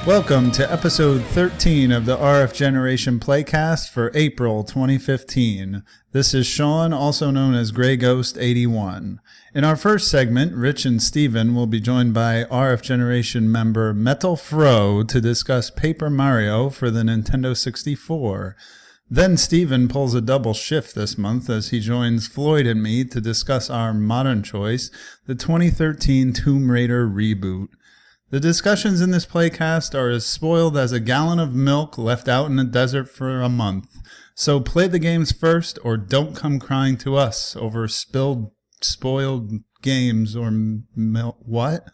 Welcome to episode 13 of the RF Generation PlayCast for April 2015. This is Sean, also known as Grey Ghost 81. In our first segment, Rich and Steven will be joined by RF Generation member MetalFRO to discuss Paper Mario for the Nintendo 64. Then Steven pulls a double shift this month as he joins Floyd and me to discuss our modern choice, the 2013 Tomb Raider reboot. The discussions in this playcast are as spoiled as a gallon of milk left out in the desert for a month. So play the games first or don't come crying to us over spoiled games or milk. What?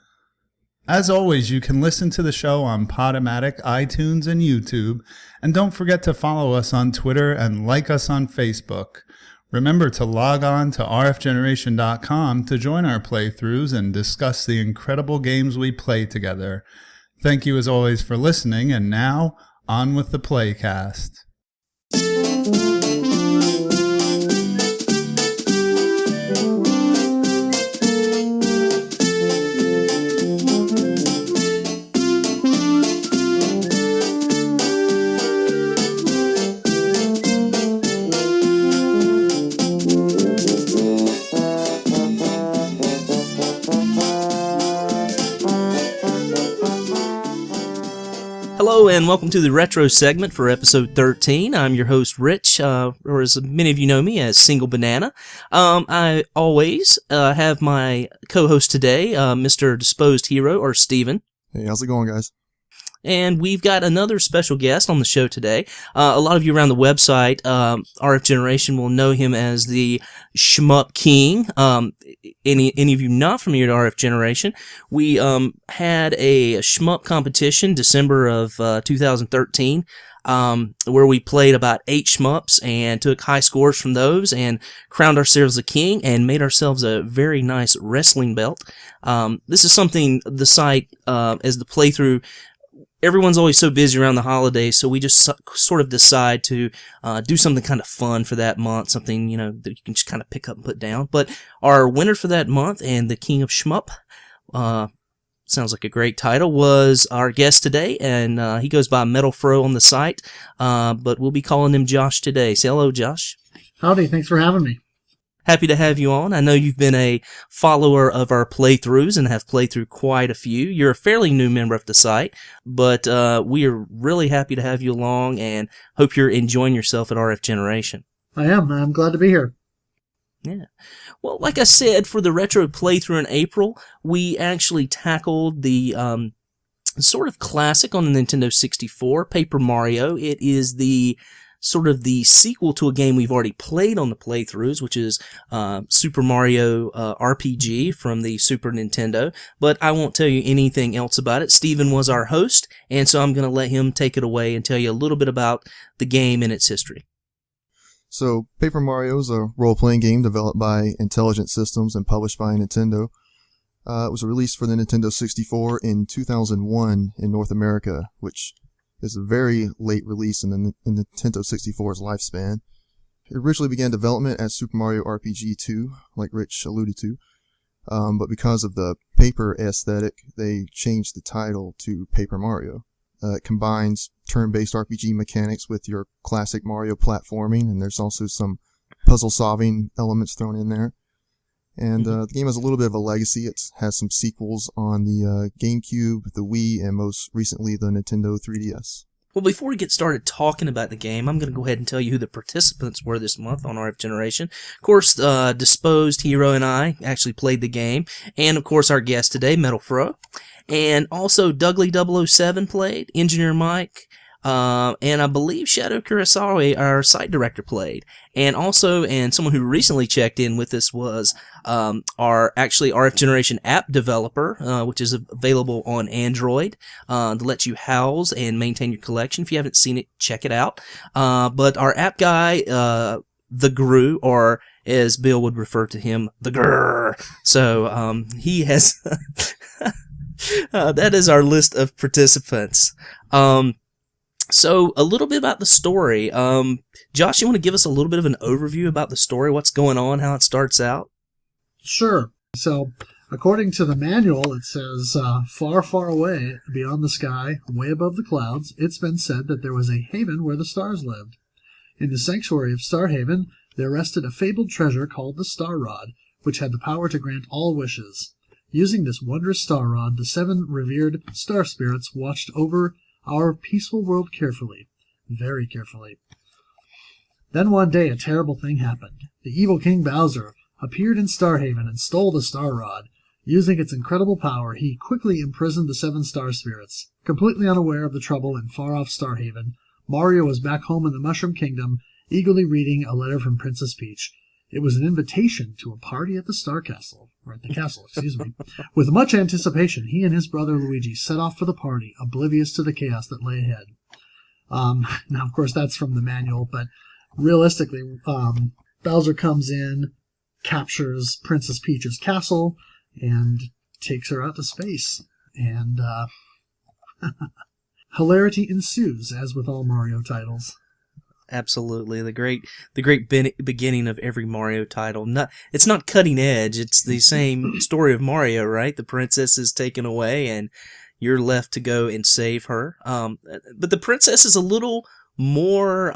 As always, you can listen to the show on Podomatic, iTunes, and YouTube. And don't forget to follow us on Twitter and like us on Facebook. Remember to log on to rfgeneration.com to join our playthroughs and discuss the incredible games we play together. Thank you as always for listening, and now, on with the playcast. Hello and welcome to the retro segment for episode 13. I'm your host Rich, or as many of you know me as Single Banana. I always have my co-host today, Mr. Disposed Hero, or Steven. Hey, how's it going, guys? And we've got another special guest on the show today. A lot of you around the website, RF Generation, will know him as the Shmup King. Any of you not familiar to RF Generation, we had a shmup competition December of 2013, where we played about 8 shmups and took high scores from those and crowned ourselves a king and made ourselves a very nice wrestling belt. This is something the site, as the playthrough, everyone's always so busy around the holidays, so we just sort of decide to do something kind of fun for that month, something, that you can just kind of pick up and put down. But our winner for that month and the King of Shmup, sounds like a great title, was our guest today, and he goes by MetalFRO on the site, but we'll be calling him Josh today. Say hello, Josh. Howdy, thanks for having me. Happy to have you on. I know you've been a follower of our playthroughs and have played through quite a few. You're a fairly new member of the site, but we are really happy to have you along and hope you're enjoying yourself at RF Generation. I am. I'm glad to be here. Yeah. Well, like I said, for the retro playthrough in April, we actually tackled the sort of classic on the Nintendo 64, Paper Mario. It is the sort of the sequel to a game we've already played on the playthroughs, which is Super Mario RPG from the Super Nintendo, but I won't tell you anything else about it. Steven was our host, and so I'm going to let him take it away and tell you a little bit about the game and its history. So, Paper Mario is a role-playing game developed by Intelligent Systems and published by Nintendo. It was released for the Nintendo 64 in 2001 in North America, which is a very late release in the Nintendo 64's lifespan. It originally began development as Super Mario RPG 2, like Rich alluded to, but because of the paper aesthetic, they changed the title to Paper Mario. It combines turn-based RPG mechanics with your classic Mario platforming, and there's also some puzzle-solving elements thrown in there. And the game has a little bit of a legacy. It has some sequels on the GameCube, the Wii, and most recently the Nintendo 3DS. Well, before we get started talking about the game, I'm going to go ahead and tell you who the participants were this month on RF Generation. Of course, Disposed Hero and I actually played the game, and of course our guest today, MetalFRO. And also Dougly007 played, Engineer Mike, and I believe Shadow Kurosawa, our site director, played. And also, and someone who recently checked in with us was our RF Generation app developer, which is available on Android to let you house and maintain your collection. If you haven't seen it, check it out. But our app guy, the Gru, or as Bill would refer to him, the Grrr. So he has... that is our list of participants. So, a little bit about the story. Josh, you want to give us a little bit of an overview about the story, what's going on, how it starts out? Sure. So, According to the manual, it says, far, far away, beyond the sky, way above the clouds, it's been said that there was a haven where the stars lived. In the sanctuary of Starhaven, there rested a fabled treasure called the Star Rod, which had the power to grant all wishes. Using this wondrous star rod, the 7 revered star spirits watched over our peaceful world carefully, very carefully. Then one day a terrible thing happened. The evil King Bowser appeared in Starhaven and stole the star rod. Using its incredible power, he quickly imprisoned the 7 star spirits. Completely unaware of the trouble in far-off Starhaven, Mario was back home in the Mushroom Kingdom, eagerly reading a letter from Princess Peach. It was an invitation to a party at the castle. With much anticipation, he and his brother Luigi set off for the party, oblivious to the chaos that lay ahead. Now, of course, that's from the manual, but realistically, Bowser comes in, captures Princess Peach's castle, and takes her out to space. And hilarity ensues, as with all Mario titles. Absolutely, the great beginning of every Mario title. It's not cutting edge. It's the same story of Mario, right? The princess is taken away, and you're left to go and save her. But the princess is a little more.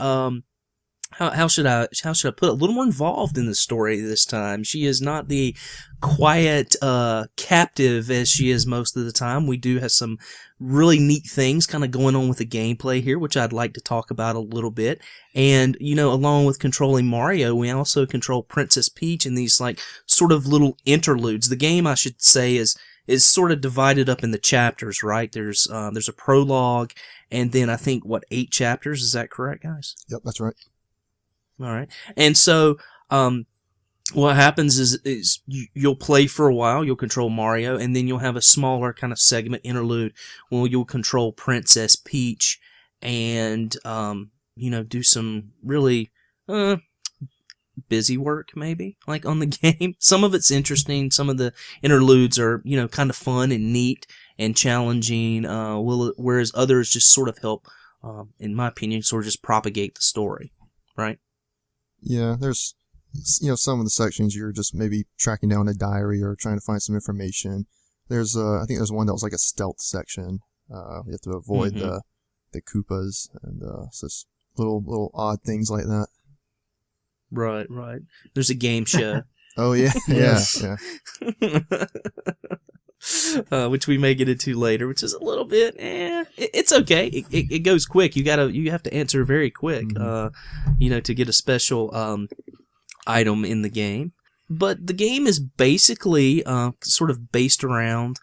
How should I put it? A little more involved in the story this time. She is not the quiet captive as she is most of the time. We do have some really neat things kind of going on with the gameplay here, which I'd like to talk about a little bit. And, along with controlling Mario, we also control Princess Peach in these like sort of little interludes. The game, I should say, is sort of divided up into chapters, right? There's a prologue, and then I think 8 chapters. Is that correct, guys? Yep, that's right. All right. And so, what happens is you'll play for a while, you'll control Mario, and then you'll have a smaller kind of segment interlude where you'll control Princess Peach and, do some really, busy work maybe, like on the game. Some of it's interesting. Some of the interludes are, kind of fun and neat and challenging, whereas others just sort of help, in my opinion, sort of just propagate the story, right? Yeah, there's, some of the sections you're just maybe tracking down a diary or trying to find some information. There's, I think there's one that was like a stealth section. You have to avoid the Koopas and just little odd things like that. Right. There's a game show. Oh yeah, Yes. yeah. Which we may get into later, which is a little bit, it's okay. It goes quick. You have to answer very quick, to get a special item in the game. But the game is basically sort of based around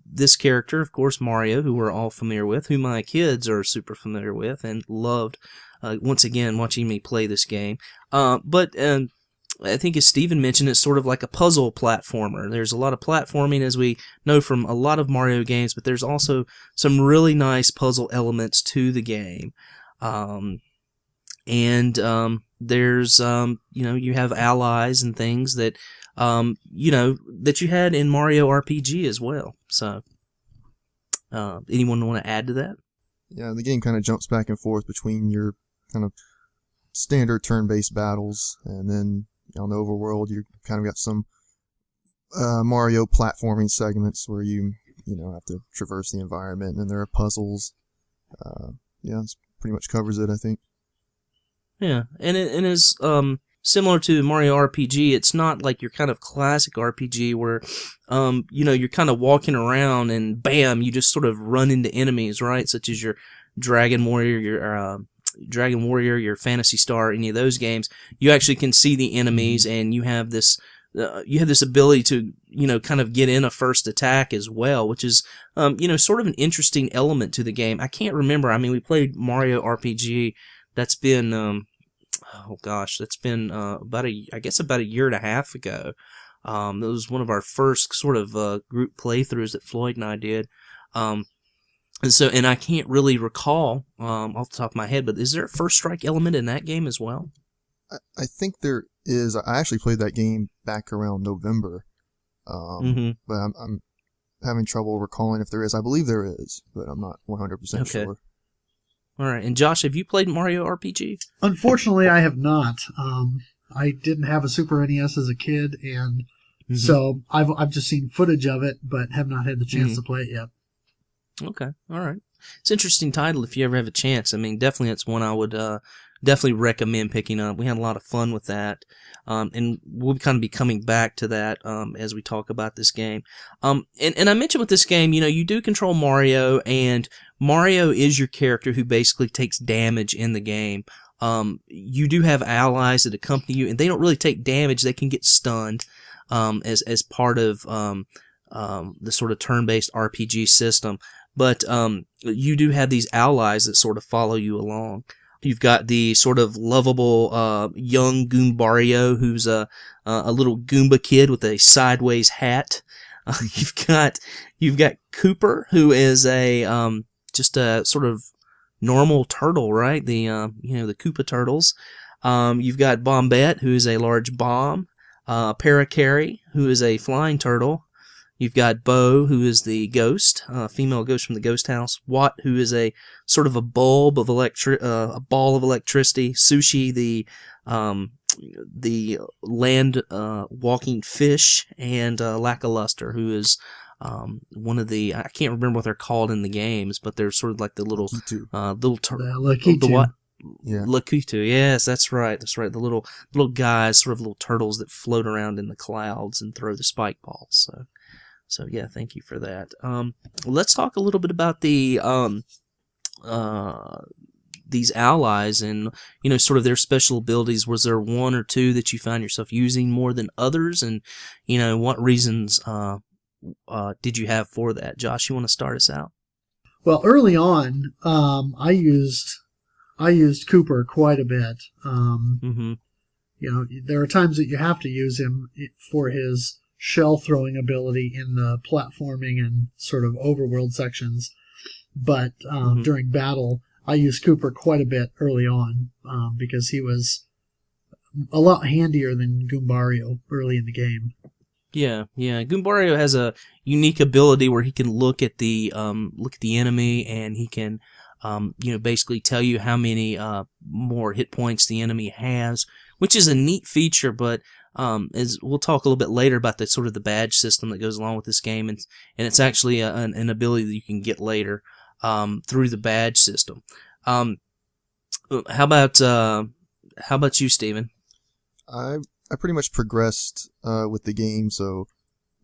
this character, of course, Mario, who we're all familiar with, who my kids are super familiar with and loved. Once again, watching me play this game. But I think as Steven mentioned, it's sort of like a puzzle platformer. There's a lot of platforming, as we know from a lot of Mario games, but there's also some really nice puzzle elements to the game. There's, you have allies and things that, that you had in Mario RPG as well. So, anyone want to add to that? Yeah, the game kind of jumps back and forth between your kind of standard turn-based battles, and then on the overworld, you kind of got some Mario platforming segments where you have to traverse the environment, and there are puzzles. It pretty much covers it, I think. Yeah, and it is similar to Mario RPG. It's not like your kind of classic RPG where, you're kind of walking around and bam, you just sort of run into enemies, right? Such as your Dragon Warrior, your Phantasy Star, any of those games. You actually can see the enemies, and you have this ability to, kind of get in a first attack as well, which is, sort of an interesting element to the game. I can't remember. I mean, we played Mario RPG. That's been, that's been about a year and a half ago. That was one of our first sort of group playthroughs that Floyd and I did. And I can't really recall off the top of my head, but is there a first strike element in that game as well? I think there is. I actually played that game back around November, but I'm having trouble recalling if there is. I believe there is, but I'm not 100% sure. All right. And Josh, have you played Mario RPG? Unfortunately, I have not. I didn't have a Super NES as a kid, and So I've just seen footage of it, but have not had the chance to play it yet. Okay, all right. It's an interesting title if you ever have a chance. I mean, definitely it's one I would definitely recommend picking up. We had a lot of fun with that, and we'll kind of be coming back to that as we talk about this game. And I mentioned with this game, you do control Mario, and Mario is your character who basically takes damage in the game. You do have allies that accompany you, and they don't really take damage. They can get stunned as part of the sort of turn-based RPG system. But you do have these allies that sort of follow you along. You've got the sort of lovable young Goombario, who's a little Goomba kid with a sideways hat. You've got Cooper, who is just a sort of normal turtle, right? The the Koopa turtles. You've got Bombette, who is a large bomb. Parakarry, who is a flying turtle. You've got Bo, who is the ghost, female ghost from the ghost house. Watt, who is a sort of a bulb of a ball of electricity. Sushi, the land walking fish, and Lackluster, who is one of the, I can't remember what they're called in the games, but they're sort of like the little Lakitu. The what? Yeah. Lakitu, yes, that's right. The little guys, sort of little turtles that float around in the clouds and throw the spike balls. So yeah, thank you for that. Let's talk a little bit about the these allies and sort of their special abilities. Was there one or two that you found yourself using more than others, and what reasons did you have for that? Josh, you want to start us out? Well, early on, I used Cooper quite a bit. There are times that you have to use him for his shell throwing ability in the platforming and sort of overworld sections, but during battle, I used Cooper quite a bit early on because he was a lot handier than Goombario early in the game. Yeah. Goombario has a unique ability where he can look at the enemy, and he can basically tell you how many more hit points the enemy has, which is a neat feature. But as we'll talk a little bit later about the sort of the badge system that goes along with this game, and it's actually an ability that you can get later through the badge system. How about you, Steven? I pretty much progressed with the game, so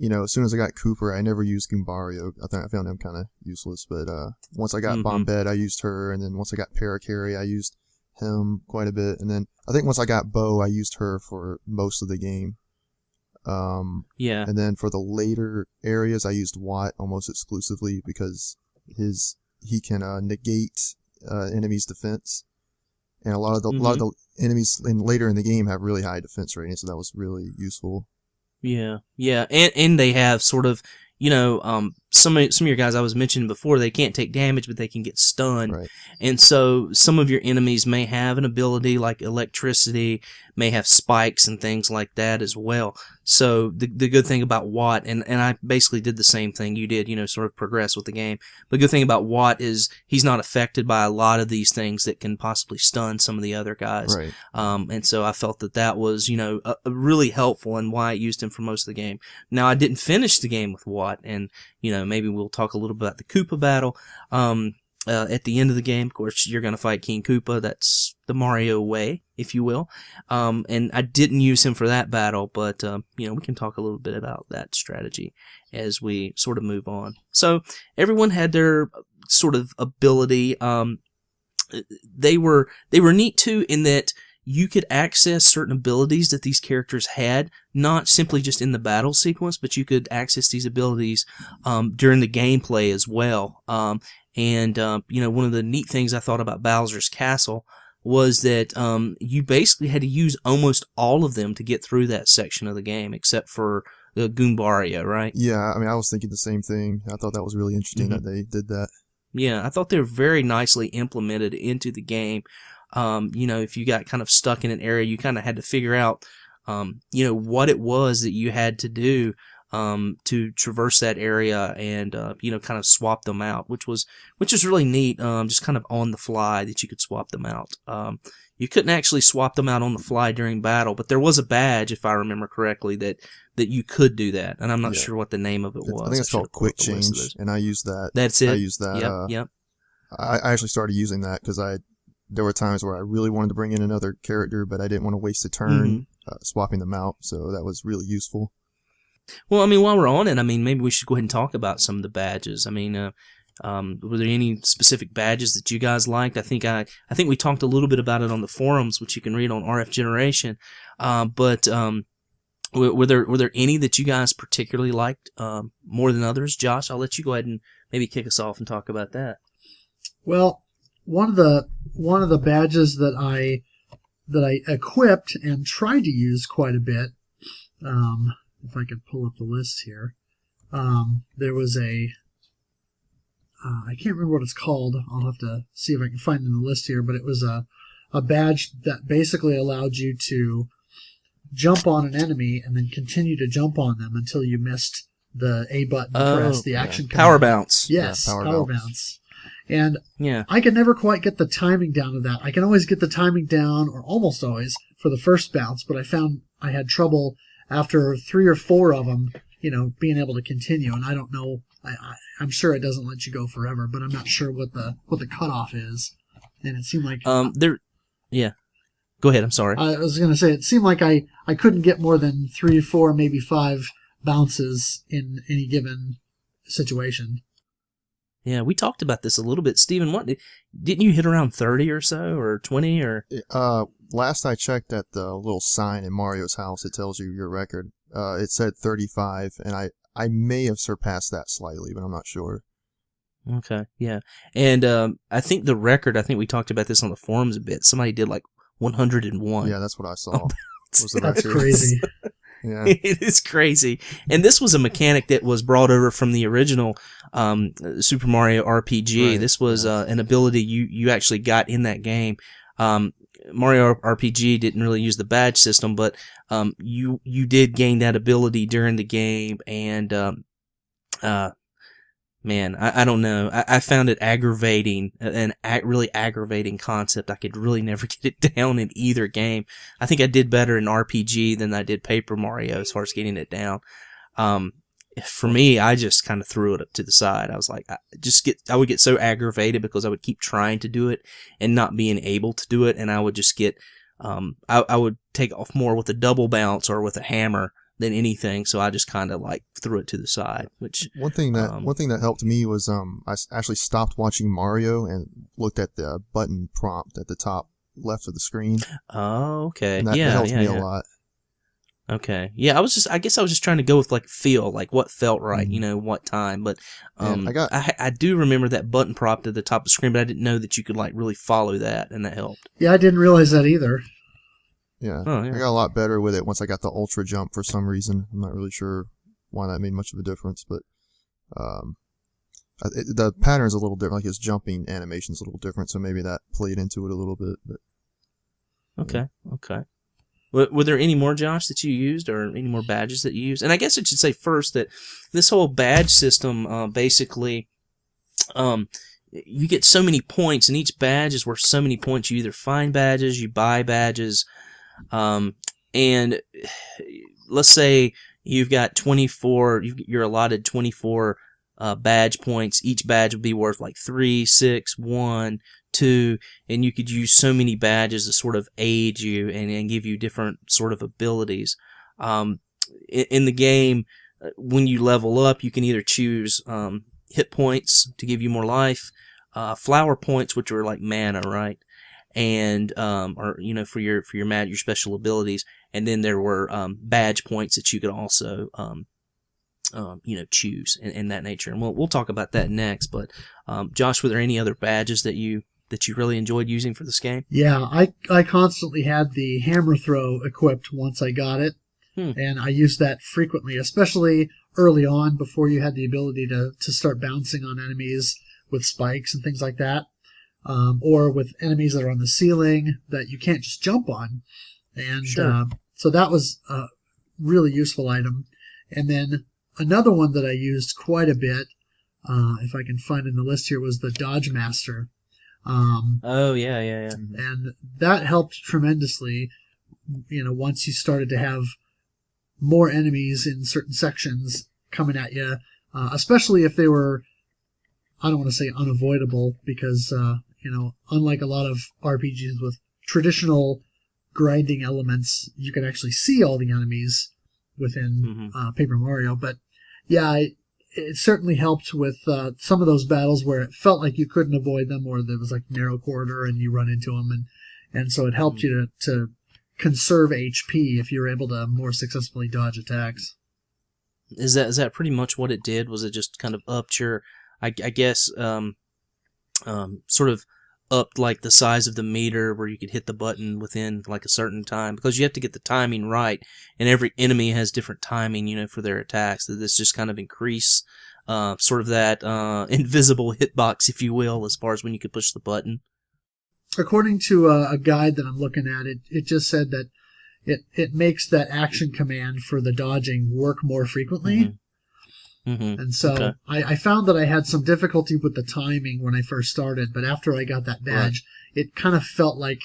as soon as I got Cooper, I never used Goombario. I found him kind of useless, but once I got Bombette, I used her, and then once I got Parakarry, I used him quite a bit, and then I think once I got Bo, I used her for most of the game. And then for the later areas, I used Watt almost exclusively because he can negate enemies' defense, and a lot of the enemies later in the game have really high defense ratings, so that was really useful. Yeah, and they have sort of, some of your guys I was mentioning before, they can't take damage, but they can get stunned. Right. And so some of your enemies may have an ability like electricity, may have spikes and things like that as well. So the good thing about Watt, and I basically did the same thing you did, sort of progress with the game. But the good thing about Watt is he's not affected by a lot of these things that can possibly stun some of the other guys. Right. And so I felt that was, a really helpful, and why I used him for most of the game. Now, I didn't finish the game with Watt, and maybe we'll talk a little bit about the Koopa battle. At the end of the game, of course, you're going to fight King Koopa. That's the Mario way, if you will. And I didn't use him for that battle, but, we can talk a little bit about that strategy as we sort of move on. So everyone had their sort of ability. They were neat too, in that you could access certain abilities that these characters had, not simply just in the battle sequence, but you could access these abilities during the gameplay as well. And one of the neat things I thought about Bowser's Castle was that you basically had to use almost all of them to get through that section of the game, except for the Goombario, right? Yeah, I mean, I was thinking the same thing. I thought that was really interesting that they did that. Yeah, I thought they were very nicely implemented into the game. If you got kind of stuck in an area, you kind of had to figure out, what it was that you had to do to traverse that area and, kind of swap them out, which is really neat, just kind of on the fly that you could swap them out. you couldn't actually swap them out on the fly during battle, but there was a badge, if I remember correctly, that you could do that, and I'm not sure what the name of it was. I think it's called Quick Change, and I use that. That's it. I use that. Yep. I actually started using that because there were times where I really wanted to bring in another character, but I didn't want to waste a turn swapping them out, so that was really useful. Well, I mean, while we're on it, I mean, maybe we should go ahead and talk about some of the badges. I mean, were there any specific badges that you guys liked? I think we talked a little bit about it on the forums, which you can read on RF Generation. But were there any that you guys particularly liked more than others? Josh, I'll let you go ahead and maybe kick us off and talk about that. Well, one of the badges that I equipped and tried to use quite a bit, if I could pull up the list here, there was I can't remember what it's called. I'll have to see if I can find it in the list here, but it was a badge that basically allowed you to jump on an enemy and then continue to jump on them until you missed the A button press, the action command. Power bounce. Yes, power bounce. And yeah. I could never quite get the timing down of that. I can always get the timing down, or almost always, for the first bounce, but I found I had trouble after 3 or 4 of them, being able to continue. And I don't know, I'm sure it doesn't let you go forever, but I'm not sure what the cutoff is. And it seemed like yeah. Go ahead. I'm sorry. I was going to say it seemed like I couldn't get more than 3 or 4, maybe 5 bounces in any given situation. Yeah, we talked about this a little bit, Stephen. Didn't you hit around 30 or so, or 20, or? Last I checked at the little sign in Mario's house, it tells you your record. It said 35, and I may have surpassed that slightly, but I'm not sure. Okay, yeah, and I think the record. I think we talked about this on the forums a bit. Somebody did like 101. Yeah, that's what I saw. That's crazy. Yeah. It is crazy. And this was a mechanic that was brought over from the original Super Mario RPG. Right. This was an ability you actually got in that game. Mario RPG didn't really use the badge system, but you did gain that ability during the game. And man, I don't know. I found it aggravating, really aggravating concept. I could really never get it down in either game. I think I did better in RPG than I did Paper Mario as far as getting it down. For me, I just kind of threw it up to the side. I was like, I would get so aggravated because I would keep trying to do it and not being able to do it, and I would just get, I would take off more with a double bounce or with a hammer than anything, so I just kind of like threw it to the side. Which one thing that helped me was I actually stopped watching Mario and looked at the button prompt at the top left of the screen. Oh, okay. And that helped me a lot. Okay. Yeah, I guess I was just trying to go with like feel, like what felt right, what time. But I do remember that button prompt at the top of the screen, but I didn't know that you could like really follow that, and that helped. Yeah, I didn't realize that either. Yeah. Oh, yeah. I got a lot better with it once I got the ultra jump for some reason. I'm not really sure why that made much of a difference, but the pattern's a little different, like his jumping animation's a little different, so maybe that played into it a little bit. But okay. Were there any more, Josh, that you used, or any more badges that you used? And I guess I should say first that this whole badge system, basically, you get so many points, and each badge is worth so many points. You either find badges, you buy badges, and let's say you've got 24, you're allotted 24 badge points. Each badge would be worth like 3, 6, 1, 2, and you could use so many badges to sort of aid you and give you different sort of abilities. In the game, when you level up, you can either choose hit points to give you more life, flower points, which are like mana, right? And or for your special abilities, and then there were badge points that you could also choose in that nature, and we'll talk about that next. But Josh, were there any other badges that you really enjoyed using for this game? Yeah, I constantly had the hammer throw equipped once I got it, and I used that frequently, especially early on before you had the ability to start bouncing on enemies with spikes and things like that. Or with enemies that are on the ceiling that you can't just jump on. And sure. So that was a really useful item. And then another one that I used quite a bit, if I can find in the list here, was the Dodge Master. Oh, yeah. And that helped tremendously, once you started to have more enemies in certain sections coming at you, especially if they were, I don't want to say unavoidable, because, unlike a lot of RPGs with traditional grinding elements, you can actually see all the enemies within Paper Mario. But yeah, it certainly helped with some of those battles where it felt like you couldn't avoid them, or there was like narrow corridor and you run into them, and so it helped you to conserve HP if you were able to more successfully dodge attacks. Is that pretty much what it did? Was it just kind of upped your, I guess, sort of upped like the size of the meter where you could hit the button within like a certain time, because you have to get the timing right, and every enemy has different timing, for their attacks. That this just kind of increase sort of that invisible hitbox, if you will, as far as when you could push the button. According to a guide that I'm looking at, it just said that it makes that action command for the dodging work more frequently. And so I found that I had some difficulty with the timing when I first started, but after I got that badge, it kind of felt like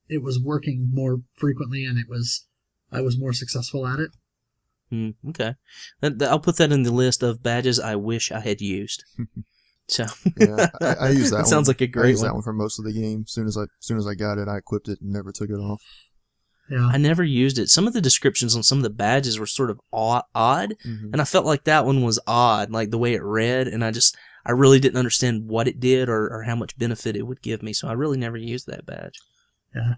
it was working more frequently, and I was more successful at it. Okay. I'll put that in the list of badges I wish I had used. So yeah, I use that one. Sounds like a great one. I use that one for most of the game. As soon as I got it, I equipped it and never took it off. Yeah. I never used it. Some of the descriptions on some of the badges were sort of odd, and I felt like that one was odd, like the way it read, and I really didn't understand what it did or how much benefit it would give me, so I really never used that badge. Yeah.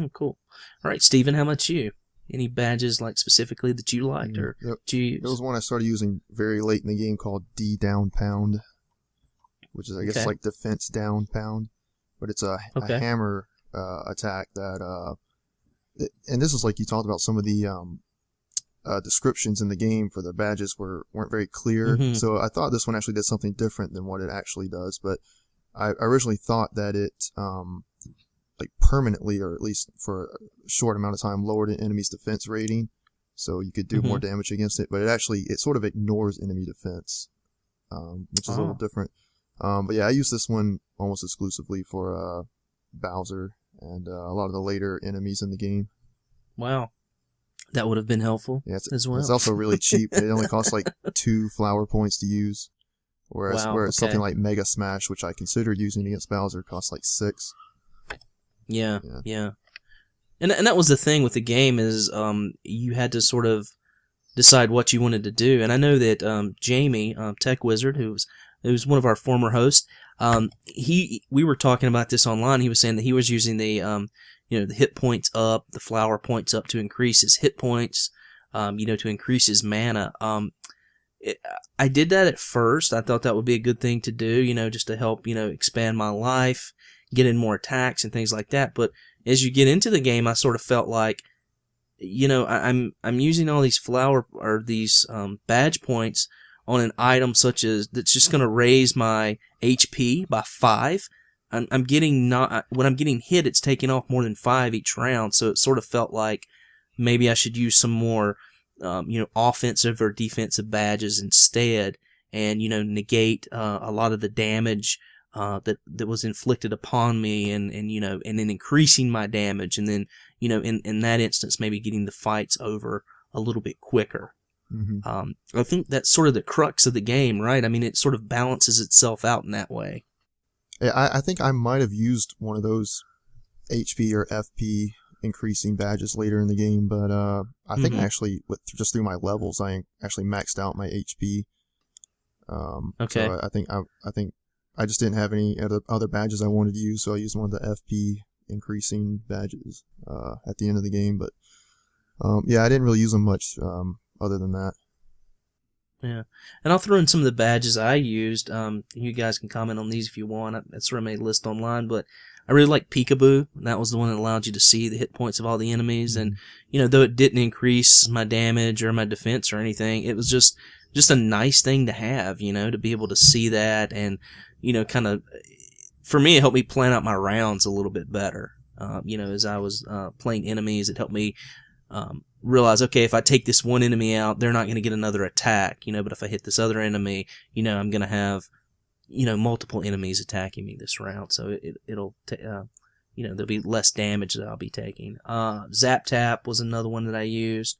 Oh, cool. All right, Steven, how about you? Any badges like specifically that you liked or did you use? There was one I started using very late in the game called D down pound, which is I guess like defense down pound, but it's a hammer attack that and this is like you talked about, some of the descriptions in the game for the badges weren't very clear. So I thought this one actually did something different than what it actually does, but I originally thought that it like permanently, or at least for a short amount of time, lowered an enemy's defense rating, so you could do more damage against it. But it sort of ignores enemy defense, which is a little different. But yeah, I use this one almost exclusively for Bowser and a lot of the later enemies in the game. Wow, that would have been helpful as well. It's also really cheap. It only costs like 2 flower points to use, whereas something like Mega Smash, which I considered using against Bowser, costs like 6. Yeah. And that was the thing with the game is you had to sort of decide what you wanted to do. And I know that Jamie, Tech Wizard, who was one of our former hosts, we were talking about this online. He was saying that he was using the the hit points up, the flower points up to increase his hit points, to increase his mana. I did that at first. I thought that would be a good thing to do, just to help, expand my life, get in more attacks and things like that. But as you get into the game, I sort of felt like, I'm using all these flower or these badge points on an item such as that's just going to raise my HP by 5. When I'm getting hit, it's taking off more than 5 each round. So it sort of felt like maybe I should use some more, offensive or defensive badges instead, and negate a lot of the damage that was inflicted upon me, and then increasing my damage, and then in that instance maybe getting the fights over a little bit quicker. I think that's sort of the crux of the game, right? I mean, it sort of balances itself out in that way. Yeah, I think I might have used one of those HP or FP increasing badges later in the game, but I think actually just through my levels I actually maxed out my HP. So I think I just didn't have any other badges I wanted to use, so I used one of the FP increasing badges at the end of the game. But I didn't really use them much other than that. Yeah, and I'll throw in some of the badges I used. You guys can comment on these if you want. I sort of made a list online, but I really like Peekaboo. That was the one that allowed you to see the hit points of all the enemies, and though it didn't increase my damage or my defense or anything, it was just a nice thing to have, to be able to see that, and kind of, for me, it helped me plan out my rounds a little bit better. As I was playing enemies, it helped me realize, okay, if I take this one enemy out, they're not going to get another attack, but if I hit this other enemy, I'm going to have, multiple enemies attacking me this round, so it'll there'll be less damage that I'll be taking. Zap Tap was another one that I used.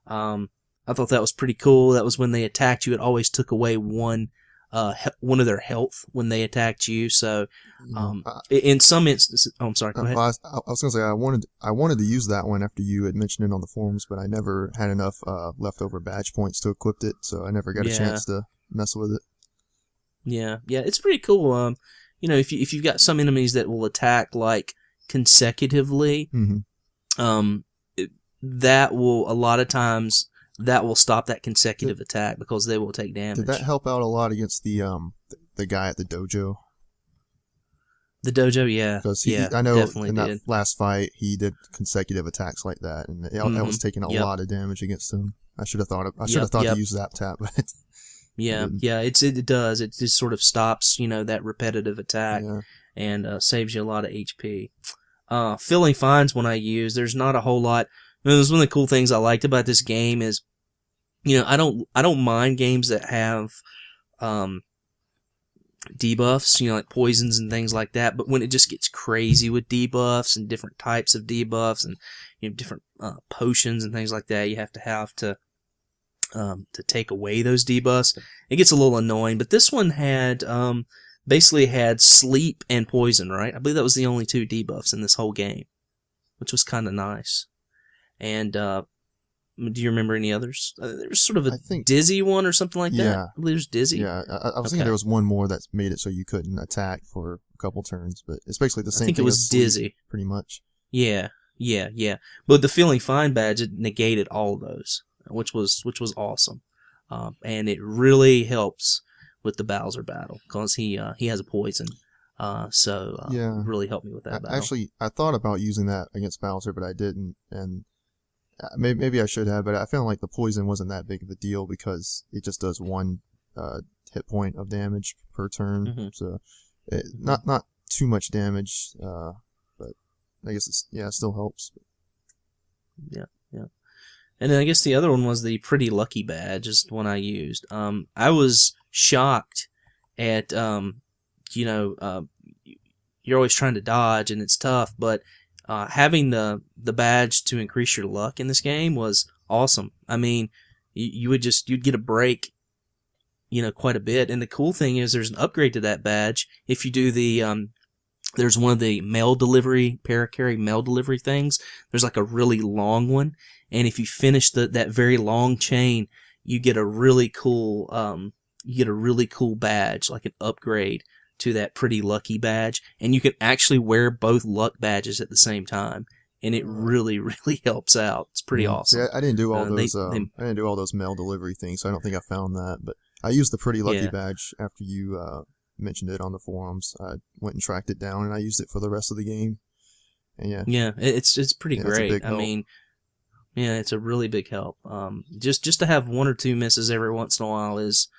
I thought that was pretty cool. That was when they attacked you, it always took away one of their health when they attacked you. So, in some instances, I'm sorry. Go ahead. I was gonna say I wanted to use that one after you had mentioned it on the forums, but I never had enough leftover badge points to equip it, so I never got a chance to mess with it. Yeah, it's pretty cool. If you've got some enemies that will attack like consecutively, that will a lot of times. That will stop that consecutive attack because they will take damage. Did that help out a lot against the guy at the dojo? The dojo, yeah. Because I know in that last fight he did consecutive attacks like that, and that was taking a lot of damage against him. I should have thought to use Zap Tap, but it does. It just sort of stops that repetitive attack and saves you a lot of HP. Filling Fine's one I use. There's not a whole lot. There's one of the cool things I liked about this game is, I don't mind games that have debuffs, like poisons and things like that. But when it just gets crazy with debuffs and different types of debuffs and different potions and things like that, you have to take away those debuffs. It gets a little annoying. But this one had basically had sleep and poison, right? I believe that was the only 2 debuffs in this whole game, which was kind of nice. And do you remember any others? There was sort of a dizzy one or something like that. I believe there's dizzy. Yeah, I was thinking there was one more that made it so you couldn't attack for a couple turns, but it's basically the same thing. I think it was dizzy, pretty much. Yeah. But the Feeling Fine badge, it negated all of those, which was awesome, and it really helps with the Bowser battle because he has a poison. Really helped me with that battle. Actually, I thought about using that against Bowser, but I didn't, and maybe I should have, but I felt like the poison wasn't that big of a deal because it just does 1 hit point of damage per turn, so not too much damage, but I guess it still helps. Yeah. And then I guess the other one was the Pretty Lucky badge, is the one I used. I was shocked at you're always trying to dodge and it's tough, but having the badge to increase your luck in this game was awesome. I mean, you'd get a break, quite a bit. And the cool thing is there's an upgrade to that badge. If you do there's one of the paracarry mail delivery things. There's like a really long one. And if you finish that very long chain, you get a really cool badge, like an upgrade to that Pretty Lucky badge, and you can actually wear both luck badges at the same time, and it really, really helps out. It's pretty awesome. Yeah, I didn't do all those. I didn't do all those mail delivery things, so I don't think I found that. But I used the Pretty Lucky badge after you mentioned it on the forums. I went and tracked it down, and I used it for the rest of the game. And it's pretty great. I mean, it's a really big help. Just to have 1 or 2 misses every once in a while is,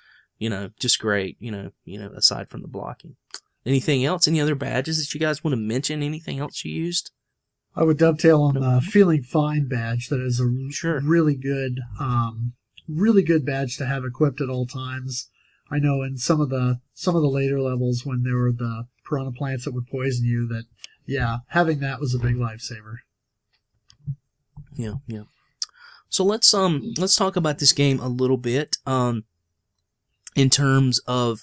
just great, aside from the blocking. Anything else? Any other badges that you guys want to mention? Anything else you used? I would dovetail on the Feeling Fine badge. That is a really good badge to have equipped at all times. I know in some of the later levels when there were the piranha plants that would poison you, that having that was a big lifesaver. Yeah. So let's talk about this game a little bit. In terms of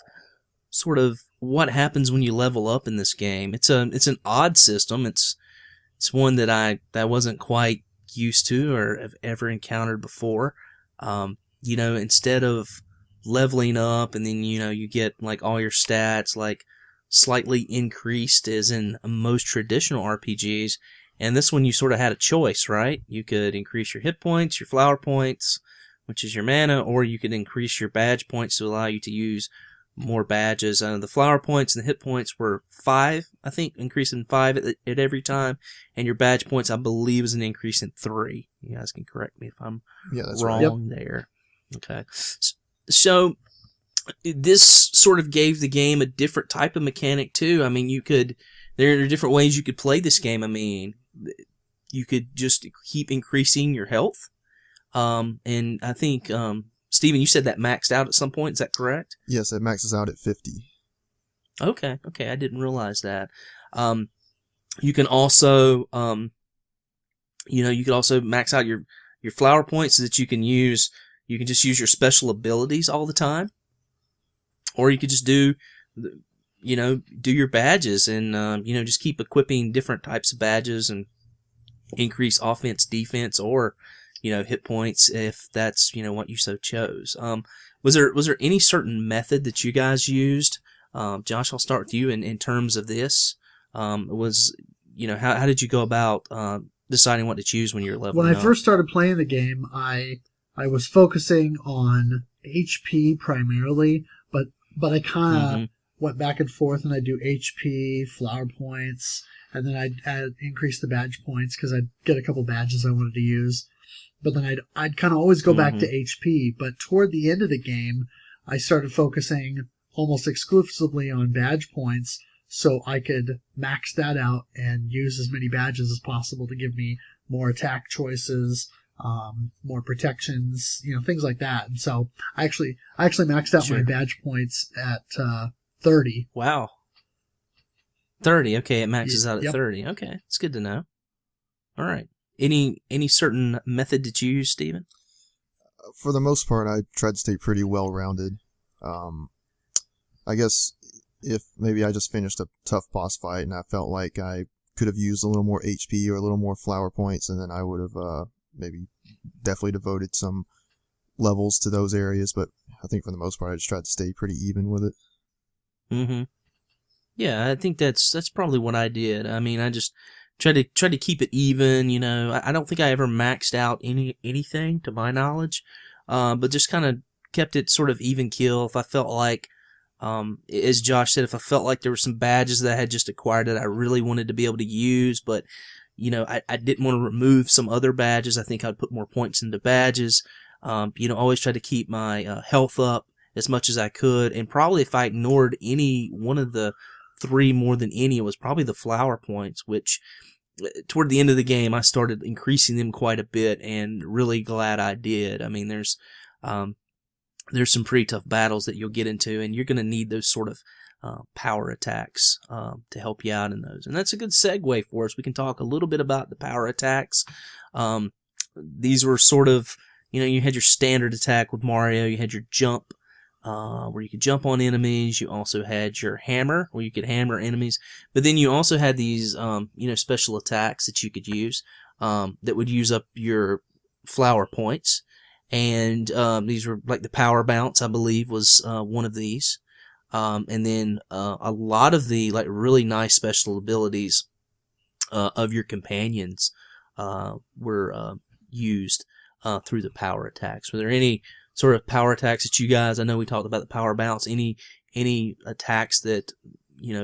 sort of what happens when you level up in this game. It's an odd system. It's one that I wasn't quite used to or have ever encountered before. Instead of leveling up and then you get like all your stats like slightly increased as in most traditional RPGs, and this one you sort of had a choice, right? You could increase your hit points, your flower points, which is your mana, or you could increase your badge points to allow you to use more badges. The flower points and the hit points were 5, I think, increasing 5 at every time, and your badge points, I believe, was an increase in 3. You guys can correct me if I'm wrong there. Okay. So this sort of gave the game a different type of mechanic, too. I mean, there are different ways you could play this game. I mean, you could just keep increasing your health. And I think, Steven, you said that maxed out at some point. Is that correct? Yes, it maxes out at 50. Okay, I didn't realize that. You can also, you could also max out your flower points so that you can just use your special abilities all the time. Or you could just do your badges and, just keep equipping different types of badges and increase offense, defense, or, hit points if that's, what you so chose. Was there any certain method that you guys used? Josh, I'll start with you in terms of this. How did you go about deciding what to choose when you were leveling When I up? first started playing the game, I was focusing on HP primarily, but I kind of went back and forth, and I'd do HP, flower points, and then I'd increase the badge points because I'd get a couple badges I wanted to use. But then I'd kind of always go back to HP. But toward the end of the game, I started focusing almost exclusively on badge points, so I could max that out and use as many badges as possible to give me more attack choices, more protections, things like that. And so I actually maxed out my badge points at 30. Wow. 30. Okay, it maxes out at 30. Okay, it's good to know. All right. Any certain method that you use, Steven? For the most part, I tried to stay pretty well-rounded. I guess if maybe I just finished a tough boss fight and I felt like I could have used a little more HP or a little more flower points, and then I would have maybe definitely devoted some levels to those areas. But I think for the most part, I just tried to stay pretty even with it. Mm-hmm. Yeah, I think that's probably what I did. I mean, I just tried to keep it even. I don't think I ever maxed out anything to my knowledge, but just kind of kept it sort of even kill. If I felt like, as Josh said, if I felt like there were some badges that I had just acquired that I really wanted to be able to use, but I didn't want to remove some other badges. I think I'd put more points into badges. Always try to keep my health up as much as I could, and probably if I ignored any one of the three more than any, it was probably the flower points, which toward the end of the game I started increasing them quite a bit, and really glad I did. I mean, there's some pretty tough battles that you'll get into, and you're going to need those sort of power attacks to help you out in those. And that's a good segue for us. We can talk a little bit about the power attacks. These were sort of, you had your standard attack with Mario, you had your jump, where you could jump on enemies. You also had your hammer, where you could hammer enemies. But then you also had these, special attacks that you could use that would use up your flower points. And these were like the power bounce, I believe, was one of these. And then a lot of the really nice special abilities of your companions were used through the power attacks. Were there any sort of power attacks that you guys? I know we talked about the power bounce. Any attacks that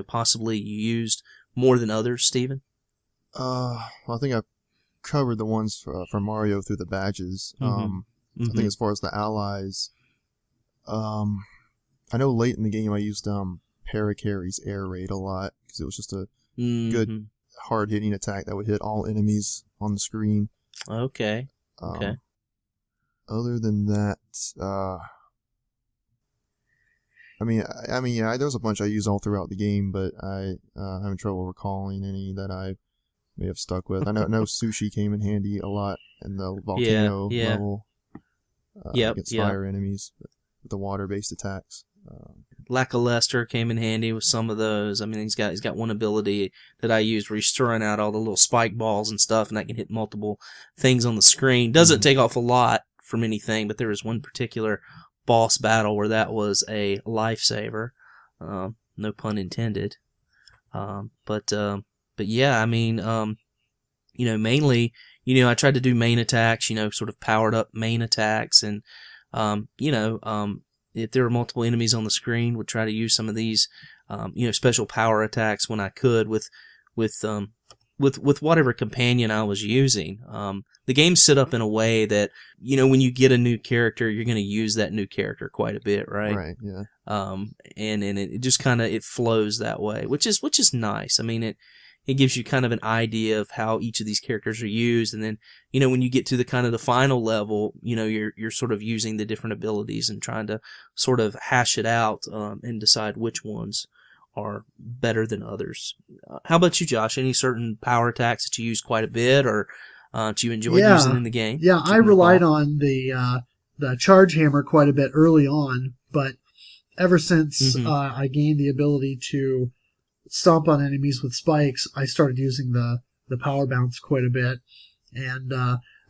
possibly you used more than others, Steven? I think I covered the ones for Mario through the badges. I think as far as the allies, I know late in the game I used Parakarry's air raid a lot because it was just a good hard hitting attack that would hit all enemies on the screen. Okay. Other than that, yeah, there was a bunch I used all throughout the game, but I'm having trouble recalling any that I may have stuck with. I know Sushi came in handy a lot in the volcano level against fire enemies, with the water-based attacks. Lackluster came in handy with some of those. I mean, he's got one ability that I use where he's throwing out all the little spike balls and stuff, and that can hit multiple things on the screen. Doesn't take off a lot from anything, but there was one particular boss battle where that was a lifesaver. No pun intended. But yeah, I mean, mainly, I tried to do main attacks, sort of powered up main attacks, and if there were multiple enemies on the screen, would try to use some of these, special power attacks when I could with whatever companion I was using. The game's set up in a way that, when you get a new character, you're going to use that new character quite a bit, right? Right, yeah. And it just kind of, it flows that way, which is nice. I mean, it gives you kind of an idea of how each of these characters are used, and then, when you get to the kind of the final level, you're sort of using the different abilities and trying to sort of hash it out and decide which ones are better than others. How about you, Josh? Any certain power attacks that you use quite a bit, or do you enjoy using in the game? Yeah, I relied on the charge hammer quite a bit early on, but ever since I gained the ability to stomp on enemies with spikes, I started using the power bounce quite a bit. And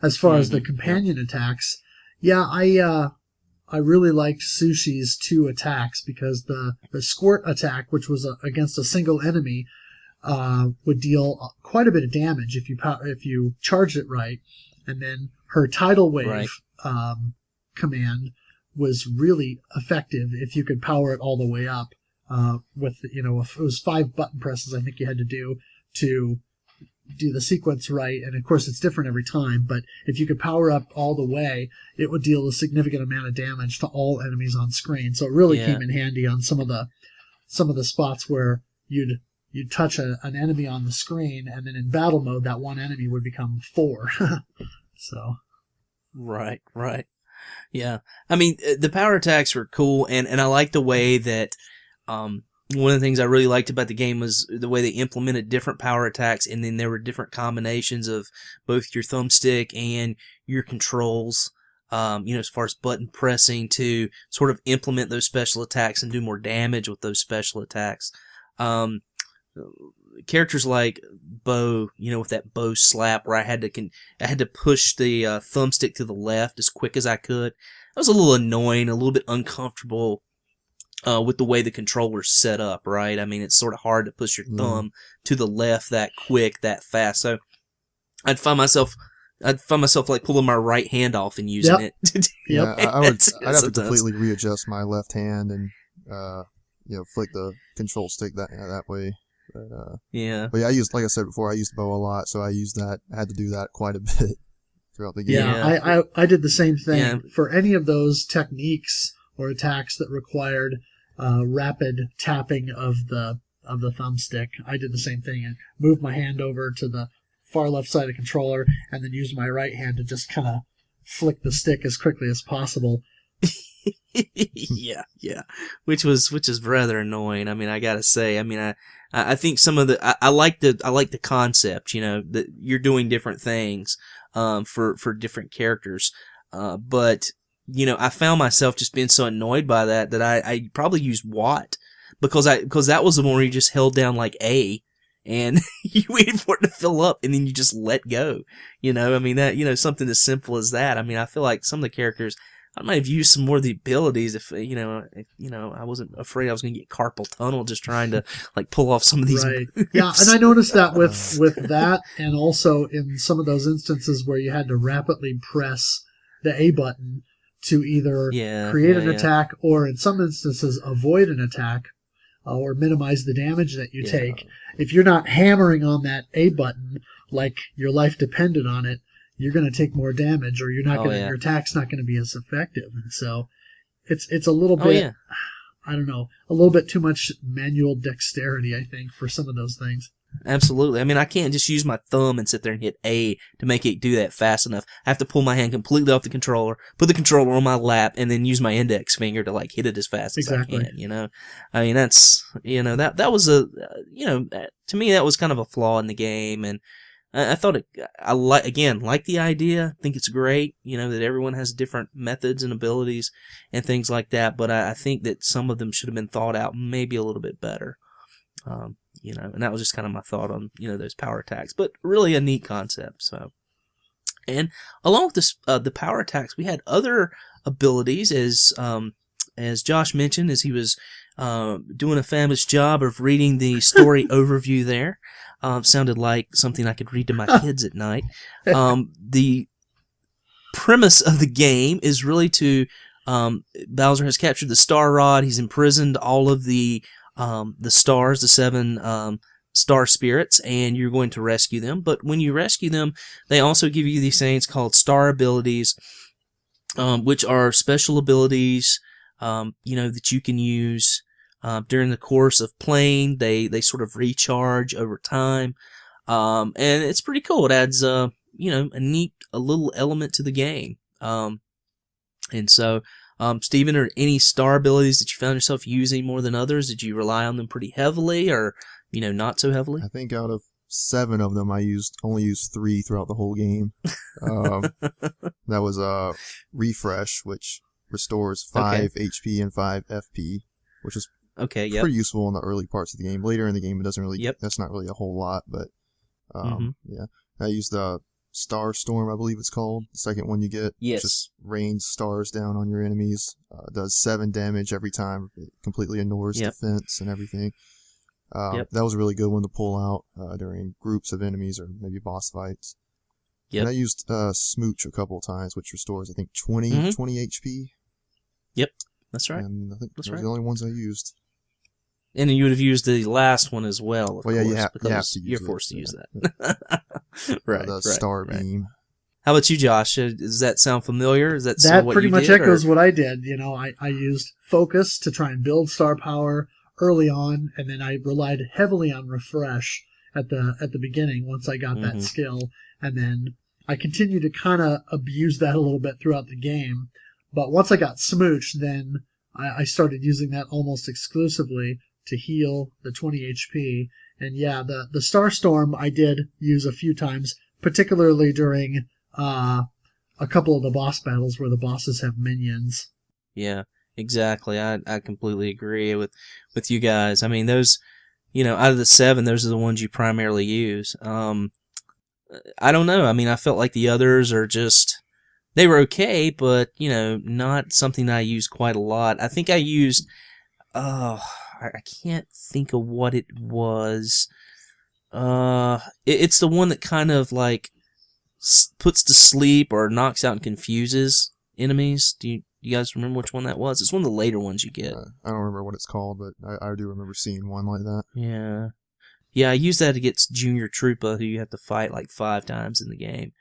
as far as the companion attacks, I really liked Sushi's 2 attacks, because the squirt attack, which was against a single enemy, would deal quite a bit of damage if you charged it right. And then her tidal wave command was really effective if you could power it all the way up. With if it was 5 button presses, I think you had to do the sequence right, and of course it's different every time, but if you could power up all the way, it would deal a significant amount of damage to all enemies on screen. So it really came in handy on some of the spots where you'd touch an enemy on the screen, and then in battle mode that one enemy would become 4. So right. Yeah, I mean, the power attacks were cool, and I like the way that one of the things I really liked about the game was the way they implemented different power attacks, and then there were different combinations of both your thumbstick and your controls, as far as button pressing to sort of implement those special attacks and do more damage with those special attacks. Characters like Bo, with that bow slap where I had to push the thumbstick to the left as quick as I could. That was a little annoying, a little bit uncomfortable. With the way the controller's set up, right? I mean, it's sort of hard to push your thumb to the left that quick, that fast. So I'd find myself like pulling my right hand off and using it. I'd have to completely readjust my left hand and flick the control stick that way. But yeah, I used, like I said before, I used bow a lot, so I had to do that quite a bit throughout the game. Yeah, I did the same thing. Yeah. For any of those techniques or attacks that required rapid tapping of the thumbstick, I did the same thing and moved my hand over to the far left side of the controller and then used my right hand to just kind of flick the stick as quickly as possible. yeah, which is rather annoying. I mean, I gotta say, I think some of I like the concept, that you're doing different things for different characters, but I found myself just being so annoyed by that I probably used Watt because that was the one where you just held down like A and you waited for it to fill up and then you just let go. That, something as simple as that. I feel like some of the characters, I might have used some more of the abilities if I wasn't afraid I was going to get carpal tunnel just trying to like pull off some of these moves. Yeah, and I noticed that with that, and also in some of those instances where you had to rapidly press the A button to either create an attack or in some instances avoid an attack or minimize the damage that you take. If you're not hammering on that A button like your life depended on it, you're going to take more damage, or you're not your attack's not going to be as effective. And so it's a little bit, I don't know, a little bit too much manual dexterity, I think, for some of those things. Absolutely. I can't just use my thumb and sit there and hit A to make it do that fast enough. I have to pull my hand completely off the controller, put the controller on my lap, and then use my index finger to like hit it as fast as I can, that's, that was to me that was kind of a flaw in the game, and I thought I like the idea. I think it's great, that everyone has different methods and abilities and things like that, but I think that some of them should have been thought out maybe a little bit better. And that was just kind of my thought on, those power attacks, but really a neat concept. So, and along with this, the power attacks, we had other abilities as Josh mentioned, as he was, doing a fabulous job of reading the story overview there. Sounded like something I could read to my kids at night. The premise of the game is really to, Bowser has captured the Star Rod. He's imprisoned all of the stars, the 7 star spirits, and you're going to rescue them. But when you rescue them, they also give you these things called star abilities, which are special abilities, that you can use during the course of playing. They sort of recharge over time, and it's pretty cool. It adds a little element to the game, and so Steven, are any star abilities that you found yourself using more than others? Did you rely on them pretty heavily, or not so heavily? I think out of 7 of them, I only used 3 throughout the whole game. That was refresh, which restores 5 HP and 5 FP, which is pretty useful in the early parts of the game. Later in the game, it doesn't really. That's not really a whole lot, but yeah. I used the Star Storm, I believe it's called, the second one you get. Yes. Just rains stars down on your enemies. Does 7 damage every time. It completely ignores defense and everything. That was a really good one to pull out during groups of enemies or maybe boss fights. And I used Smooch a couple of times, which restores, I think, 20 HP. Yep, that's right. And I think those are the only ones I used. And you would have used the last one as well, of course, you have to use you're forced to use that. Right, the Star Beam. How about you, Josh? Does that sound familiar? Is that That what pretty you much did, echoes what I did. I used Focus to try and build star power early on, and then I relied heavily on Refresh at the beginning once I got that skill, and then I continued to kind of abuse that a little bit throughout the game. But once I got Smooch, then I started using that almost exclusively to heal the 20 HP. And yeah, the Star Storm I did use a few times, particularly during a couple of the boss battles where the bosses have minions. Yeah, exactly. I completely agree with you guys. I mean, those, out of the 7, those are the ones you primarily use. I don't know. I mean, I felt like the others are just, they were okay, but, not something that I used quite a lot. I think I used, I can't think of what it was. It's the one that kind of like puts to sleep or knocks out and confuses enemies. Do you guys remember which one that was? It's one of the later ones you get. I don't remember what it's called, but I do remember seeing one like that. Yeah. Yeah, I used that against Junior Troopa, who you have to fight like 5 times in the game.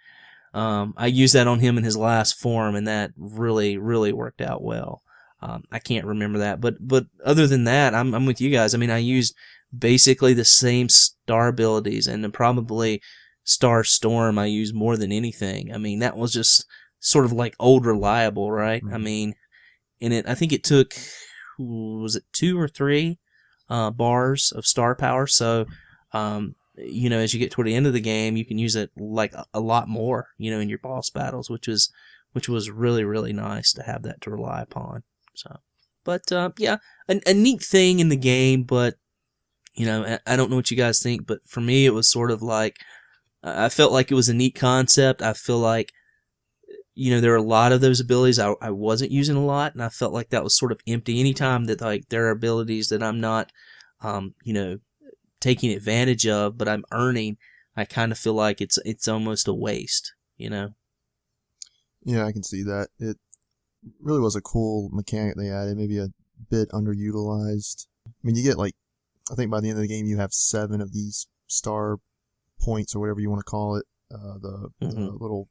I used that on him in his last form, and that really, really worked out well. I can't remember that, but other than that, I'm with you guys. I mean, I used basically the same star abilities, and then probably Star Storm I used more than anything. I mean, that was just sort of like old reliable, right? I mean, I think it took, was it 2 or 3 bars of star power? So, as you get toward the end of the game, you can use it like a lot more, in your boss battles, which was really, really nice to have that to rely upon. So, but yeah, a neat thing in the game, but I don't know what you guys think, but for me, it was sort of like, I felt like it was a neat concept. I feel like, there are a lot of those abilities I wasn't using a lot, and I felt like that was sort of empty. Anytime that like there are abilities that I'm not, taking advantage of, but I'm earning, I kind of feel like it's almost a waste, Yeah, I can see that. It really was a cool mechanic they added, maybe a bit underutilized. I mean, you get I think by the end of the game you have 7 of these star points or whatever you want to call it, the little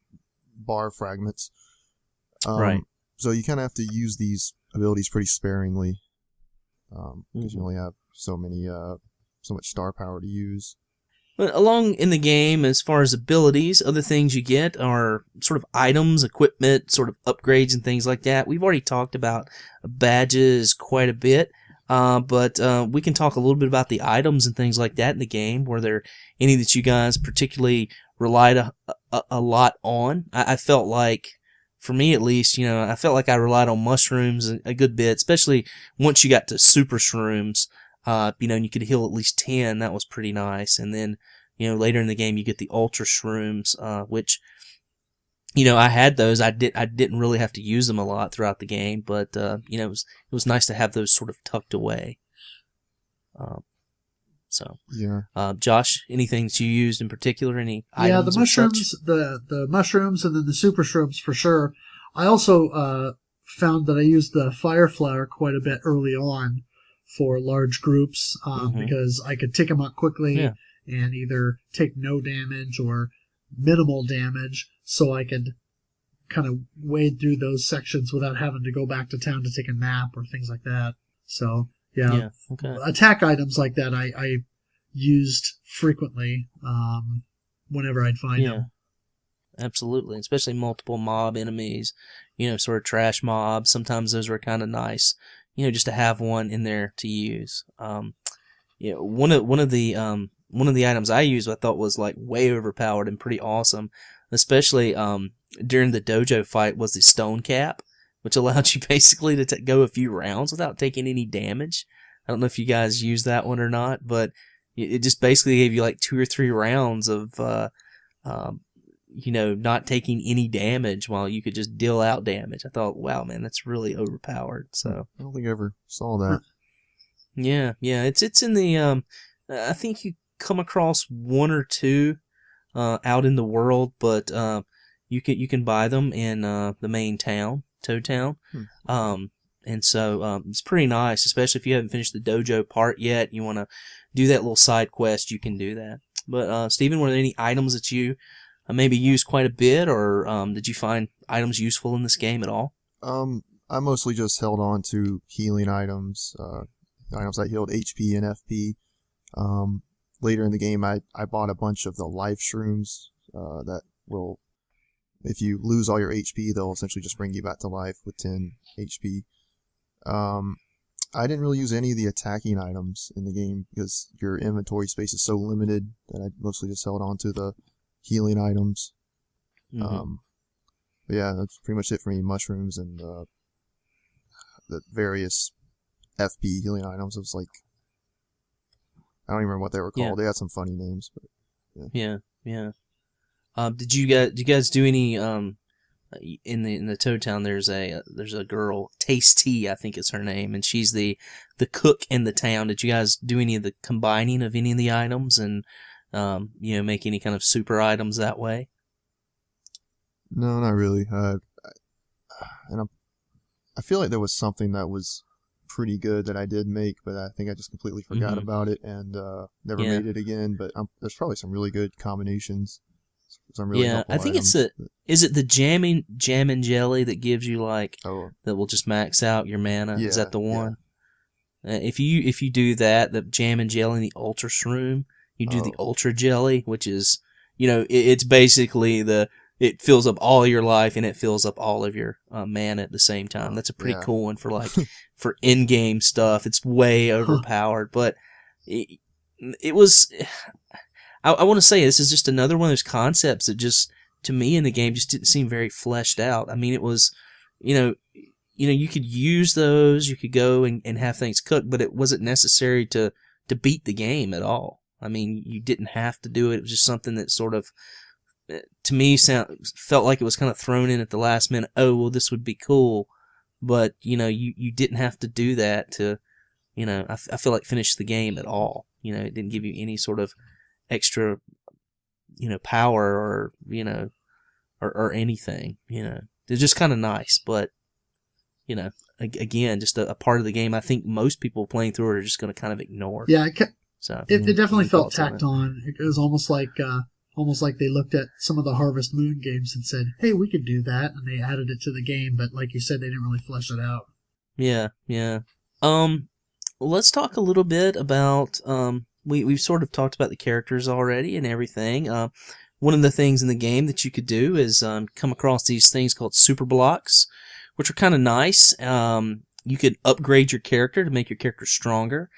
bar fragments. Right. So you kind of have to use these abilities pretty sparingly, because you only have so much star power to use. But along in the game, as far as abilities, other things you get are sort of items, equipment, sort of upgrades and things like that. We've already talked about badges quite a bit, but we can talk a little bit about the items and things like that in the game. Were there any that you guys particularly relied a lot on? I felt like, for me at least, I felt like I relied on mushrooms a good bit, especially once you got to super shrooms. And you could heal at least 10. That was pretty nice. And then, later in the game, you get the ultra shrooms, which, I had those. I didn't really have to use them a lot throughout the game, but, it was nice to have those sort of tucked away. Yeah. Josh, anything that you used in particular? Any items? Yeah, the mushrooms, the mushrooms, and then the super shrooms for sure. I also found that I used the fire flower quite a bit early on for large groups, because I could take them out quickly and either take no damage or minimal damage, so I could kind of wade through those sections without having to go back to town to take a nap or things like that. So, yeah. Okay. Attack items like that I used frequently whenever I'd find them. absolutely. Especially multiple mob enemies, sort of trash mobs. Sometimes those were kind of nice, just to have one in there to use. One of the items I used I thought was like way overpowered and pretty awesome, especially during the dojo fight, was the stone cap, which allowed you basically to go a few rounds without taking any damage. I don't know if you guys use that one or not, but it just basically gave you like 2 or 3 rounds of not taking any damage while you could just deal out damage. I thought, wow, man, that's really overpowered. So I don't think I ever saw that. yeah, it's in the I think you come across 1 or 2 out in the world, but you can buy them in the main town, Toad Town. And so it's pretty nice, especially if you haven't finished the dojo part yet. You want to do that little side quest, you can do that. But Stephen, were there any items that you maybe used quite a bit, or did you find items useful in this game at all? I mostly just held on to healing items, items that healed HP and FP. Later in the game, I bought a bunch of the life shrooms that will, if you lose all your HP, they'll essentially just bring you back to life with 10 HP. I didn't really use any of the attacking items in the game because your inventory space is so limited that I mostly just held on to the healing items. Mm-hmm. But yeah, that's pretty much it for me. Mushrooms and the various FP healing items. It was like, I don't even remember what they were called. Yeah. They had some funny names, but Yeah. Did you guys do any in the Toad Town? There's a girl, Tasty, I think is her name, and she's the cook in the town. Did you guys do any of the combining of any of the items and make any kind of super items that way? No, not really. I feel like there was something that was pretty good that I did make, but I think I just completely forgot about it and never made it again. But there's probably some really good combinations. Some really helpful I think items, is it the jam and jelly that gives you like that will just max out your mana? Yeah, is that the one? Yeah. If you do that, the jam and jelly and the ultra shroom, you do the ultra jelly, which is it's basically it fills up all your life and it fills up all of your mana at the same time. That's a pretty cool one for like for in-game stuff. It's way overpowered, but it was. I want to say this is just another one of those concepts that just, to me in the game, just didn't seem very fleshed out. I mean, it was, you could use those, you could go and have things cooked, but it wasn't necessary to beat the game at all. I mean, you didn't have to do it. It was just something that sort of, to me, felt like it was kind of thrown in at the last minute. Oh, well, this would be cool, but you didn't have to do that to, I feel like finish the game at all. It didn't give you any sort of extra, power or, or anything, It's just kind of nice, but, again, just a part of the game I think most people playing through it are just going to kind of ignore. Yeah, so it definitely felt tacked on. It was almost like they looked at some of the Harvest Moon games and said, hey, we could do that, and they added it to the game, but like you said, they didn't really flesh it out. Yeah. Let's talk a little bit about, we've sort of talked about the characters already and everything. One of the things in the game that you could do is come across these things called super blocks, which are kind of nice. You could upgrade your character to make your character stronger,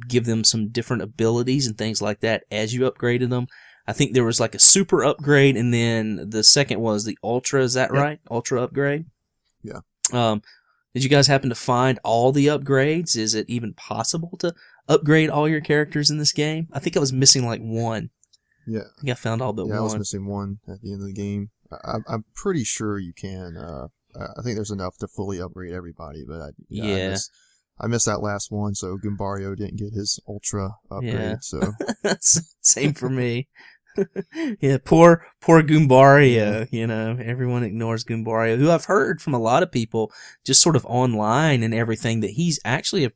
give them some different abilities and things like that as you upgraded them. I think there was like a super upgrade, and then the second was the ultra. Is that right? Ultra upgrade? Yeah. Did you guys happen to find all the upgrades? Is it even possible to upgrade all your characters in this game? I think I was missing like one. Yeah. I think I found all but one. Yeah, I was missing one at the end of the game. I'm pretty sure you can. I think there's enough to fully upgrade everybody, but I missed that last one, so Goombario didn't get his ultra upgrade. Yeah. So same for me. Yeah, poor Goombario. Everyone ignores Goombario, who I've heard from a lot of people, just sort of online and everything, that he's actually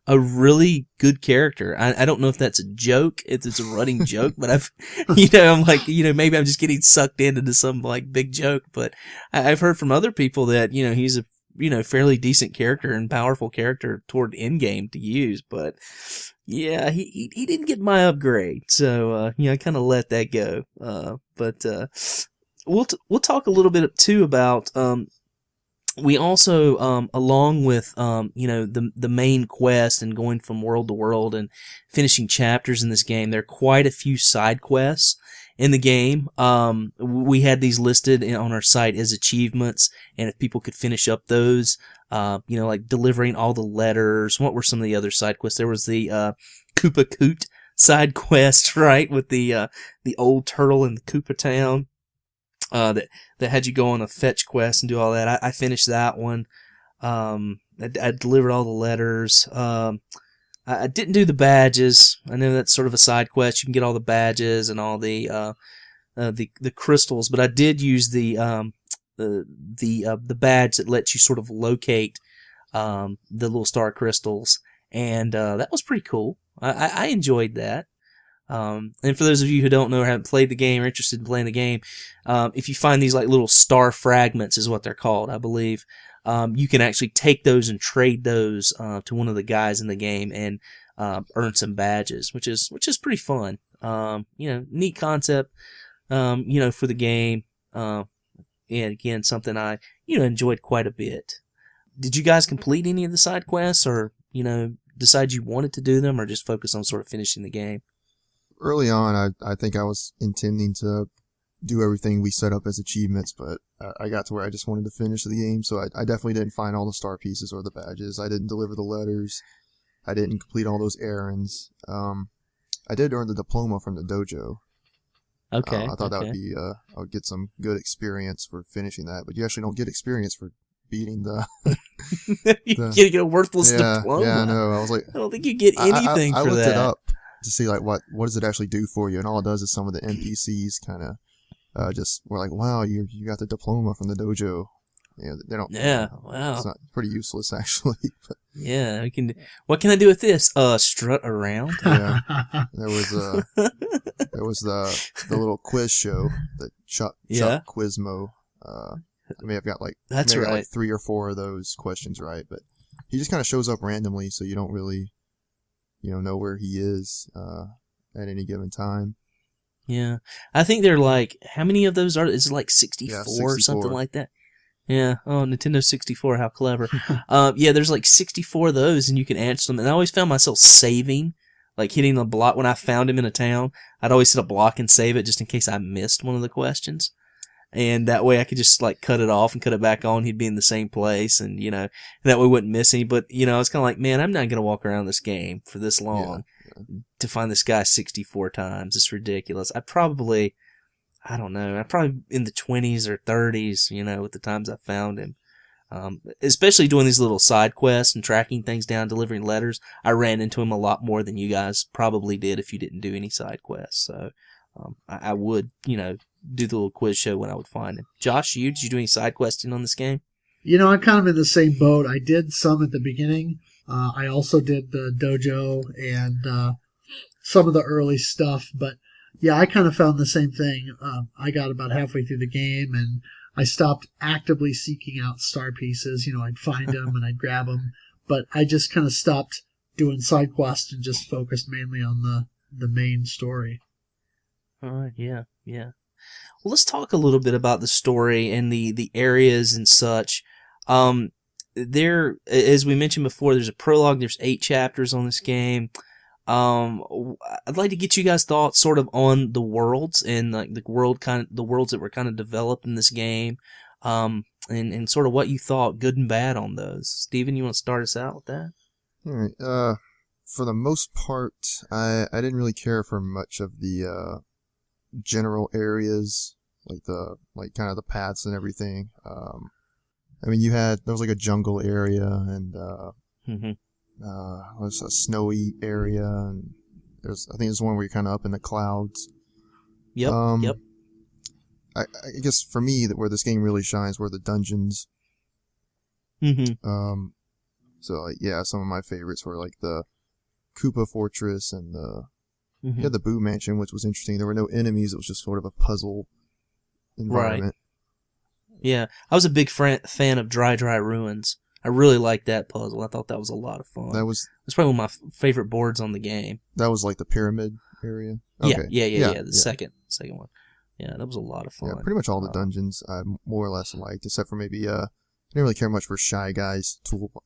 a really good character. I don't know if that's a joke, if it's a running joke, but I'm like, maybe I'm just getting sucked into some like big joke, but I've heard from other people that, he's a, fairly decent character and powerful character toward end game to use, but yeah, he didn't get my upgrade, so I kind of let that go. But we'll talk a little bit too about we also along with the main quest and going from world to world and finishing chapters in this game, there are quite a few side quests in the game. We had these listed on our site as achievements, and if people could finish up those, like delivering all the letters. What were some of the other side quests? There was the Koopa Coot side quest, right, with the old turtle in the Koopa town. That had you go on a fetch quest and do all that. I finished that one. I delivered all the letters. I didn't do the badges. I know that's sort of a side quest. You can get all the badges and all the crystals, but I did use the badge that lets you sort of locate the little star crystals, and that was pretty cool. I enjoyed that. And for those of you who don't know or haven't played the game or interested in playing the game, if you find these like little star fragments is what they're called, I believe, you can actually take those and trade those to one of the guys in the game and earn some badges, which is pretty fun. Neat concept, for the game. And again, something I enjoyed quite a bit. Did you guys complete any of the side quests, or decide you wanted to do them, or just focus on sort of finishing the game? Early on, I think I was intending to do everything we set up as achievements, but I got to where I just wanted to finish the game, so I definitely didn't find all the star pieces or the badges. I didn't deliver the letters. I didn't complete all those errands. I did earn the diploma from the dojo. Okay. I thought that would be, I would get some good experience for finishing that, but you actually don't get experience for beating the... You get a worthless diploma. Yeah, I know. I was like... I don't think you get anything for that. I looked it up to see like what does it actually do for you, and all it does is some of the NPCs kind of just were like, wow, you got the diploma from the dojo. Yeah, they don't. Yeah, wow. It's not pretty useless actually. But, yeah, what can I do with this? Strut around. Yeah, there was the little quiz show that Chuck Quizmo. I may have got like that's right, like 3 or 4 of those questions right, but he just kind of shows up randomly, so you don't really know where he is at any given time. Yeah. I think they're like, how many of those are, is it like 64, yeah, 64 or something like that? Yeah. Oh, Nintendo 64, how clever. Yeah, there's like 64 of those, and you can answer them. And I always found myself saving, like hitting the block when I found him in a town. I'd always hit a block and save it just in case I missed one of the questions. And that way I could just like cut it off and cut it back on. He'd be in the same place, and that way I wouldn't miss any. But I was kind of like, man, I'm not gonna walk around this game for this long to find this guy 64 times. It's ridiculous. I'm probably in the 20s or 30s, with the times I found him. Especially doing these little side quests and tracking things down, delivering letters. I ran into him a lot more than you guys probably did if you didn't do any side quests. So I would, do the little quiz show when I would find him. Josh, did you do any side questing on this game? I'm kind of in the same boat. I did some at the beginning. I also did the dojo and some of the early stuff. But yeah, I kind of found the same thing. I got about halfway through the game and I stopped actively seeking out star pieces. I'd find them and I'd grab them. But I just kind of stopped doing side quests and just focused mainly on the main story. All right, yeah. Well, let's talk a little bit about the story and the areas and such. There, as we mentioned before, there's a prologue. There's 8 chapters on this game. I'd like to get you guys' thoughts sort of on the worlds and like the worlds that were kind of developed in this game, and sort of what you thought, good and bad, on those. Steven, you want to start us out with that? All right. For the most part, I didn't really care for much of the general areas, like kind of the paths and everything. There was like a jungle area and was a snowy area, and I think there's one where you're kind of up in the clouds. Yep. I guess for me, where this game really shines were the dungeons. Mm-hmm. So some of my favorites were like the Koopa Fortress and the the Boo Mansion, which was interesting. There were no enemies; it was just sort of a puzzle environment. Right. Yeah, I was a big fan of Dry Ruins. I really liked that puzzle. I thought that was a lot of fun. It's probably one of my favorite boards on the game. That was like the pyramid area. Okay. Yeah. The second one. Yeah, that was a lot of fun. Yeah, pretty much all the dungeons I more or less liked, except for maybe I didn't really care much for Shy Guy's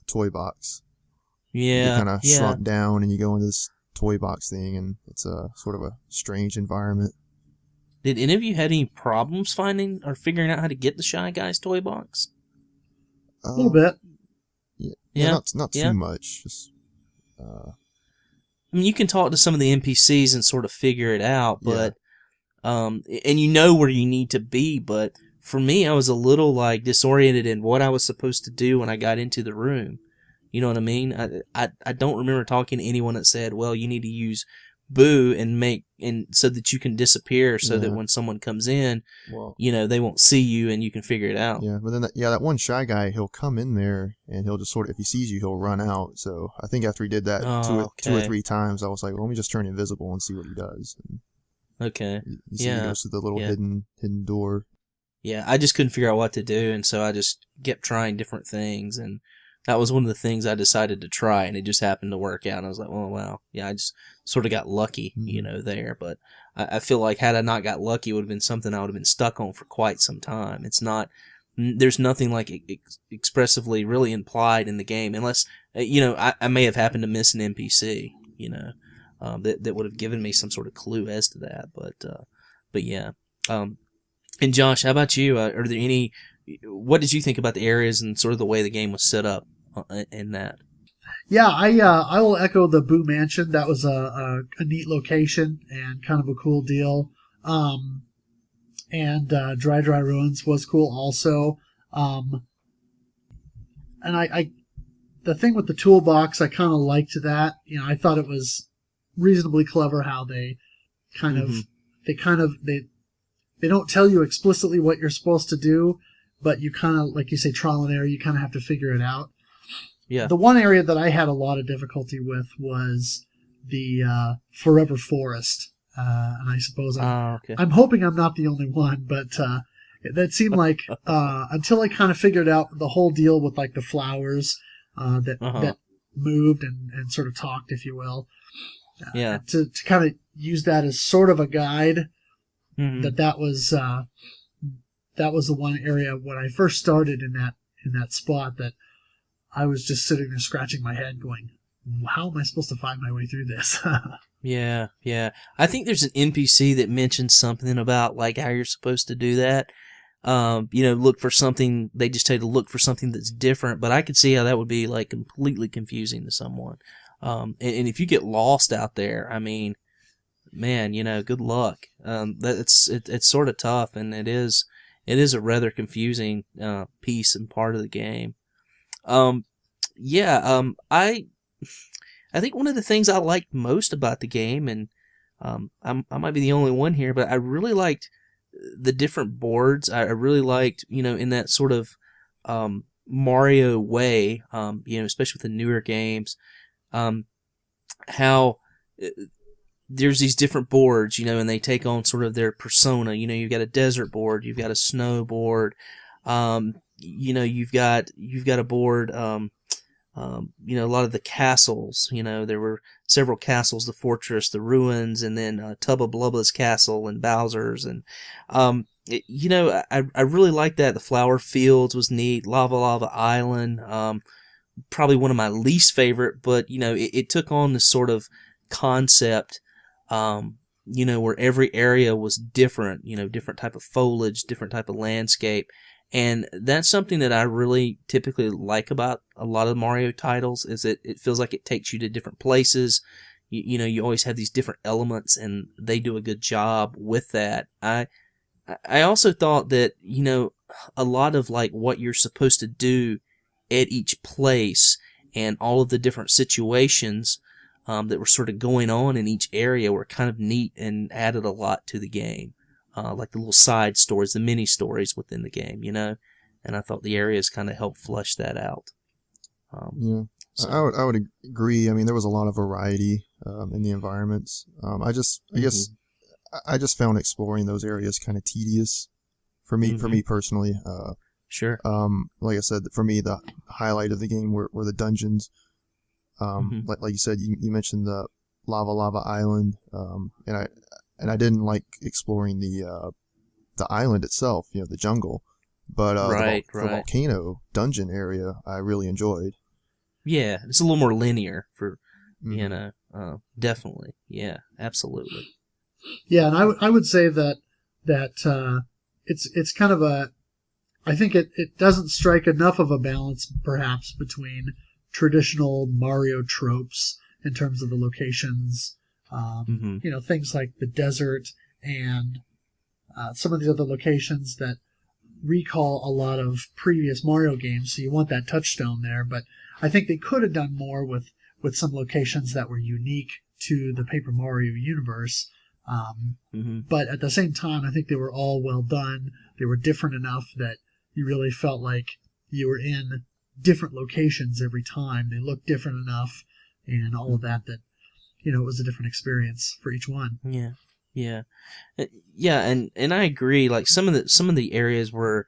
toy box. Yeah, you kind of shrunk down and you go into this toy box thing, and it's a sort of a strange environment. Did any of you had any problems finding or figuring out how to get the Shy Guy's toy box? A little bit. Yeah. Not too much. Just. I mean, you can talk to some of the NPCs and sort of figure it out, but and you know where you need to be. But for me, I was a little like disoriented in what I was supposed to do when I got into the room. You know what I mean? I don't remember talking to anyone that said, "Well, you need to use Boo and so that you can disappear, so that when someone comes in, they won't see you and you can figure it out." Yeah, but then that one Shy Guy, he'll come in there and he'll just sort of, if he sees you, he'll run out. So I think after he did that two or three times, I was like, well, let me just turn invisible and see what he does. And okay. You see he goes through the little hidden door. Yeah, I just couldn't figure out what to do, and so I just kept trying different things, and that was one of the things I decided to try, and it just happened to work out. And I was like, "Oh wow, yeah!" I just sort of got lucky, there. But I feel like had I not got lucky, it would have been something I would have been stuck on for quite some time. It's not. There's nothing like expressively really implied in the game, unless I may have happened to miss an NPC, that would have given me some sort of clue as to that. But yeah. And Josh, how about you? Are there any? What did you think about the areas and sort of the way the game was set up in that? Yeah, I will echo the Boo Mansion. That was a neat location and kind of a cool deal. And Dry Ruins was cool also. And I the thing with the toolbox, I kind of liked that. I thought it was reasonably clever how they kind of they don't tell you explicitly what you're supposed to do, but you kind of, like you say, trial and error, you kind of have to figure it out. Yeah. The one area that I had a lot of difficulty with was the Forever Forest. And I suppose I'm hoping I'm not the only one, but that seemed like until I kind of figured out the whole deal with like the flowers that moved and sort of talked, if you will. To kind of use that as sort of a guide. Mm-hmm. That was the one area when I first started in that spot that I was just sitting there scratching my head going, how am I supposed to find my way through this? Yeah. I think there's an NPC that mentions something about like how you're supposed to do that. Look for something. They just tell you to look for something that's different, but I could see how that would be like completely confusing to someone. And if you get lost out there, I mean, man, good luck. It's sort of tough, and it is a rather confusing piece and part of the game. I think one of the things I liked most about the game, and I might be the only one here, but I really liked the different boards. I really liked, in that sort of Mario way, especially with the newer games, how there's these different boards, and they take on sort of their persona. You've got a desert board, you've got a snow board, you've got a board, a lot of the castles, there were several castles, the fortress, the ruins, and then Tubba Blubba's castle and Bowser's. And, I really liked that. The flower fields was neat. Lava Island, probably one of my least favorite, but, it took on this sort of concept, where every area was different, different type of foliage, different type of landscape. And that's something that I really typically like about a lot of Mario titles, is that it feels like it takes you to different places. You always have these different elements, and they do a good job with that. I also thought that, a lot of like what you're supposed to do at each place and all of the different situations that were sort of going on in each area were kind of neat and added a lot to the game. Like the little side stories, the mini stories within the game, and I thought the areas kind of helped flush that out. So. I would agree. I mean, there was a lot of variety in the environments. I just found exploring those areas kind of tedious for me. Mm-hmm. For me personally. Sure. Like I said, for me, the highlight of the game were the dungeons. Like you said, you mentioned the Lava Island, and I didn't like exploring the the island itself, the jungle. But the Right. volcano dungeon area, I really enjoyed. Yeah, it's a little more linear for, Mhm. definitely. Yeah, absolutely. Yeah, and I would say that it's kind of I think it doesn't strike enough of a balance perhaps between traditional Mario tropes in terms of the locations, Mm-hmm. things like the desert and some of the other locations that recall a lot of previous Mario games. So you want that touchstone there, but I think they could have done more with some locations that were unique to the Paper Mario universe. Mm-hmm. But at the same time, I think they were all well done. They were different enough that you really felt like you were in different locations every time. They looked different enough and all of that it was a different experience for each one. Yeah, yeah, yeah, and I agree. Like some of the areas were,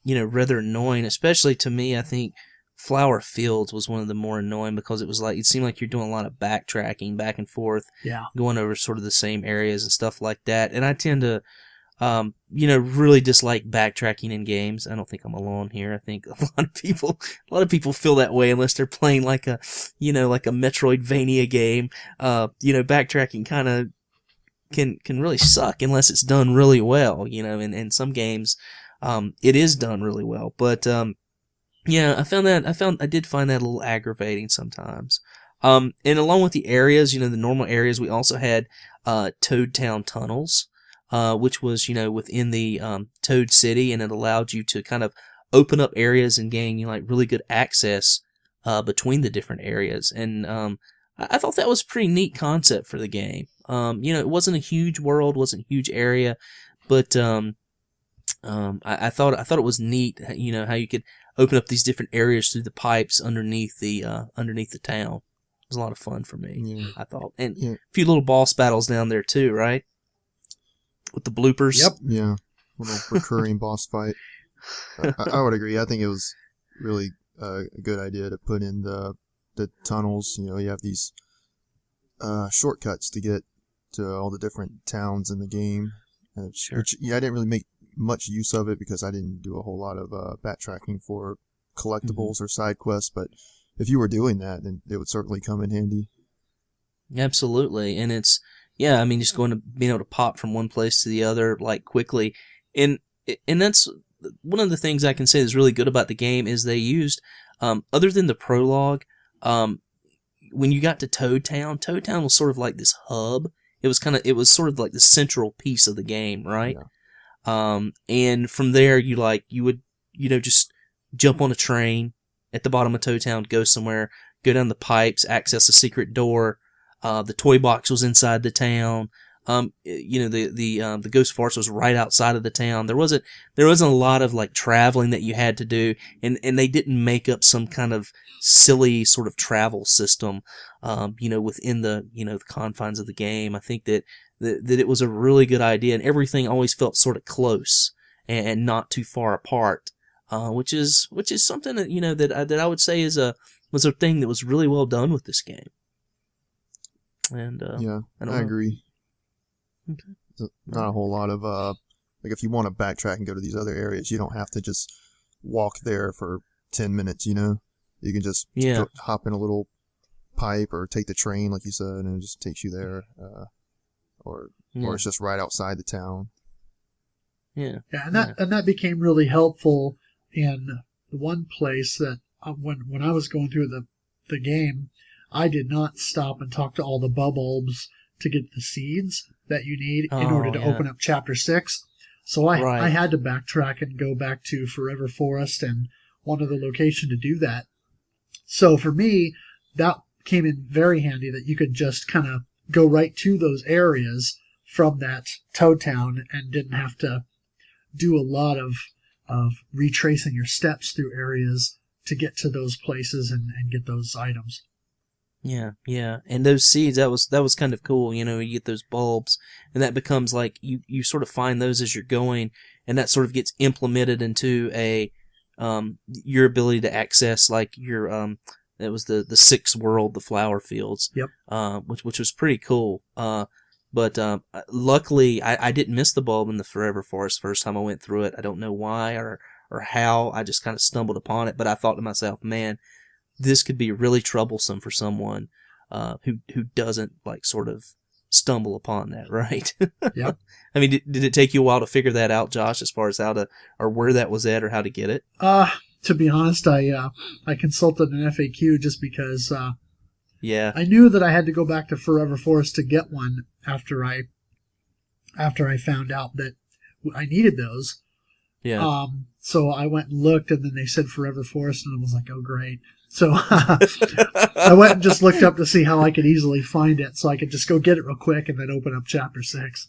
rather annoying. Especially to me, I think Flower Fields was one of the more annoying because it seemed like you're doing a lot of backtracking back and forth, Yeah. going over sort of the same areas and stuff like that. And I tend to, really dislike backtracking in games. I don't think I'm alone here. I think a lot of people feel that way unless they're playing like a Metroidvania game. Backtracking kind of can really suck unless it's done really well. In some games, it is done really well. But yeah, I did find that a little aggravating sometimes. And along with the areas, the normal areas, we also had Toad Town tunnels, which was, within the Toad City, and it allowed you to kind of open up areas and gain, really good access between the different areas. And I thought that was a pretty neat concept for the game. It wasn't a huge world, wasn't a huge area, but I thought it was neat, how you could open up these different areas through the pipes underneath the town. It was a lot of fun for me, Yeah. I thought, and Yeah. a few little boss battles down there too, right? With the bloopers. Yep. Yeah, little recurring boss fight. I would agree. I think it was really a good idea to put in the tunnels. You have these shortcuts to get to all the different towns in the game. Sure. Which I didn't really make much use of it because I didn't do a whole lot of backtracking for collectibles or side quests. But if you were doing that, then it would certainly come in handy. Absolutely, and it's just being able to pop from one place to the other like quickly, and that's one of the things I can say is really good about the game is they used, other than the prologue, when you got to Toad Town was sort of like this hub. It was sort of like the central piece of the game, right? Yeah. And from there you would just jump on a train at the bottom of Toad Town, go somewhere, go down the pipes, access a secret door. The toy box was inside the town. The Ghost Forest was right outside of the town. There wasn't a lot of like traveling that you had to do, and they didn't make up some kind of silly sort of travel system, within the confines of the game. I think that it was a really good idea, and everything always felt sort of close and not too far apart, which is something that that I would say was a thing that was really well done with this game. And Yeah, I agree. Okay. Not a whole lot of like if you want to backtrack and go to these other areas, you don't have to just walk there for 10 minutes. You can just hop in a little pipe or take the train, like you said, and it just takes you there. Or it's just right outside the town. Yeah, and that became really helpful in the one place that when I was going through the game, I did not stop and talk to all the bulbs to get the seeds that you need in order to open up Chapter 6. So I had to backtrack and go back to Forever Forest and one other location to do that. So for me, that came in very handy that you could just kind of go right to those areas from that Toad Town and didn't have to do a lot of retracing your steps through areas to get to those places and get those items. Yeah, and those seeds, that was kind of cool. You get those bulbs, and that becomes like you sort of find those as you're going, and that sort of gets implemented into your ability to access like your that was the sixth world, the flower fields. Yep. Which was pretty cool. But luckily, I didn't miss the bulb in the Forever Forest first time I went through it. I don't know why or how. I just kind of stumbled upon it. But I thought to myself, man, this could be really troublesome for someone who doesn't like sort of stumble upon that, right? Yep. I mean, did it take you a while to figure that out, Josh, as far as how to or where that was at or how to get it? To be honest, I consulted an FAQ just because Yeah. I knew that I had to go back to Forever Forest to get one after I found out that I needed those. Yeah. So I went and looked, and then they said Forever Forest, and I was like, oh, great. So I went and just looked up to see how I could easily find it so I could just go get it real quick and then open up Chapter 6.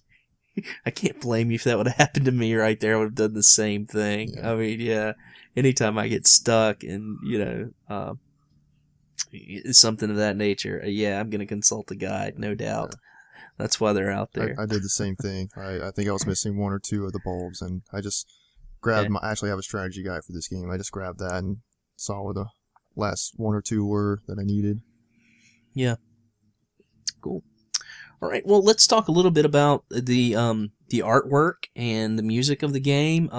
I can't blame you if that would have happened to me right there. I would have done the same thing. Yeah. I mean, yeah, anytime I get stuck and, something of that nature, yeah, I'm going to consult a guide, no doubt. That's why they're out there. I did the same thing. I think I was missing one or two of the bulbs, and I just grabbed I actually have a strategy guide for this game. I just grabbed that and saw where the last one or two were that I needed. Yeah. Cool. All right. Well, let's talk a little bit about the artwork and the music of the game.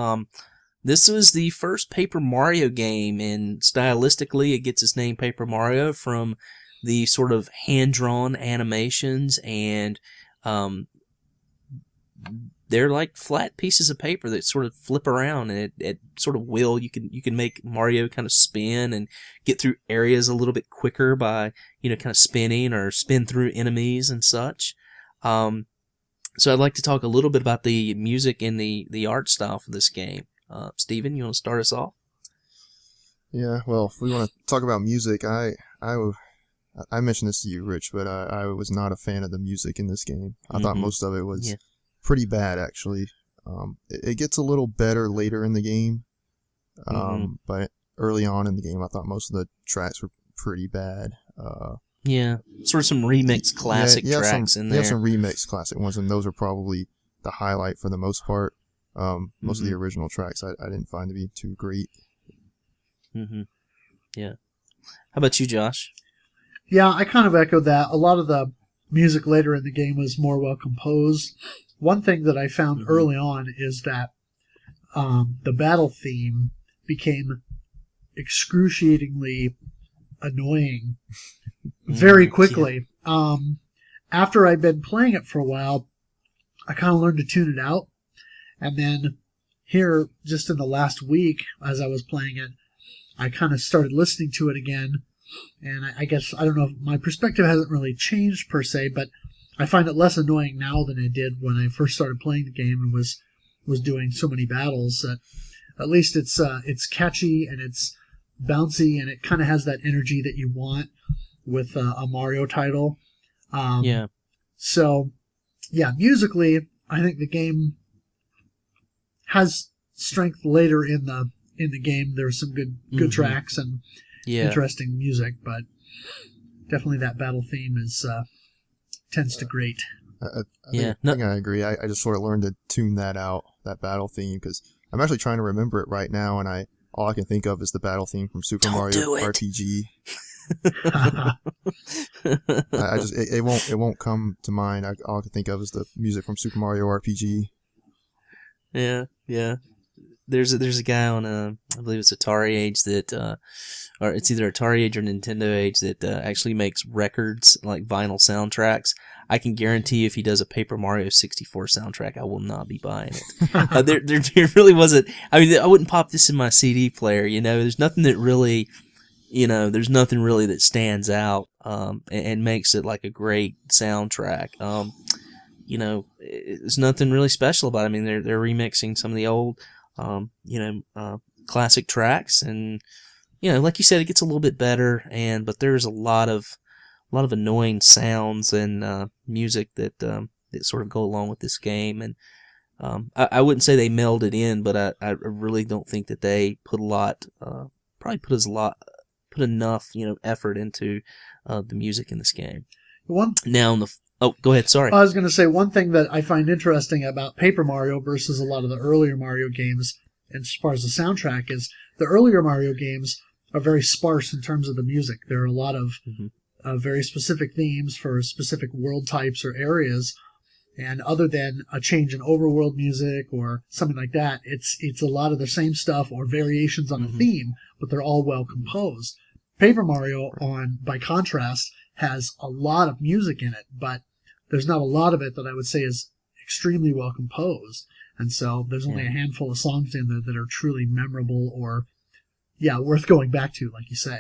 This was the first Paper Mario game, and stylistically, it gets its name Paper Mario from the sort of hand-drawn animations, and they're like flat pieces of paper that sort of flip around, and at sort of will you can make Mario kind of spin and get through areas a little bit quicker by kind of spinning or spin through enemies and such. So I'd like to talk a little bit about the music and the art style for this game. Steven, you want to start us off? Yeah, well, if we want to talk about music, I mentioned this to you, Rich, but I was not a fan of the music in this game. I thought most of it was pretty bad, actually. It gets a little better later in the game, but early on in the game, I thought most of the tracks were pretty bad. Yeah, sort of some remixed classic tracks in there. Yeah, some remixed classic ones, and those are probably the highlight for the most part. Most of the original tracks I didn't find to be too great. Yeah. How about you, Josh? Yeah, I kind of echoed that. A lot of the music later in the game was more well composed. One thing that I found early on is that the battle theme became excruciatingly annoying very quickly. Yeah. After I'd been playing it for a while, I kind of learned to tune it out. And then here, just in the last week, as I was playing it, I kind of started listening to it again. And I guess, I don't know, my perspective hasn't really changed per se, but I find it less annoying now than I did when I first started playing the game and was doing so many battles. That at least it's catchy and it's bouncy and it kind of has that energy that you want with a Mario title. So, yeah, musically, I think the game has strength later in the game. There's some good tracks and interesting music, but definitely that battle theme tends to grate. I think I agree. I just sort of learned to tune that out, that battle theme, because I'm actually trying to remember it right now, and all I can think of is the battle theme from Super Mario RPG. It won't come to mind. All I can think of is the music from Super Mario RPG. Yeah. There's a guy on I believe it's Atari Age that or it's either Atari Age or Nintendo Age that actually makes records like vinyl soundtracks. I can guarantee if he does a Paper Mario 64 soundtrack, I will not be buying it. There really wasn't. I mean, I wouldn't pop this in my CD player. There's nothing that really, there's nothing really that stands out and makes it like a great soundtrack. There's nothing really special about it. I mean, they're remixing some of the old, classic tracks, and like you said, it gets a little bit better, but there's a lot of annoying sounds and music that sort of go along with this game, and I wouldn't say they melded in, but I really don't think that they put put enough effort into the music in this game. Go ahead. Sorry. I was going to say one thing that I find interesting about Paper Mario versus a lot of the earlier Mario games, as far as the soundtrack, is the earlier Mario games are very sparse in terms of the music. There are a lot of very specific themes for specific world types or areas, And other than a change in overworld music or something like that, it's a lot of the same stuff or variations on a theme, but they're all well composed. Paper Mario, by contrast, has a lot of music in it, but there's not a lot of it that I would say is extremely well composed. And so there's only a handful of songs in there that are truly memorable or, worth going back to, like you say.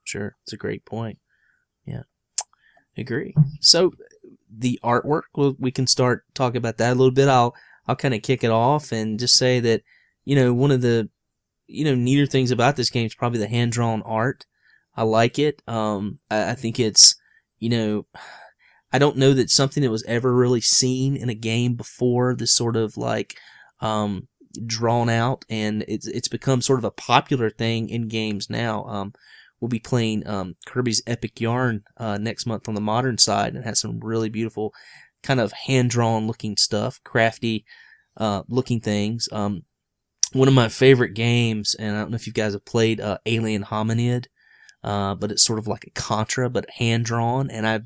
Sure. It's a great point. Yeah. Agree. So the artwork, well, we can start talking about that a little bit. I'll kind of kick it off and just say that, one of the, neater things about this game is probably the hand-drawn art. I like it. I think it's, I don't know that something that was ever really seen in a game before, this sort of like, drawn out, and it's become sort of a popular thing in games now. We'll be playing Kirby's Epic Yarn next month on the modern side, and it has some really beautiful kind of hand-drawn looking stuff, crafty looking things. One of my favorite games, and I don't know if you guys have played Alien Hominid, but it's sort of like a Contra, but hand-drawn, and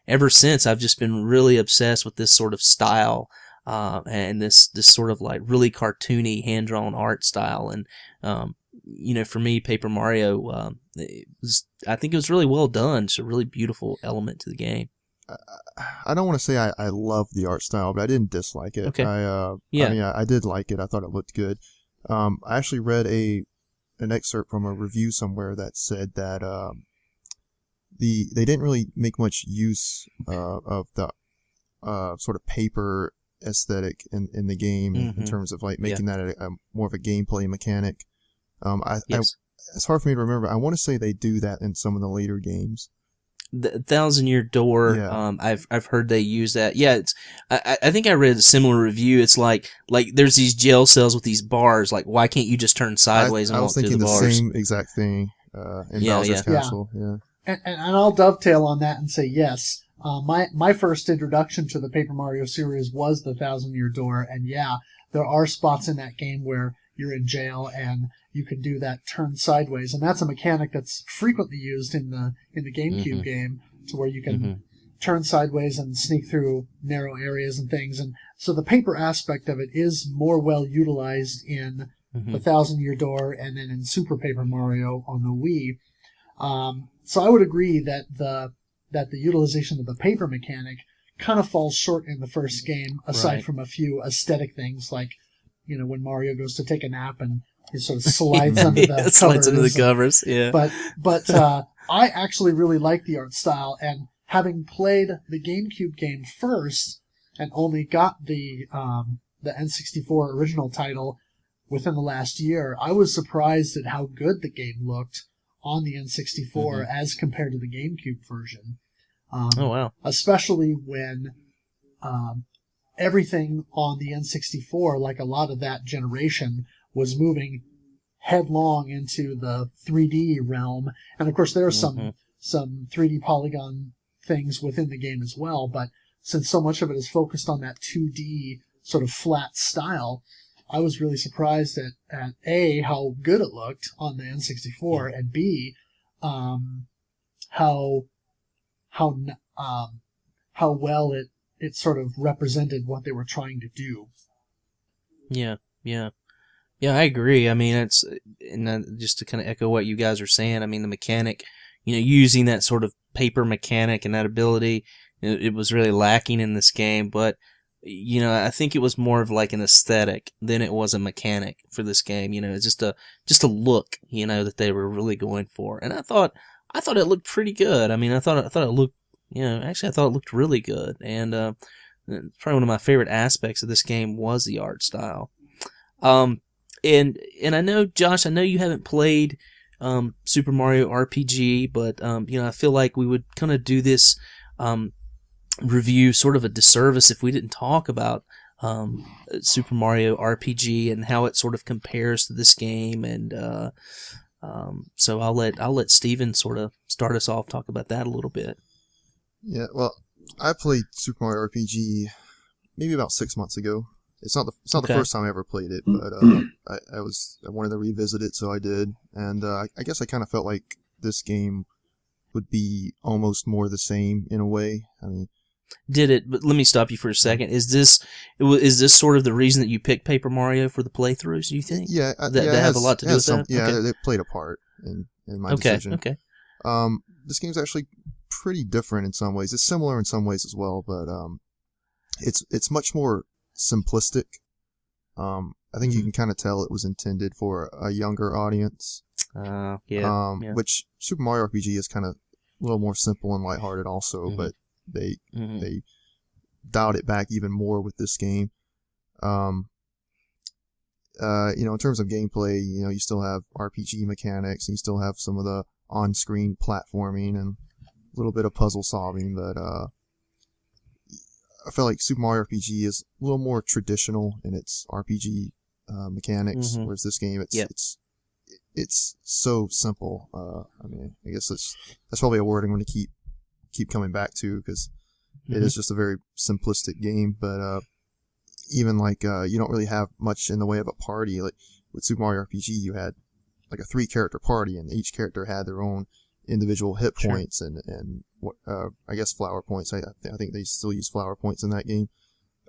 ever since, I've just been really obsessed with this sort of style, and this sort of like really cartoony hand-drawn art style, and for me, Paper Mario, I think it was really well done. It's a really beautiful element to the game. I don't want to say I love the art style, but I didn't dislike it. Okay. I did like it. I thought it looked good. I actually read an excerpt from a review somewhere that said that they didn't really make much use of the sort of paper aesthetic in the game in terms of like making that a more of a gameplay mechanic. It's hard for me to remember. I want to say they do that in some of the later games. The 1,000-Year Door. I've heard they use that. Yeah, I think I read a similar review. It's like there's these jail cells with these bars. Like, why can't you just turn sideways and walk through the bars? I was thinking the same exact thing in Bowser's Castle. Yeah. And I'll dovetail on that and say yes. My first introduction to the Paper Mario series was the 1,000-Year Door, and there are spots in that game where you're in jail and you can do that turn sideways, and that's a mechanic that's frequently used in the GameCube game, to where you can turn sideways and sneak through narrow areas and things. And so the paper aspect of it is more well utilized in the 1,000-Year Door and then in Super Paper Mario on the Wii. So I would agree that the utilization of the paper mechanic kind of falls short in the first game, aside from a few aesthetic things like, when Mario goes to take a nap and he sort of slides under the covers. Slides under the covers, yeah. But I actually really like the art style, and having played the GameCube game first and only got the N64 original title within the last year, I was surprised at how good the game looked on the N64 as compared to the GameCube version. Oh, wow. Especially when everything on the N64, like a lot of that generation, was moving headlong into the 3D realm. And of course, there are some 3D polygon things within the game as well, but since so much of it is focused on that 2D sort of flat style, I was really surprised at A, how good it looked on the N64, and B, how well it sort of represented what they were trying to do. Yeah, I agree. I mean, just to kind of echo what you guys are saying, I mean, the mechanic, using that sort of paper mechanic and that ability, it was really lacking in this game, but I think it was more of like an aesthetic than it was a mechanic for this game. It's just a look, that they were really going for. And I thought it looked pretty good. I mean, I thought it looked, actually I thought it looked really good. And probably one of my favorite aspects of this game was the art style. And I know, Josh, I know you haven't played Super Mario RPG, but I feel like we would kind of do this review sort of a disservice if we didn't talk about Super Mario RPG and how it sort of compares to this game. And so I'll let Steven sort of start us off, talk about that a little bit. Yeah, well, I played Super Mario RPG maybe about 6 months ago. It's not the first time I ever played it, but I wanted to revisit it, so I did. And I guess I kind of felt like this game would be almost more the same in a way. I mean, did it. But let me stop you for a second. Is this sort of the reason that you picked Paper Mario for the playthroughs? Do you think? Yeah, that have a lot to do with that. Yeah, okay. it played a part in my decision. Okay. This game's actually pretty different in some ways. It's similar in some ways as well, but it's much more simplistic. I think you can kind of tell it was intended for a younger audience. Which Super Mario RPG is kind of a little more simple and lighthearted also, but they dialed it back even more with this game. In terms of gameplay, you still have RPG mechanics, and you still have some of the on-screen platforming and a little bit of puzzle solving, but I feel like Super Mario RPG is a little more traditional in its RPG mechanics, whereas this game, it's so simple. I guess that's probably a word I'm going to keep coming back to, because it is just a very simplistic game. But even like you don't really have much in the way of a party. Like with Super Mario RPG, you had like a 3-character party, and each character had their own individual hit points and I guess flower points. I think they still use flower points in that game.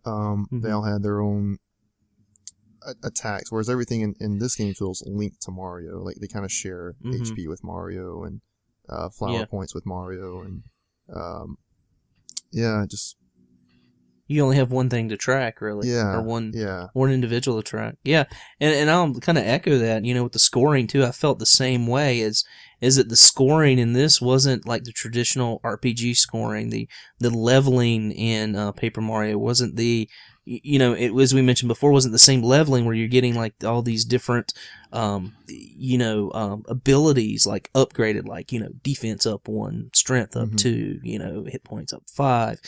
They all had their own attacks, whereas everything in this game feels linked to Mario. Like they kind of share HP with Mario and flower points with Mario, and just you only have one thing to track, really. Or one individual to track. Yeah. And I'll kind of echo that, with the scoring too. I felt the same way. Is that the scoring in this wasn't like the traditional RPG scoring. The leveling in Paper Mario wasn't the, it was, we mentioned before, wasn't the same leveling where you're getting like all these different, abilities like upgraded, like, defense up 1, strength up 2, hit points up 5.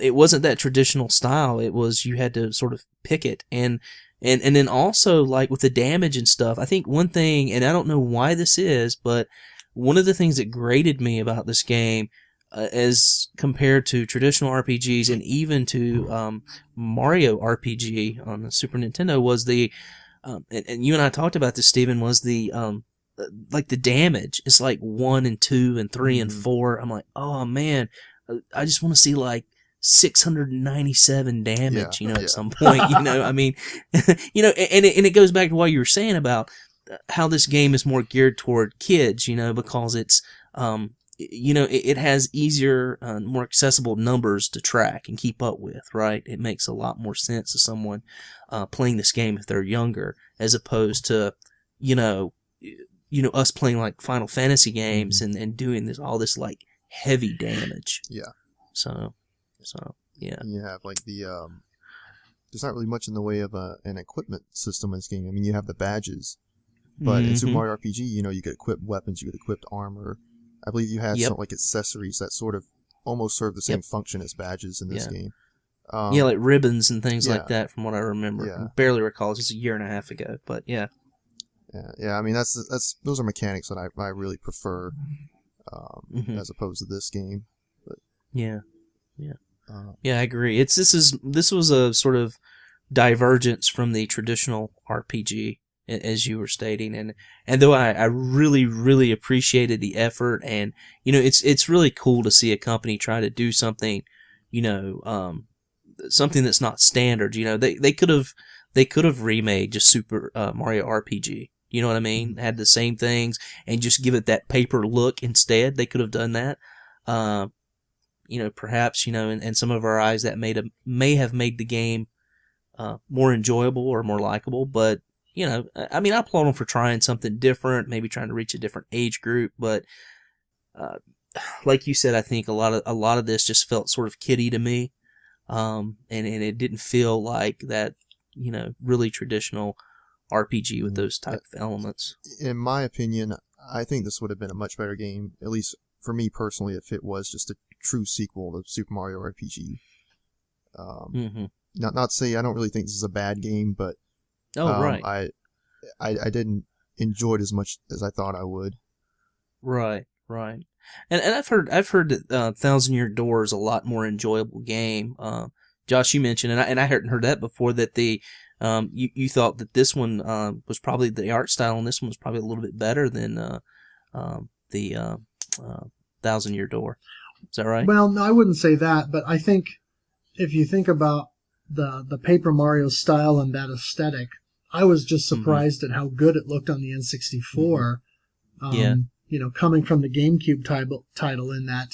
It wasn't that traditional style. It was, you had to sort of pick it. And then also like with the damage and stuff, I think one thing, and I don't know why this is, but one of the things that grated me about this game, as compared to traditional RPGs and even to Mario RPG on the Super Nintendo, was the and you and I talked about this, Stephen, was the like the damage. It's like 1 and 2 and 3 and 4. I'm like, oh man, I just want to see like 697 damage, at some point, I mean, and it goes back to what you were saying about how this game is more geared toward kids, because it's, it has easier, more accessible numbers to track and keep up with, right? It makes a lot more sense to someone playing this game if they're younger, as opposed to, us playing like Final Fantasy games and doing all this like heavy damage. Yeah. So yeah. And you have like the there's not really much in the way of an equipment system in this game. I mean, you have the badges, but in Super Mario RPG, you could equip weapons, you could equip armor. I believe you had some like accessories that sort of almost serve the same function as badges in this game. Like ribbons and things like that, from what I remember. Yeah. I barely recall. It's just a year and a half ago, but yeah. Yeah. I mean, those are mechanics that I really prefer as opposed to this game. But, yeah. I agree. This was a sort of divergence from the traditional RPG, as you were stating, and though I really, really appreciated the effort, and it's really cool to see a company try to do something, something that's not standard. They could have remade just Super Mario RPG. You know what I mean? Had the same things and just give it that paper look instead. They could have done that. Perhaps, in some of our eyes that may have made the game more enjoyable or more likable, but, I mean, I applaud them for trying something different, maybe trying to reach a different age group, but like you said, I think a lot of this just felt sort of kiddie to me, and it didn't feel like that, really traditional RPG with those type of elements. In my opinion, I think this would have been a much better game, at least for me personally, if it was just a true sequel to Super Mario RPG. Not to say I don't really think this is a bad game, but right. I didn't enjoy it as much as I thought I would. Right. And I've heard that Thousand Year Door is a lot more enjoyable game. Josh, you mentioned, and I hadn't heard that before, that the you thought that this one was probably, the art style on this one was probably a little bit better than the Thousand Year Door. Is that right? Well, no, I wouldn't say that, but I think if you think about the Paper Mario style and that aesthetic, I was just surprised at how good it looked on the N64. Yeah. Coming from the GameCube title in that,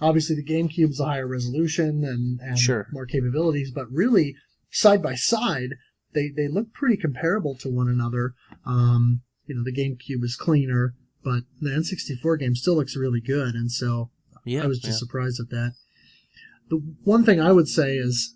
obviously the GameCube's a higher resolution and Sure. more capabilities, but really, side by side, they look pretty comparable to one another. The GameCube is cleaner, but the N64 game still looks really good, and so I was just surprised at that. The one thing I would say is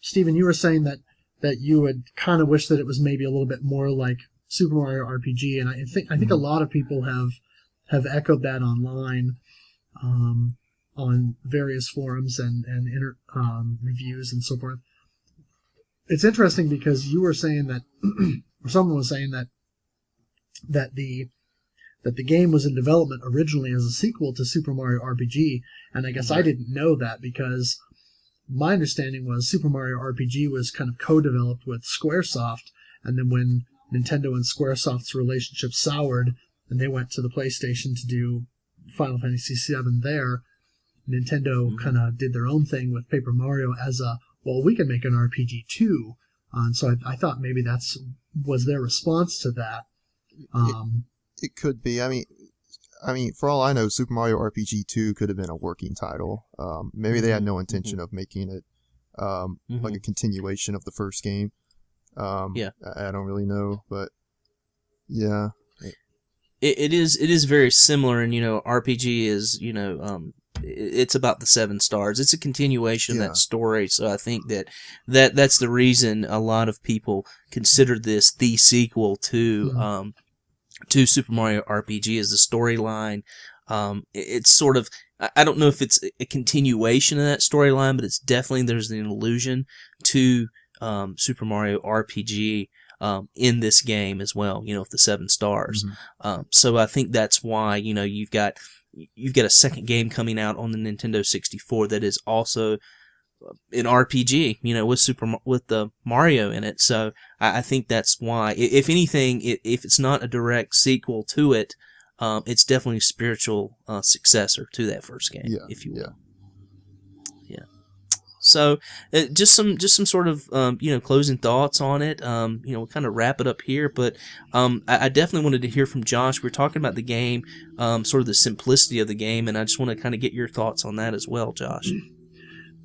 Stephen, you were saying that you would kind of wish that it was maybe a little bit more like Super Mario RPG, and I think a lot of people have echoed that online on various forums and reviews and so forth. It's interesting because you were saying that, or someone was saying that the game was in development originally as a sequel to Super Mario RPG, and I guess I didn't know that because my understanding was Super Mario RPG was kind of co-developed with Squaresoft, and then when Nintendo and Squaresoft's relationship soured and they went to the PlayStation to do Final Fantasy VII there, Nintendo kind of did their own thing with Paper Mario as we can make an RPG too. And so I thought maybe was their response to that. It could be. I mean, for all I know, Super Mario RPG 2 could have been a working title. Maybe they had no intention of making it like a continuation of the first game. I don't really know, but yeah. It is very similar, and RPG is it's about the 7 stars. It's a continuation of that story, so I think that's the reason a lot of people consider this the sequel to Super Mario RPG is the storyline. It's sort of, I don't know if it's a continuation of that storyline, but it's definitely, there's an allusion to Super Mario RPG in this game as well, with the 7 stars. So I think that's why, you've got a second game coming out on the Nintendo 64 that is also an RPG, with the Mario in it. So I think that's why, if anything, if it's not a direct sequel to it, it's definitely a spiritual successor to that first game, if you will. Yeah. So just some sort of closing thoughts on it. We'll kind of wrap it up here, but I definitely wanted to hear from Josh. We're talking about the game, sort of the simplicity of the game, and I just want to kind of get your thoughts on that as well, Josh.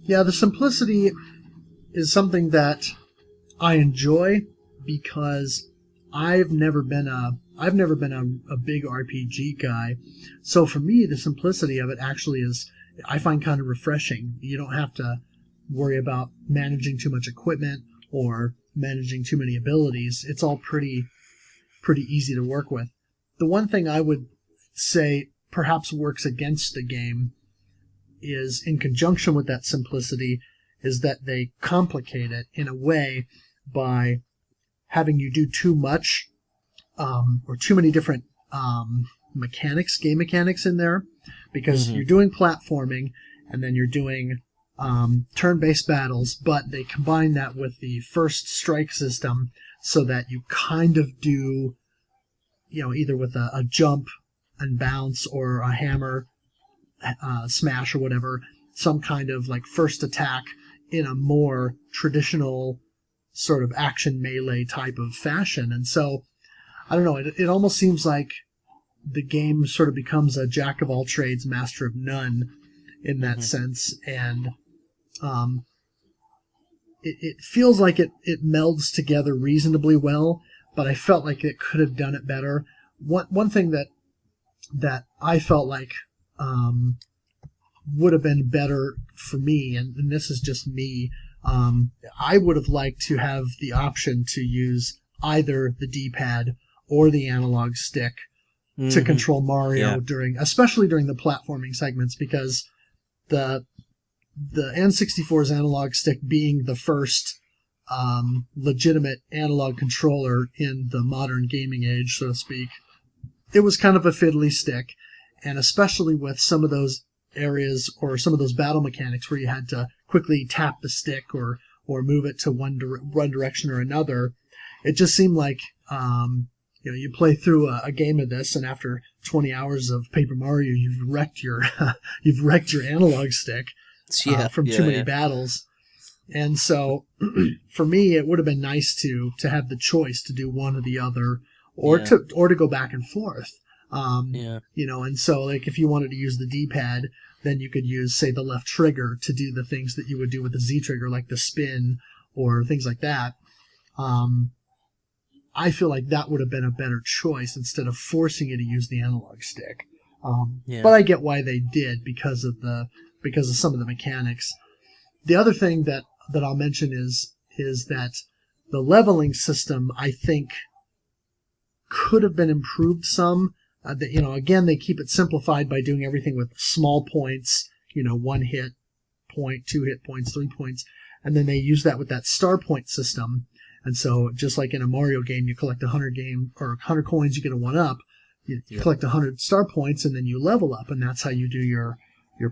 Yeah, the simplicity is something that I enjoy because I've never been a big RPG guy. So for me, the simplicity of it actually is, I find kind of refreshing. You don't have to worry about managing too much equipment or managing too many abilities. It's all pretty easy to work with. The one thing I would say perhaps works against the game is, in conjunction with that simplicity, is that they complicate it in a way by having you do too much or too many different game mechanics in there, because you're doing platforming and then you're doing turn-based battles, but they combine that with the first strike system so that you kind of do, either with a jump and bounce or a hammer smash or whatever, some kind of like first attack in a more traditional sort of action melee type of fashion. And so, I don't know, it almost seems like the game sort of becomes a jack of all trades, master of none in that sense. And it feels like it melds together reasonably well, but I felt like it could have done it better. One thing that I felt like would have been better for me, and this is just me, I would have liked to have the option to use either the D-pad or the analog stick to control Mario especially during the platforming segments, because the N64's analog stick being the first legitimate analog controller in the modern gaming age, so to speak, it was kind of a fiddly stick, and especially with some of those areas or some of those battle mechanics where you had to quickly tap the stick or move it to one direction or another, it just seemed like you play through a game of this, and after 20 hours of Paper Mario, you've wrecked your you've wrecked your analog stick from too many battles. And so, for me, it would have been nice to have the choice to do one or the other, or to go back and forth. And so, like, if you wanted to use the D-pad, then you could use, say, the left trigger to do the things that you would do with the Z trigger, like the spin or things like that. I feel like that would have been a better choice instead of forcing you to use the analog stick. But I get why they did because of some of the mechanics. The other thing that I'll mention is that the leveling system, I think, could have been improved some. Again, they keep it simplified by doing everything with small points, 1 hit point, 2 hit points, 3 points, and then they use that with that star point system. And so, just like in a Mario game, you collect 100 coins, you get a 1-up. You collect 100 star points, and then you level up, and that's how you do your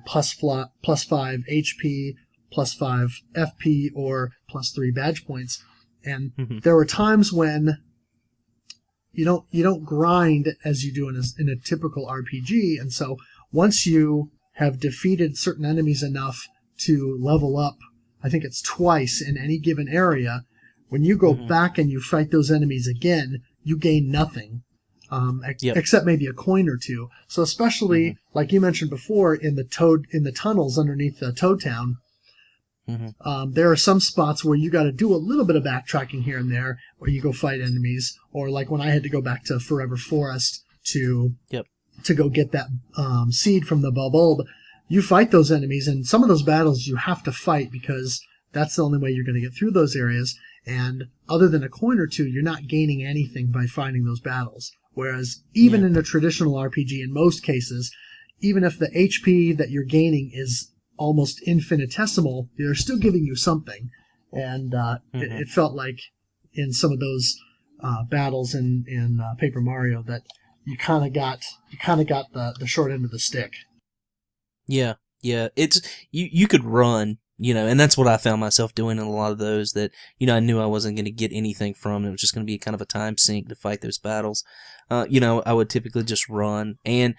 plus 5 HP, plus 5 FP, or plus 3 badge points. And there were times when you don't grind as you do in a typical RPG, and so once you have defeated certain enemies enough to level up, I think it's twice in any given area, when you go back and you fight those enemies again, you gain nothing, except maybe a coin or two. So especially, like you mentioned before, in the tunnels underneath the Toad Town, there are some spots where you got to do a little bit of backtracking here and there, where you go fight enemies, or like when I had to go back to Forever Forest to go get that seed from the bulb. You fight those enemies, and some of those battles you have to fight because that's the only way you're going to get through those areas. And other than a coin or two, you're not gaining anything by fighting those battles. Whereas even in a traditional RPG, in most cases, even if the HP that you're gaining is almost infinitesimal, they're still giving you something. And it felt like in some of those battles in Paper Mario that you kind of got the short end of the stick. Yeah. It's you could run, and that's what I found myself doing in a lot of those that, I knew I wasn't going to get anything from. It was just going to be kind of a time sink to fight those battles. I would typically just run. And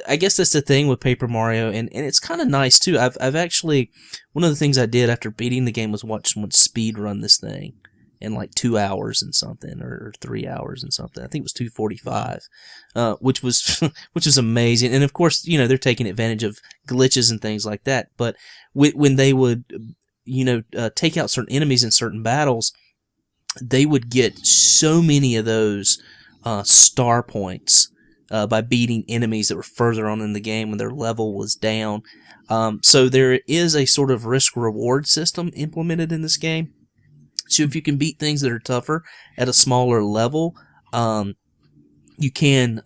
I guess that's the thing with Paper Mario, and it's kind of nice too. I've actually, one of the things I did after beating the game was watch someone speed run this thing in like 2 hours and something, or 3 hours and something. I think it was 2:45, which was amazing. And of course, they're taking advantage of glitches and things like that. But when they would, take out certain enemies in certain battles, they would get so many of those star points by beating enemies that were further on in the game when their level was down. So there is a sort of risk-reward system implemented in this game. So if you can beat things that are tougher at a smaller level, you can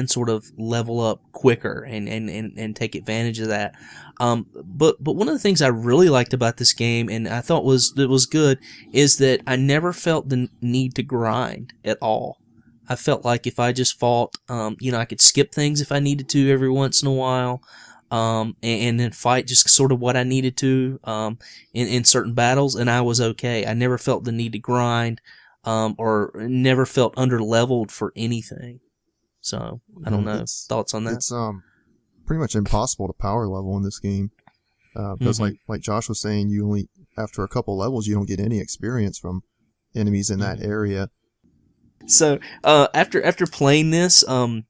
sort of level up quicker and take advantage of that. But one of the things I really liked about this game, and I thought was good, is that I never felt the need to grind at all. I felt like if I just fought, I could skip things if I needed to every once in a while, and then fight just sort of what I needed to in certain battles, and I was okay. I never felt the need to grind, or never felt under-leveled for anything. So, I don't know. Thoughts on that? It's pretty much impossible to power level in this game. Because like Josh was saying, you only, after a couple levels, you don't get any experience from enemies in that area. So, after playing this, and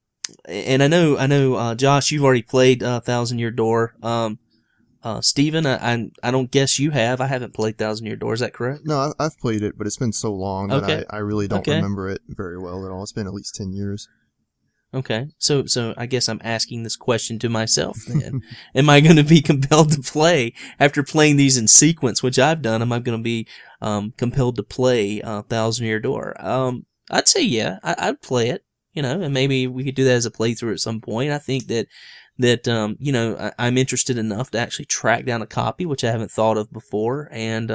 I know, Josh, you've already played Thousand Year Door. Steven, I don't guess you have. I haven't played Thousand Year Door. Is that correct? No, I've played it, but it's been so long that I really don't remember it very well at all. It's been at least 10 years. Okay, so I guess I'm asking this question to myself then. Am I going to be compelled to play after playing these in sequence, which I've done? Am I going to be compelled to play Thousand Year Door? I'd say yeah, I'd play it. And maybe we could do that as a playthrough at some point. I think that I'm interested enough to actually track down a copy, which I haven't thought of before. And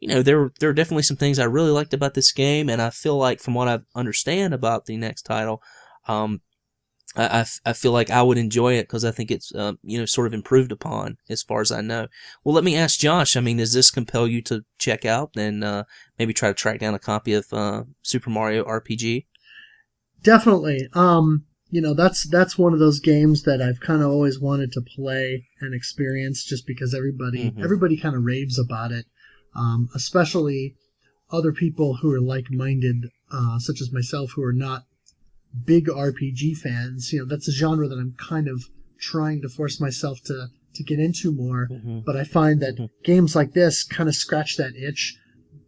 there are definitely some things I really liked about this game, and I feel like from what I understand about the next title, I feel like I would enjoy it because I think it's sort of improved upon as far as I know. Well, let me ask Josh. I mean, does this compel you to check out and maybe try to track down a copy of Super Mario RPG? Definitely. That's one of those games that I've kind of always wanted to play and experience, just because everybody kind of raves about it, especially other people who are like-minded, such as myself, who are not big RPG fans. That's a genre that I'm kind of trying to force myself to get into more. But I find that games like this kind of scratch that itch,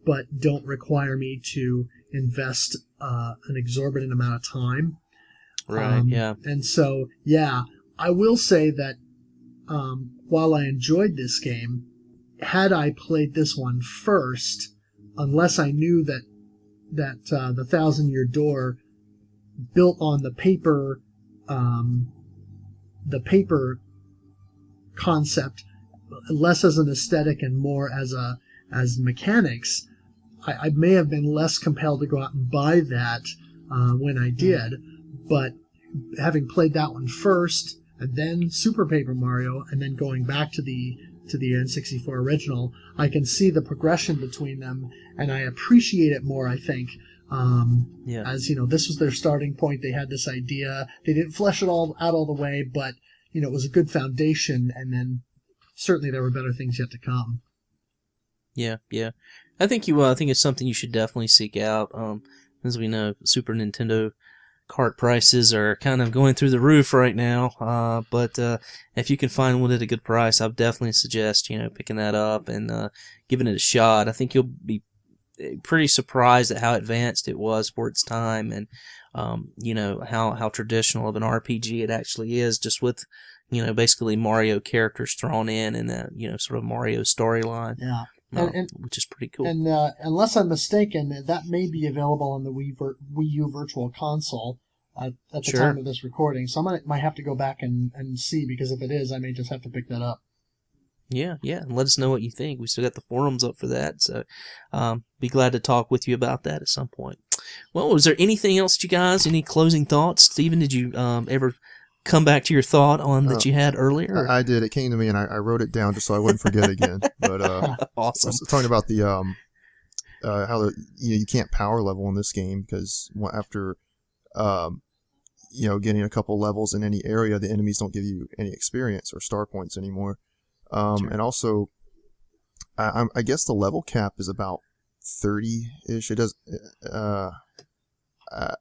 but don't require me to invest an exorbitant amount of time. Right, yeah. And so, yeah, I will say that while I enjoyed this game, had I played this one first, unless I knew that the Thousand Year Door built on the paper concept, less as an aesthetic and more as mechanics, I may have been less compelled to go out and buy that when I did. But having played that one first, and then Super Paper Mario, and then going back to the N64 original, I can see the progression between them, and I appreciate it more, I think. As this was their starting point. They had this idea. They didn't flesh it all out all the way, but it was a good foundation, and then certainly there were better things yet to come. Yeah. I think it's something you should definitely seek out. As we know, Super Nintendo cart prices are kind of going through the roof right now. But if you can find one at a good price, I'd definitely suggest picking that up and giving it a shot. I think you'll be pretty surprised at how advanced it was for its time, and how traditional of an RPG it actually is, just with basically Mario characters thrown in and that sort of Mario storyline. Yeah. Which is pretty cool. And unless I'm mistaken, that may be available on the Wii U Virtual Console at the time of this recording. So I might have to go back and see, because if it is, I may just have to pick that up. Yeah, and let us know what you think. We still got the forums up for that, so be glad to talk with you about that at some point. Well, was there anything else, you guys? Any closing thoughts? Stephen, did you ever come back to your thought on that you had earlier? I did. It came to me, and I wrote it down just so I wouldn't forget again. But awesome. I was talking about the how you can't power level in this game, because after getting a couple levels in any area, the enemies don't give you any experience or star points anymore. And also, I guess the level cap is about 30-ish. It does.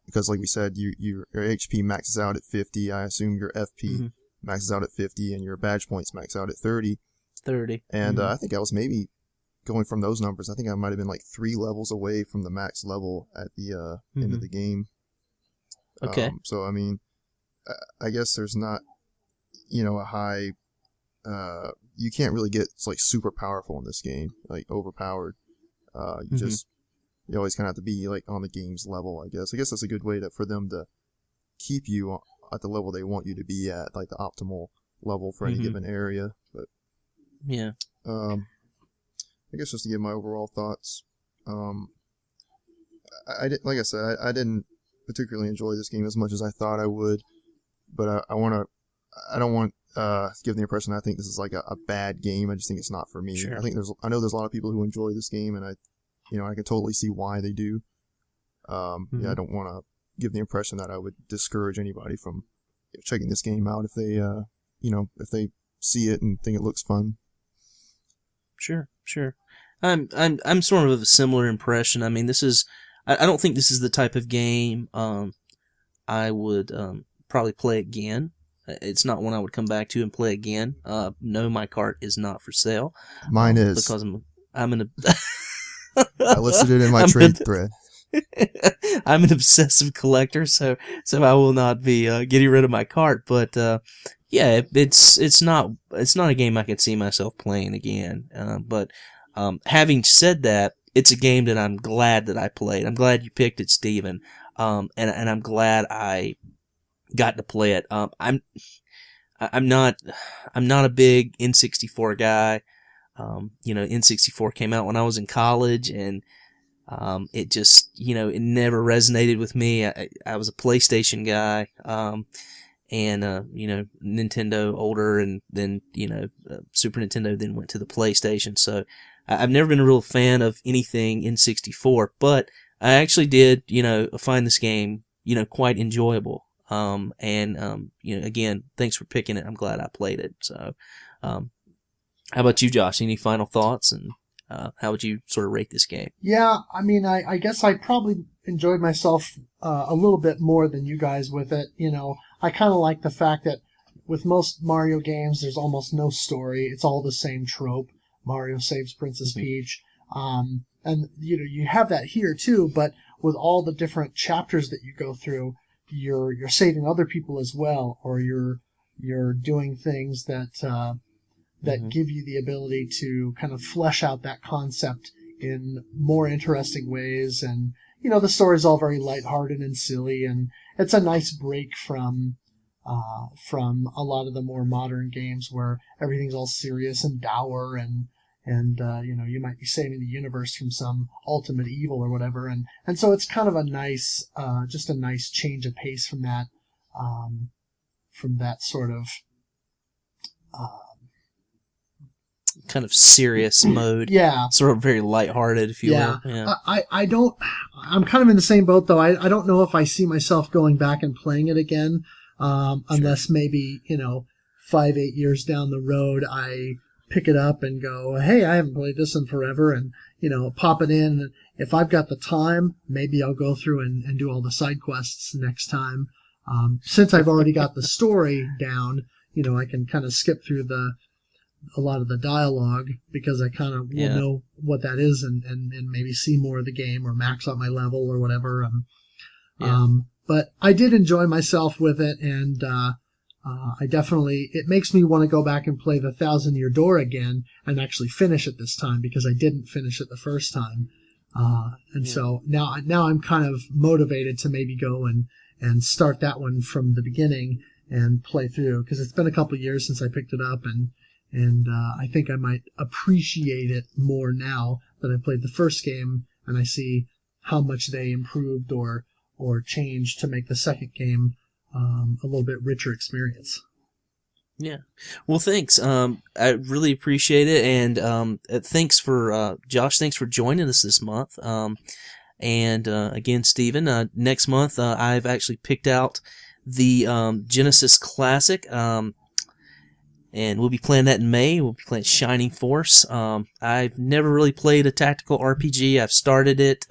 Because like we said, your HP maxes out at 50. I assume your FP maxes out at 50, and your badge points max out at 30. And I think I was maybe going from those numbers. I think I might have been like 3 levels away from the max level at the end of the game. Okay. So I mean, I guess there's not, a high. You can't really get like super powerful in this game, like overpowered. You always kind of have to be like on the game's level, I guess. I guess that's a good way for them to keep you at the level they want you to be at, like the optimal level for any given area. But yeah, I guess just to give my overall thoughts, I didn't particularly enjoy this game as much as I thought I would, but I don't want to give the impression I think this is like a bad game. I just think it's not for me. Sure. I know there's a lot of people who enjoy this game, and I can totally see why they do. I don't want to give the impression that I would discourage anybody from checking this game out if they, if they see it and think it looks fun. Sure. I'm sort of a similar impression. I mean, I don't think this is the type of game I would probably play again. It's not one I would come back to and play again. No, my cart is not for sale. Mine is, because I'm in a. I listed it in my trade thread. I'm an obsessive collector, so I will not be getting rid of my cart. But yeah, it's not a game I could see myself playing again. But having said that, it's a game that I'm glad that I played. I'm glad you picked it, Steven. And I'm glad I got to play it. I'm not a big N64 guy. N64 came out when I was in college, and it just, it never resonated with me. I was a PlayStation guy, and Nintendo older, and then, Super Nintendo then went to the PlayStation. So I've never been a real fan of anything N64, but I actually did, find this game, quite enjoyable. Again, thanks for picking it. I'm glad I played it. So, how about you, Josh? Any final thoughts, and how would you sort of rate this game? Yeah, I mean, I guess I probably enjoyed myself a little bit more than you guys with it. I kind of like the fact that with most Mario games, there's almost no story. It's all the same trope. Mario saves Princess Peach. And you have that here too, but with all the different chapters that you go through, you're saving other people as well, or you're doing things that give you the ability to kind of flesh out that concept in more interesting ways. And the story's all very lighthearted and silly, and it's a nice break from a lot of the more modern games where everything's all serious and dour, and you might be saving the universe from some ultimate evil or whatever, and so it's kind of a nice just a nice change of pace from that sort of kind of serious mode. Yeah. Sort of very lighthearted, if you will. Yeah. I'm kind of in the same boat, though. I don't know if I see myself going back and playing it again, unless maybe, 5-8 years down the road, I pick it up and go, hey, I haven't played this in forever, and, pop it in. If I've got the time, maybe I'll go through and do all the side quests next time. Since I've already got the story down, I can kind of skip through a lot of the dialogue, because I kind of will know what that is, and maybe see more of the game or max out my level or whatever. But I did enjoy myself with it, and it makes me want to go back and play the 1,000-Year Door again and actually finish it this time, because I didn't finish it the first time. So now I'm kind of motivated to maybe go and start that one from the beginning and play through, because it's been a couple of years since I picked it up, and I think I might appreciate it more now that I played the first game and I see how much they improved or changed to make the second game a little bit richer experience. Yeah. Well, thanks. I really appreciate it, and thanks for Josh. Thanks for joining us this month. And again, Stephen. Next month, I've actually picked out the Genesis Classic. And we'll be playing that in May. We'll be playing Shining Force. I've never really played a tactical RPG. I've started it.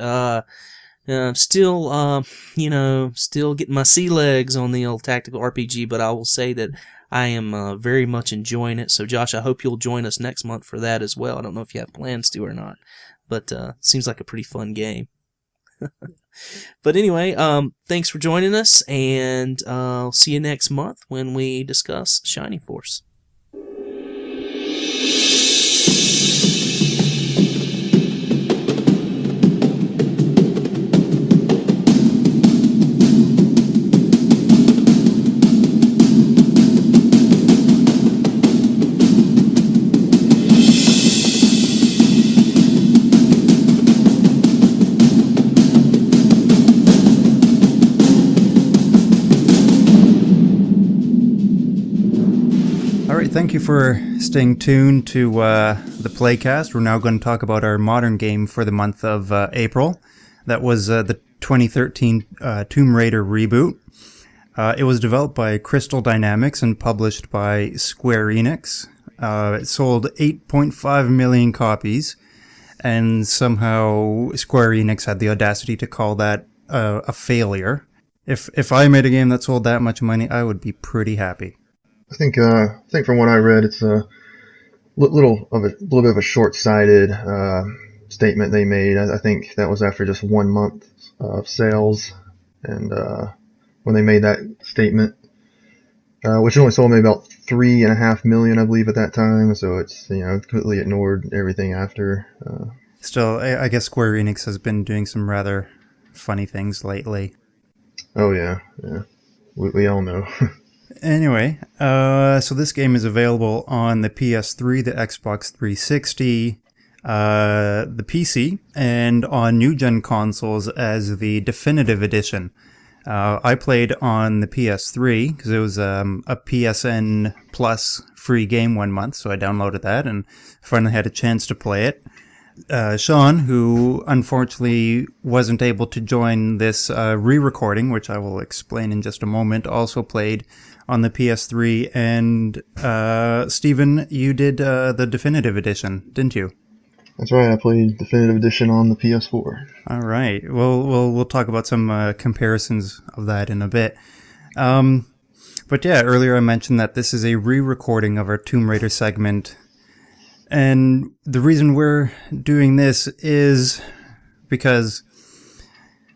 Still getting my sea legs on the old tactical RPG, but I will say that I am very much enjoying it. So, Josh, I hope you'll join us next month for that as well. I don't know if you have plans to or not, but seems like a pretty fun game. But anyway, thanks for joining us, and I'll see you next month when we discuss Shining Force. Thank you for staying tuned to the PlayCast. We're now going to talk about our modern game for the month of April. That was the 2013 Tomb Raider reboot. It was developed by Crystal Dynamics and published by Square Enix. It sold 8.5 million copies, and somehow Square Enix had the audacity to call that a failure. If I made a game that sold that much money, I would be pretty happy. I think from what I read, it's a little bit of a short-sighted statement they made. I think that was after just 1 month of sales, and when they made that statement, which only sold maybe about 3.5 million, I believe, at that time. So it's completely ignored everything after. Still, I guess Square Enix has been doing some rather funny things lately. Oh yeah, we all know. Anyway, so this game is available on the PS3, the Xbox 360, the PC, and on new-gen consoles as the Definitive Edition. I played on the PS3 because it was a PSN Plus free game 1 month, so I downloaded that and finally had a chance to play it. Sean, who unfortunately wasn't able to join this re-recording, which I will explain in just a moment, also played on the PS3. And Stephen, you did the Definitive Edition, didn't you? That's right. I played Definitive Edition on the PS4. All right. Well, we'll talk about some comparisons of that in a bit. But yeah, earlier I mentioned that this is a re-recording of our Tomb Raider segment. And the reason we're doing this is because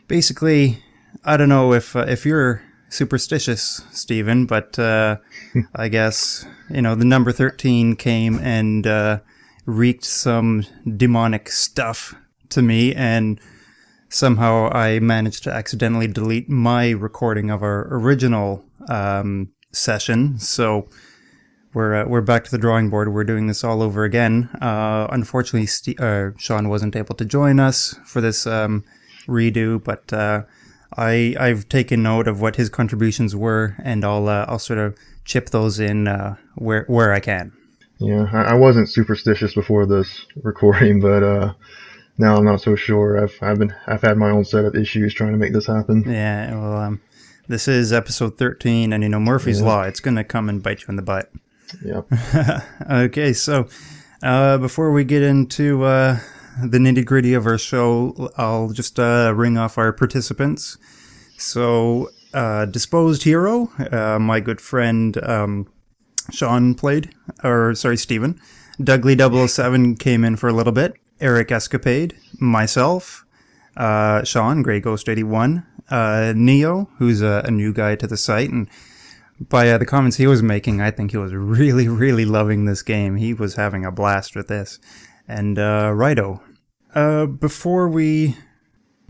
basically, I don't know if you're superstitious, Stephen, but I guess, the number 13 came and wreaked some demonic stuff to me, and somehow I managed to accidentally delete my recording of our original session. So we're back to the drawing board. We're doing this all over again. Unfortunately, Sean wasn't able to join us for this redo, but I've taken note of what his contributions were, and I'll sort of chip those in where I can. Yeah, I wasn't superstitious before this recording, but now I'm not so sure. I've had my own set of issues trying to make this happen. Yeah, well, this is episode 13, and Murphy's Law. It's gonna come and bite you in the butt. Yep. Okay, so before we get into the nitty-gritty of our show, I'll just ring off our participants. So, Disposed Hero, my good friend Sean Stephen. Dougley007 came in for a little bit. Eric Escapade, myself, Sean, Grey Ghost 81, Neo, who's a new guy to the site, and by the comments he was making, I think he was really, really loving this game. He was having a blast with this. And Righto. Before we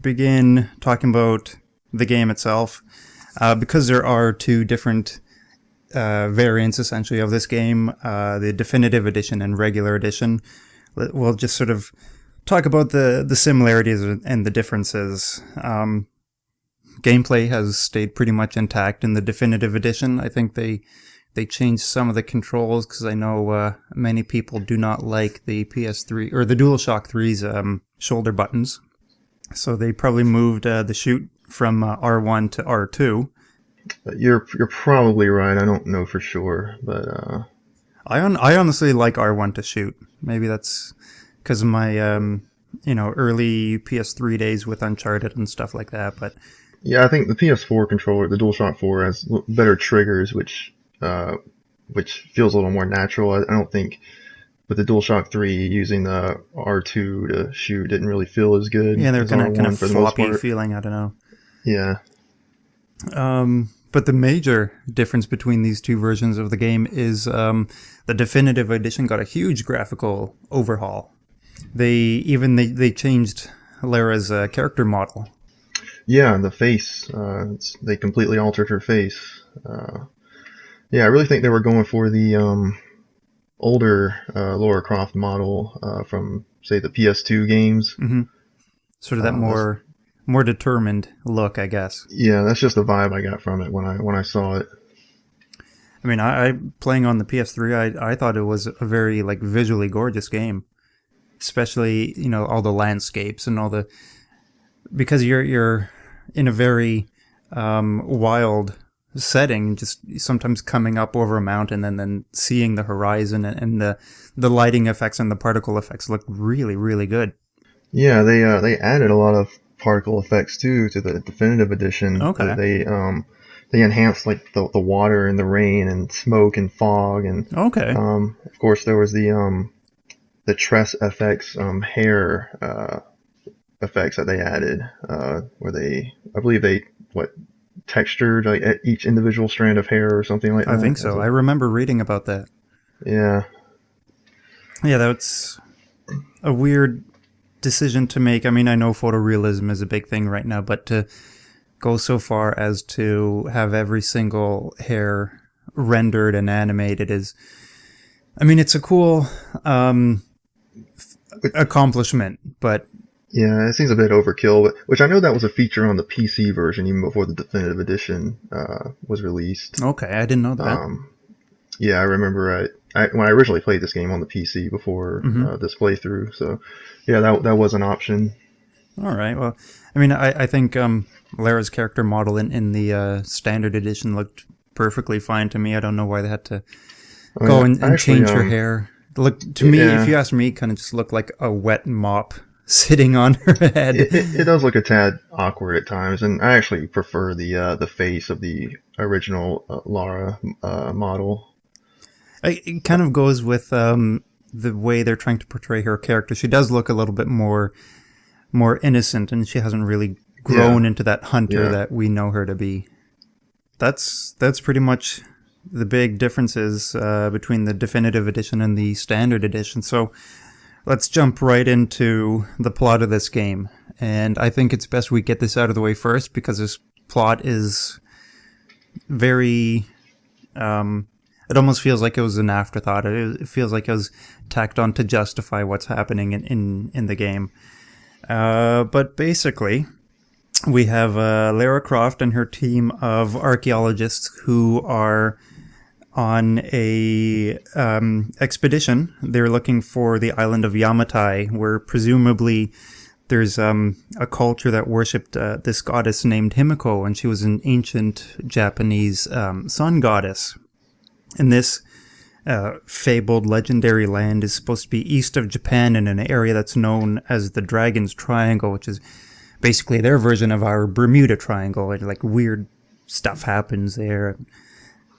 begin talking about the game itself, because there are two different variants, essentially, of this game, the Definitive Edition and Regular Edition, we'll just sort of talk about the similarities and the differences. Gameplay has stayed pretty much intact in the Definitive Edition. I think they changed some of the controls because I know many people do not like the PS3 or the DualShock 3's shoulder buttons. So they probably moved the shoot from R1 to R2. You're probably right. I don't know for sure, but I honestly like R1 to shoot. Maybe that's because of my early PS3 days with Uncharted and stuff like that. But yeah, I think the PS4 controller, the DualShock 4, has better triggers, which feels a little more natural. I don't think with the DualShock 3 using the R2 to shoot didn't really feel as good. Yeah, they're kind of for the most floppy part. feeling. I don't know. Yeah. But the major difference between these two versions of the game is the Definitive Edition got a huge graphical overhaul. They changed Lara's character model. Yeah, the face. They completely altered her face. Yeah, I really think they were going for the older Lara Croft model from, say, the PS2 games. Mm-hmm. Sort of that more determined look, I guess. Yeah, that's just the vibe I got from it when I saw it. I mean, I playing on the PS3, I thought it was a very visually gorgeous game, especially all the landscapes and all the, because you're in a very wild setting, just sometimes coming up over a mountain and then seeing the horizon, and the lighting effects and the particle effects look really, really good. Yeah, they added a lot of particle effects too to the Definitive Edition. Okay. They enhanced the water and the rain and smoke and fog, and okay. Of course there was the Tress FX hair effects that they added, where I believe they textured each individual strand of hair or something like that. I think so. I remember reading about that. Yeah. Yeah, that's a weird decision to make. I mean, I know photorealism is a big thing right now, but to go so far as to have every single hair rendered and animated is, I mean, it's a cool accomplishment, but yeah, it seems a bit overkill, which I know that was a feature on the PC version even before the Definitive Edition was released. Okay, I didn't know that. Yeah, I remember when I originally played this game on the PC before this playthrough. So yeah, that was an option. All right. Well, I mean, I think Lara's character model in the standard edition looked perfectly fine to me. I don't know why they had to go and change her hair. Look to me, if you ask me, it kind of just looked like a wet mop sitting on her head. It does look a tad awkward at times, and I actually prefer the face of the original Lara model. It kind of goes with the way they're trying to portray her character. She does look a little bit more innocent, and she hasn't really grown into that hunter that we know her to be. That's pretty much the big differences between the definitive edition and the standard edition. So let's jump right into the plot of this game. And I think it's best we get this out of the way first, because this plot is very... it almost feels like it was an afterthought. It feels like it was tacked on to justify what's happening in the game. But basically, we have Lara Croft and her team of archaeologists who are on a expedition. They're looking for the island of Yamatai, where presumably there's a culture that worshipped this goddess named Himiko, and she was an ancient Japanese sun goddess. And this fabled legendary land is supposed to be east of Japan in an area that's known as the Dragon's Triangle, which is basically their version of our Bermuda Triangle. And like weird stuff happens there.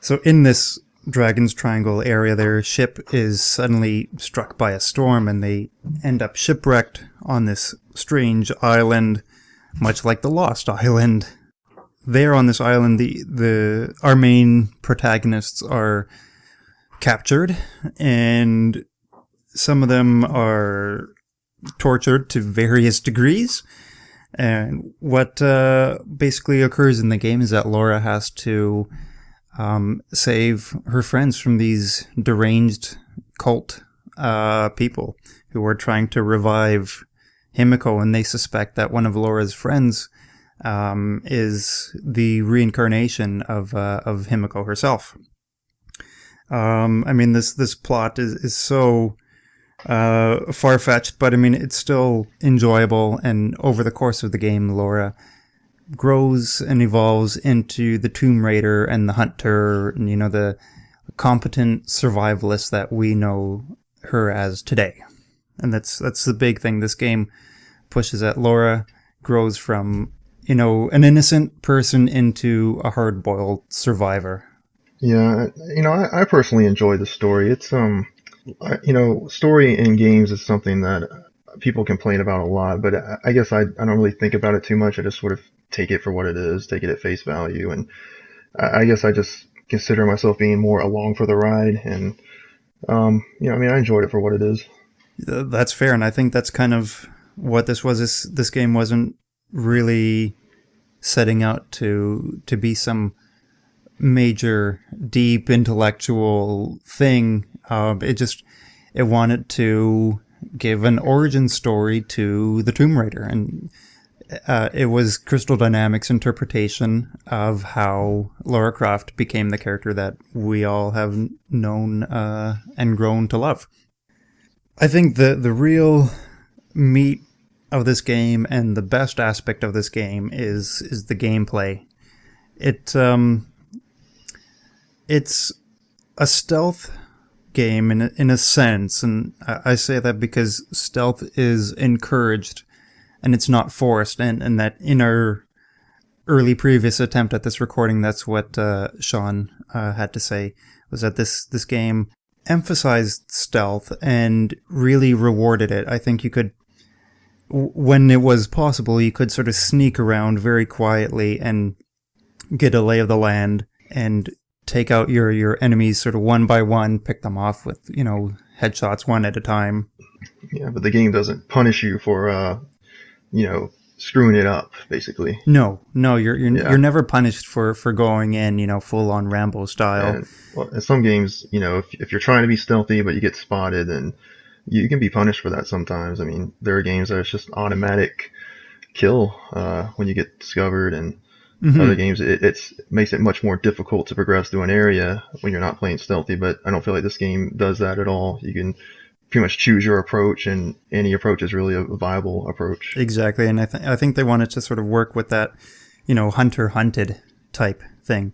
So in this Dragon's Triangle area, their ship is suddenly struck by a storm, and they end up shipwrecked on this strange island, much like the Lost Island. There on this island, our main protagonists are captured, and some of them are tortured to various degrees. And what basically occurs in the game is that Laura has to save her friends from these deranged cult people who are trying to revive Himiko, and they suspect that one of Laura's friends is the reincarnation of Himiko herself. I mean, this plot is so far-fetched, but I mean, it's still enjoyable, and over the course of the game, Laura grows and evolves into the Tomb Raider and the Hunter, and, you know, the competent survivalist that we know her as today. And that's the big thing. This game pushes that Laura grows from, you know, an innocent person into a hard-boiled survivor. Yeah, you know, I personally enjoy the story. It's you know, story in games is something that people complain about a lot, but I guess I don't really think about it too much. I just sort of take it for what it is, take it at face value, and I guess I just consider myself being more along for the ride, and you know, I mean, I enjoyed it for what it is. That's fair, and I think that's kind of what this was. This game wasn't really setting out to be some major, deep, intellectual thing. It wanted to give an origin story to the Tomb Raider, and it was Crystal Dynamics' interpretation of how Lara Croft became the character that we all have known and grown to love. I think the real meat of this game and the best aspect of this game is the gameplay. It's a stealth game in a sense, and I say that because stealth is encouraged and it's not forced, and that in our early previous attempt at this recording, that's what Sean had to say, was that this game emphasized stealth and really rewarded it. I think you could, when it was possible, you could sort of sneak around very quietly and get a lay of the land and take out your enemies sort of one by one, pick them off with, you know, headshots one at a time. Yeah, but the game doesn't punish you for you know, screwing it up, basically. No, you're never punished for going in, you know, full on Rambo style. And, well, in some games, you know, if you're trying to be stealthy but you get spotted, then you can be punished for that sometimes. I mean, there are games that it's just automatic kill when you get discovered, and other games, it makes it much more difficult to progress through an area when you're not playing stealthy. But I don't feel like this game does that at all. You can pretty much choose your approach, and any approach is really a viable approach. Exactly, and I think they wanted to sort of work with that, hunter-hunted type thing.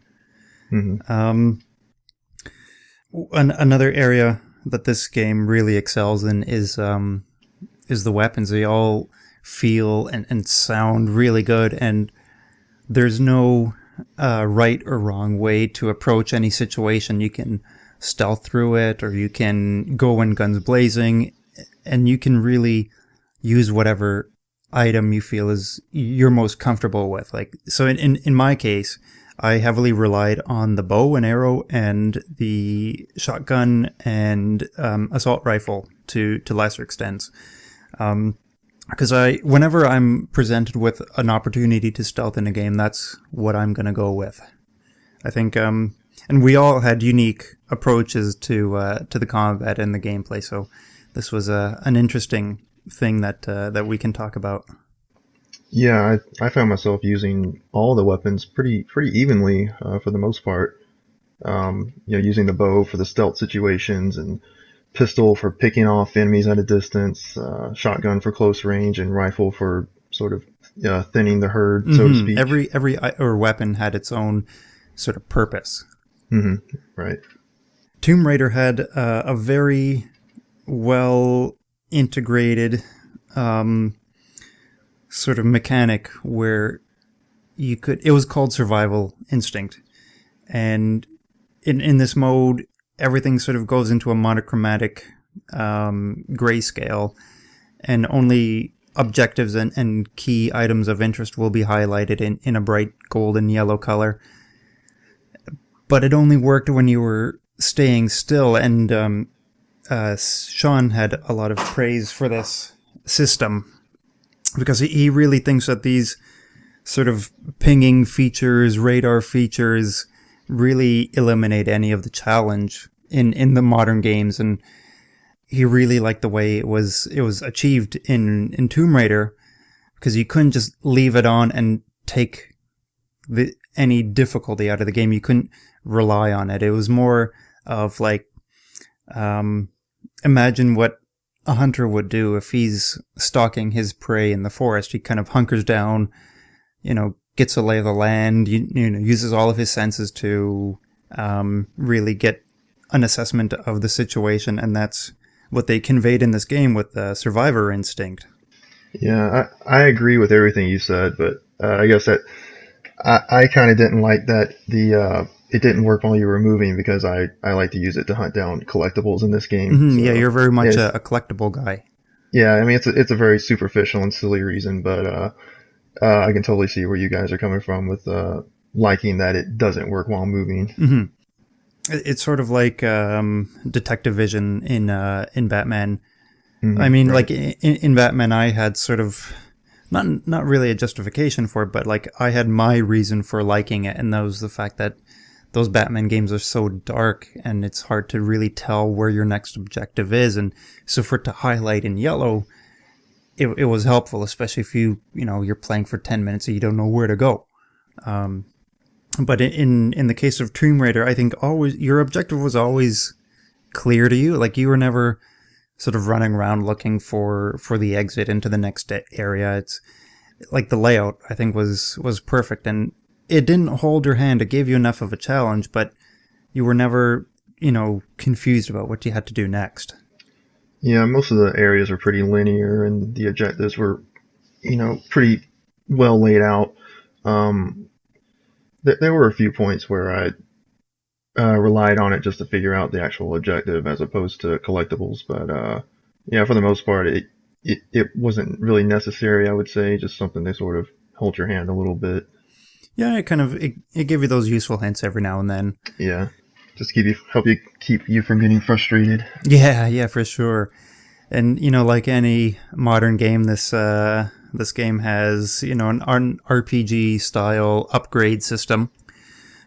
Another area that this game really excels in is the weapons. They all feel and sound really good, and there's no right or wrong way to approach any situation. You can stealth through it, or you can go in guns blazing, and you can really use whatever item you feel is you're most comfortable with. So in my case, I heavily relied on the bow and arrow and the shotgun and assault rifle to lesser extents. Because whenever I'm presented with an opportunity to stealth in a game, that's what I'm going to go with. I think, and we all had unique approaches to the combat and the gameplay, so this was an interesting thing that we can talk about. Yeah, I found myself using all the weapons pretty evenly for the most part. Using the bow for the stealth situations, and pistol for picking off enemies at a distance, shotgun for close range, and rifle for sort of thinning the herd, so to speak. Every weapon had its own sort of purpose. Right. Tomb Raider had a very well integrated sort of mechanic where it was called survival instinct, and in this mode everything sort of goes into a monochromatic grayscale, and only objectives and key items of interest will be highlighted in a bright gold and yellow color. But it only worked when you were staying still, and Sean had a lot of praise for this system, because he really thinks that these sort of pinging features, radar features, really eliminate any of the challenge in the modern games. And he really liked the way it was achieved in Tomb Raider, because you couldn't just leave it on and take any difficulty out of the game. You couldn't rely on it. It was more of like, imagine what a hunter would do if he's stalking his prey in the forest. He kind of hunkers down, gets a lay of the land, uses all of his senses to really get an assessment of the situation, and that's what they conveyed in this game with survivor instinct. Yeah, I agree with everything you said, but I guess that I kind of didn't like that it didn't work while you were moving, because I like to use it to hunt down collectibles in this game. So, yeah, you're very much a collectible guy. Yeah, I mean, it's a very superficial and silly reason, but I can totally see where you guys are coming from with liking that it doesn't work while moving. It's sort of like detective vision in Batman. I mean, right. Like in Batman, I had sort of not really a justification for it, but like I had my reason for liking it, and that was the fact that those Batman games are so dark, and it's hard to really tell where your next objective is. And so for it to highlight in yellow, it was helpful, especially if you're playing for 10 minutes and you don't know where to go. But in the case of Tomb Raider, I think your objective was always clear to you. Like you were never sort of running around looking for the exit into the next area. It's like the layout, I think, was perfect, and it didn't hold your hand. It gave you enough of a challenge, but you were never, confused about what you had to do next. Yeah, most of the areas are pretty linear, and the objectives were, pretty well laid out. There were a few points where I relied on it just to figure out the actual objective as opposed to collectibles, but yeah, for the most part, it wasn't really necessary, I would say, just something to sort of hold your hand a little bit. Yeah, it gave you those useful hints every now and then. Yeah, just help you keep you from getting frustrated. Yeah, for sure. And like any modern game, this game has an RPG style upgrade system,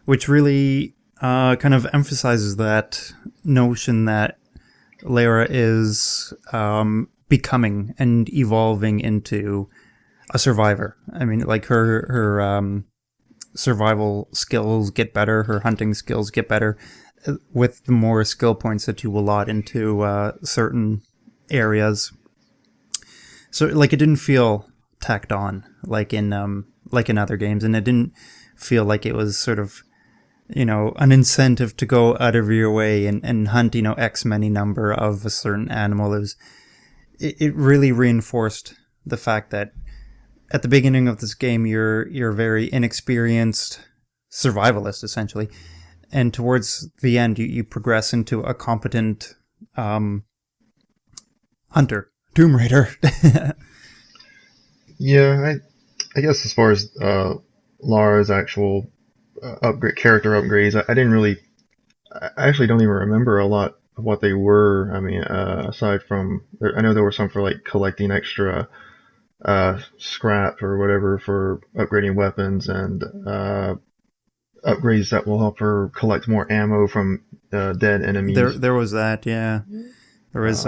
which really kind of emphasizes that notion that Lara is becoming and evolving into a survivor. I mean, like her survival skills get better, her hunting skills get better with the more skill points that you allot into certain areas. So like it didn't feel tacked on like in other games, and it didn't feel like it was sort of, you know, an incentive to go out of your way and hunt, you know, X many number of a certain animal. It really reinforced the fact that at the beginning of this game, you're very inexperienced survivalist, essentially. And towards the end, you progress into a competent hunter, Tomb Raider. Yeah, I guess as far as Lara's actual character upgrades, I didn't really. I actually don't even remember a lot of what they were. I mean, aside from, I know there were some for like collecting extra scrap or whatever for upgrading weapons, and upgrades that will help her collect more ammo from dead enemies. There was that, yeah. There was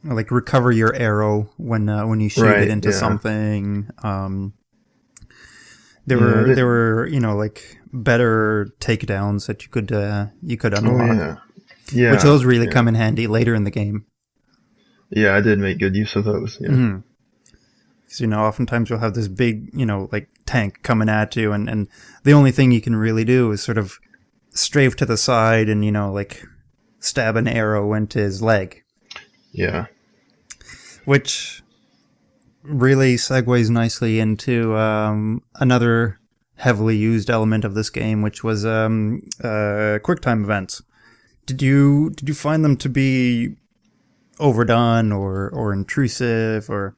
like recover your arrow when you shoot it into something. There were you know, like better takedowns that you could unlock. Yeah, which those really come in handy later in the game. Yeah, I did make good use of those. Yeah. Mm-hmm. So, you know, oftentimes you'll have this big, you know, like tank coming at you, and the only thing you can really do is sort of strafe to the side and, you know, like stab an arrow into his leg. Yeah. Which really segues nicely into another heavily used element of this game, which was QuickTime events. Did you find them to be overdone or intrusive, or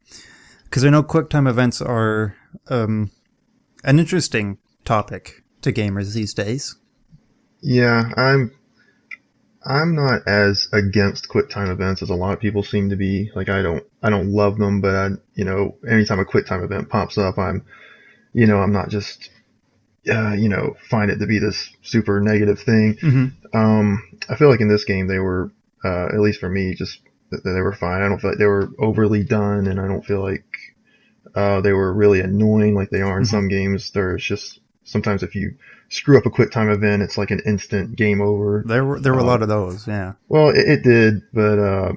because I know QuickTime events are an interesting topic to gamers these days? Yeah, I'm not as against QuickTime events as a lot of people seem to be. Like I don't love them, but anytime a QuickTime event pops up, I'm not just find it to be this super negative thing. Mm-hmm. I feel like in this game they were, at least for me, just they were fine. I don't feel like they were overly done, and I don't feel like they were really annoying like they are in some games. There's just sometimes if you screw up a QuickTime event, it's like an instant game over. There were a lot of those, yeah. Well, it did, but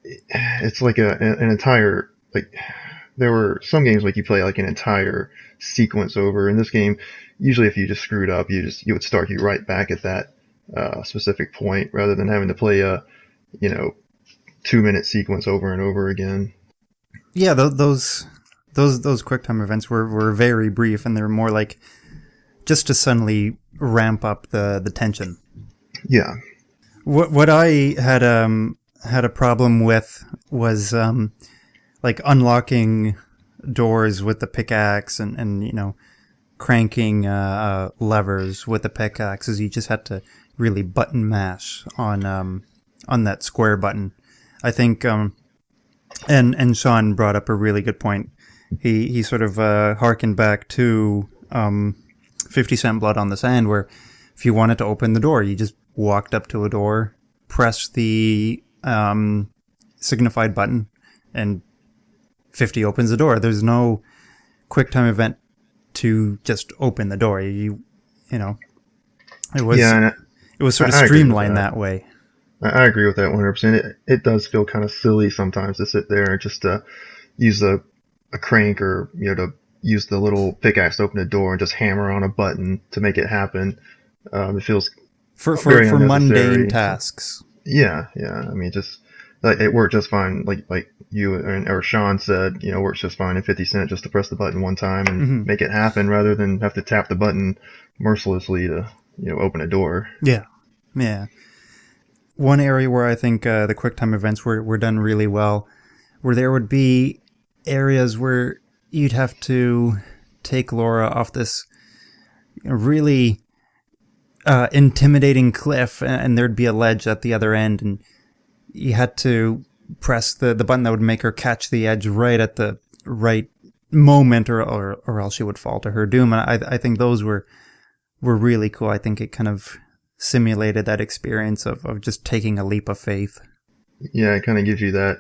it's like an entire, like, there were some games like you play like an entire sequence over. In this game, usually if you just screwed up, you would start you right back at that specific point rather than having to play a 2-minute sequence over and over again. Yeah, those QuickTime events were very brief, and they were more like just to suddenly ramp up the tension. Yeah. What I had a problem with was like unlocking doors with the pickaxe and cranking levers with the pickaxes. You just had to really button mash on that square button. I think and Sean brought up a really good point. He sort of harkened back to 50 Cent Blood on the Sand, where if you wanted to open the door, you just walked up to a door, pressed the signified button, and 50 opens the door. There's no QuickTime event to just open the door. It was sort of streamlined that way. I agree with that 100%. It does feel kind of silly sometimes to sit there and just use a crank or to use the little pickaxe to open a door and just hammer on a button to make it happen. It feels for very mundane tasks. Yeah. I mean, just like it worked just fine. Like you or Sean said, works just fine in 50 Cent just to press the button one time and make it happen rather than have to tap the button mercilessly to open a door. Yeah. One area where I think the QuickTime events were done really well, where there would be areas where you'd have to take Laura off this really intimidating cliff, and there'd be a ledge at the other end, and you had to press the button that would make her catch the edge right at the right moment, or else she would fall to her doom. And I think those were really cool. I think it kind of simulated that experience of just taking a leap of faith. Yeah, it kind of gives you that,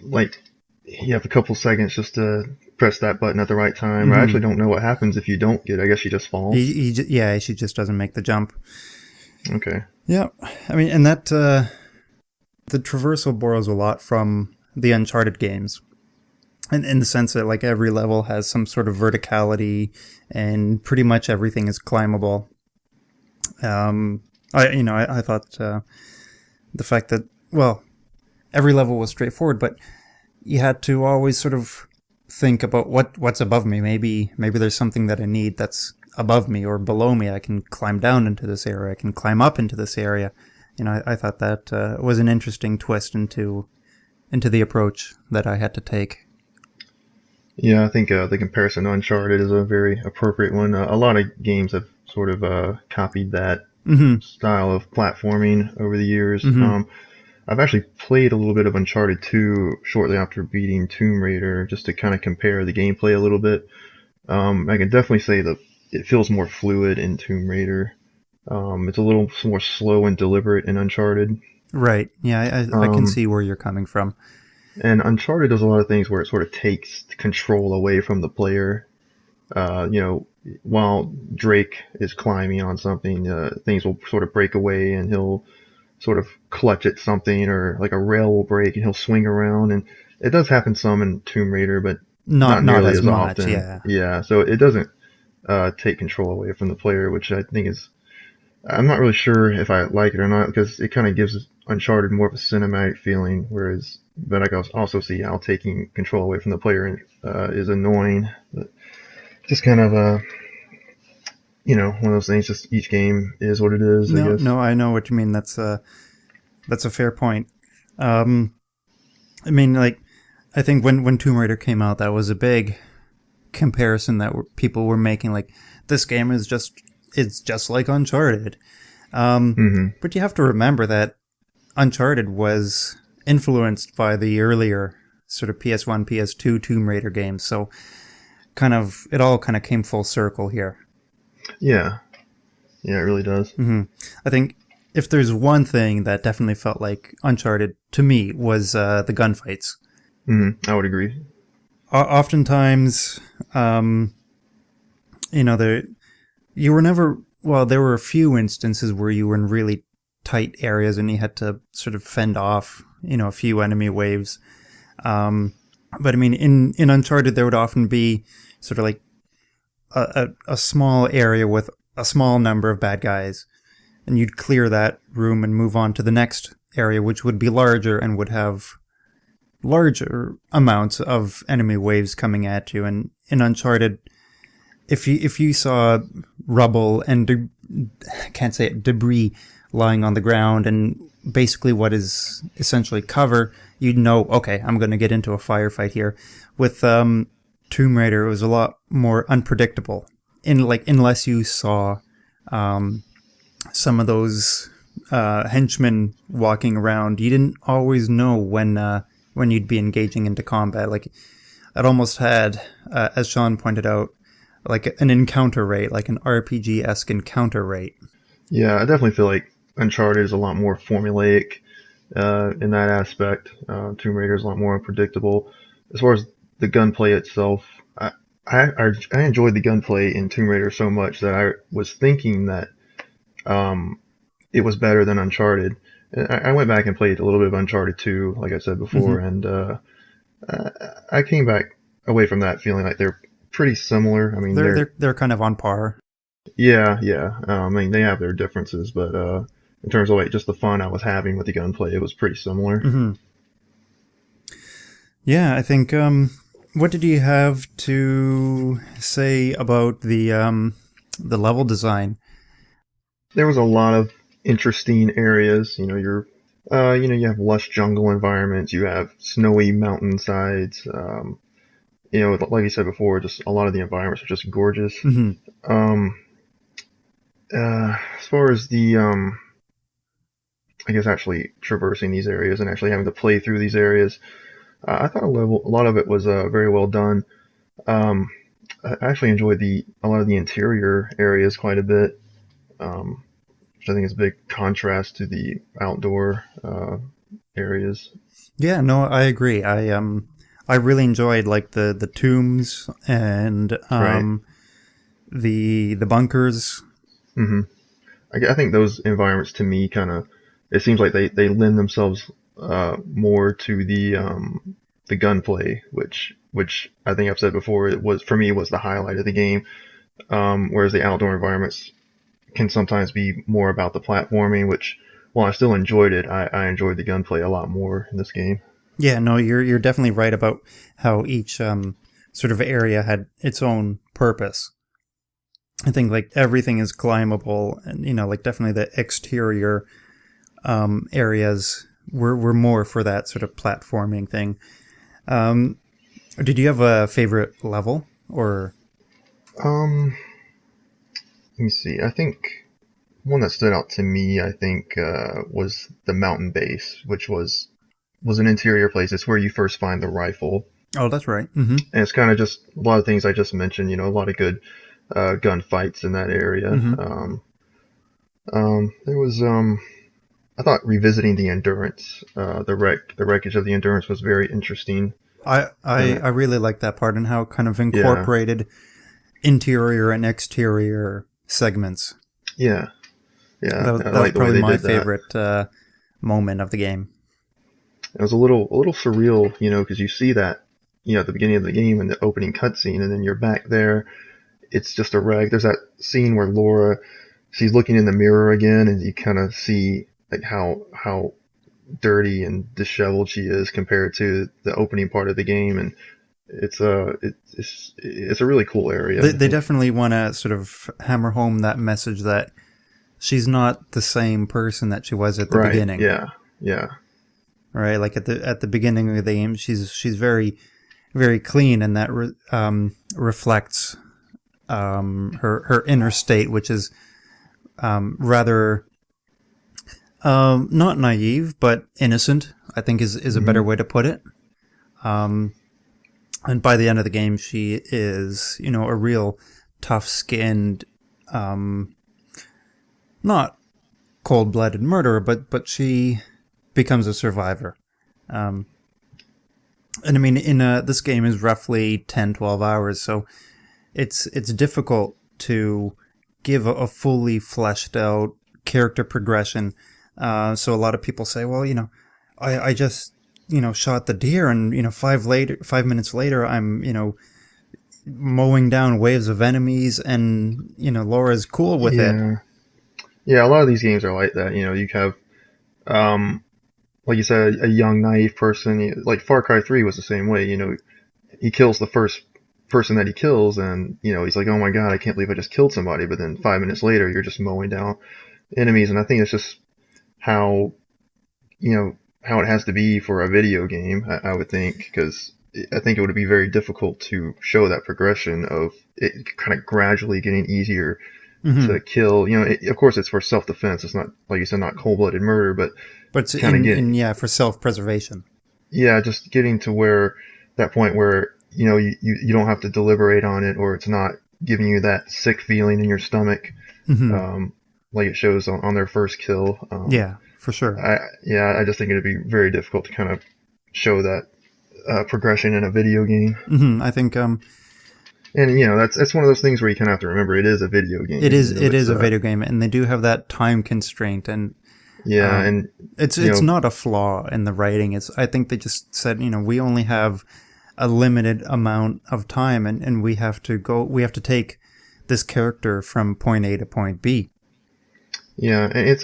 like, you have a couple seconds just to press that button at the right time. I actually don't know what happens if you don't get it. I guess she just falls. She just doesn't make the jump. Okay. Yeah, I mean, and that the traversal borrows a lot from the Uncharted games, and in the sense that like every level has some sort of verticality, and pretty much everything is climbable. I thought the fact that, well, every level was straightforward, but you had to always sort of think about what's above me. Maybe there's something that I need that's above me or below me. I can climb down into this area. I can climb up into this area. I thought that was an interesting twist into the approach that I had to take. Yeah, I think the comparison to Uncharted is a very appropriate one. A lot of games have sort of copied that style of platforming over the years. I've actually played a little bit of Uncharted 2 shortly after beating Tomb Raider, just to kind of compare the gameplay a little bit. I can definitely say that it feels more fluid in Tomb Raider. It's a little more slow and deliberate in Uncharted. Right. Yeah, I can see where you're coming from. And Uncharted does a lot of things where it sort of takes control away from the player. While Drake is climbing on something, things will sort of break away and he'll sort of clutch at something, or like a rail will break and he'll swing around. And it does happen some in Tomb Raider, but not nearly as much, often. Yeah, so it doesn't take control away from the player, which I think is... I'm not really sure if I like it or not, because it kind of gives Uncharted more of a cinematic feeling, but I can also see how taking control away from the player is annoying. But just kind of one of those things. Just each game is what it is. I guess. No, I know what you mean. That's a fair point. I mean, like, I think when Tomb Raider came out, that was a big comparison that people were making. Like, this game is just like Uncharted. But you have to remember that Uncharted was influenced by the earlier sort of PS1, PS2 Tomb Raider games. So it all kind of came full circle here. Yeah. Yeah, it really does. I think if there's one thing that definitely felt like Uncharted to me was the gunfights. I would agree. Oftentimes, you were never... Well, there were a few instances where you were in really tight areas and you had to sort of fend off, a few enemy waves. But I mean, in Uncharted, there would often be sort of like a small area with a small number of bad guys, and you'd clear that room and move on to the next area, which would be larger and would have larger amounts of enemy waves coming at you. And in Uncharted, if you saw rubble and debris lying on the ground and basically what is essentially cover, you'd know, okay, I'm going to get into a firefight here. With Tomb Raider, it was a lot more unpredictable. Unless you saw some of those henchmen walking around, you didn't always know when you'd be engaging into combat. Like, it almost had, as Sean pointed out, like an encounter rate, like an RPG-esque encounter rate. Yeah, I definitely feel like Uncharted is a lot more formulaic in that aspect. Tomb Raider is a lot more unpredictable. As far as the gunplay itself, I enjoyed the gunplay in Tomb Raider so much that I was thinking that it was better than Uncharted. I went back and played a little bit of Uncharted 2, like I said before, and I came back away from that feeling like they're pretty similar. I mean, they're kind of on par. Yeah. I mean, they have their differences, but in terms of like just the fun I was having with the gunplay, it was pretty similar. Yeah, I think. What did you have to say about the level design? There was a lot of interesting areas. You have lush jungle environments. You have snowy mountainsides. Like you said before, just a lot of the environments are just gorgeous. As far as the, I guess actually traversing these areas and actually having to play through these areas, I thought a lot of it was very well done. I actually enjoyed a lot of the interior areas quite a bit, which I think is a big contrast to the outdoor areas. Yeah, no, I agree. I really enjoyed like the tombs and Right. the bunkers. hmm I think those environments to me kind of, it seems like they lend themselves more to the gunplay, which I think I've said before, it was for me was the highlight of the game. Whereas the outdoor environments can sometimes be more about the platforming, which while I still enjoyed it, I enjoyed the gunplay a lot more in this game. Yeah, no, you're definitely right about how each sort of area had its own purpose. I think like everything is climbable, and like definitely the exterior areas were more for that sort of platforming thing. Um, did you have a favorite level or? Um, Let me see. I think one that stood out to me, I think, was the mountain base, which was an interior place. It's where you first find the rifle, Oh, that's right. Mm-hmm. and it's kind of just a lot of things I just mentioned. A lot of good gunfights in that area. Mm-hmm. There was I thought revisiting the Endurance, the wreckage of the Endurance was very interesting. I really like that part and how it kind of Yeah, incorporated interior and exterior segments. yeah, yeah. I That was like the way probably they my did that. favorite moment of the game. It was a little surreal, because you see that, at the beginning of the game in the opening cutscene, and then you're back there. It's just a wreck. There's that scene where Laura, she's looking in the mirror again, and you kind of see like how dirty and disheveled she is compared to the opening part of the game, and it's a really cool area, I They think. definitely want to sort of hammer home that message that she's not the same person that she was at the Right? beginning, Yeah, yeah, right? Like at the beginning of the game, she's very very clean, and that reflects her inner state, which is rather not naive but innocent. I think is a better hmm way to put it. And by the end of the game, she is a real tough-skinned, not cold-blooded murderer, but she becomes a survivor. Um, and I mean, this game is roughly 10, 12 hours, so it's difficult to give a fully fleshed out character progression. So a lot of people say, well, I just shot the deer, and 5 minutes later, I'm mowing down waves of enemies, and Laura's cool with it. yeah, yeah. A lot of these games are like that. You have, um, like you said, a young naive person. Like Far Cry 3 was the same way. He kills the first person that he kills, and he's like, oh my god, I can't believe I just killed somebody. But then 5 minutes later, you're just mowing down enemies, and I think it's just how how it has to be for a video game. I would think, because I think it would be very difficult to show that progression of it kind of gradually getting easier Hmm. to kill. Of course, it's for self-defense. It's not, like you said, not cold-blooded murder, but But it's kind of yeah, for self-preservation. yeah, just getting to where that point where you don't have to deliberate on it, or it's not giving you that sick feeling in your stomach, Hmm. um, like it shows on their first kill. Yeah, for sure. I just think it'd be very difficult to kind of show that progression in a video game. I think And that's one of those things where you kind of have to remember it is a video game. it It's is a video game, and they do have that time constraint, and yeah, um, and it's not a flaw in the writing. I think they just said, we only have a limited amount of time, and we have to take this character from point A to point B. yeah, and it's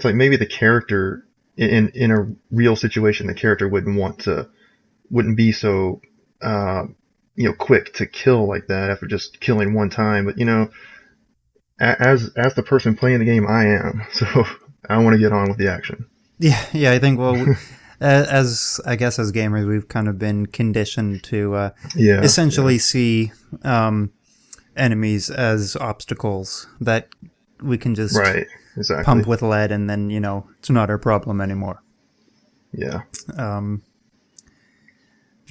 like maybe the character in a real situation, the character wouldn't be so quick to kill like that after just killing one time. But as the person playing the game, I am, so I want to get on with the action. Yeah. I think, well, as I guess as gamers, we've kind of been conditioned to Yeah, essentially see enemies as obstacles that we can just right, exactly. pump with lead, and then it's not our problem anymore. Yeah, Um,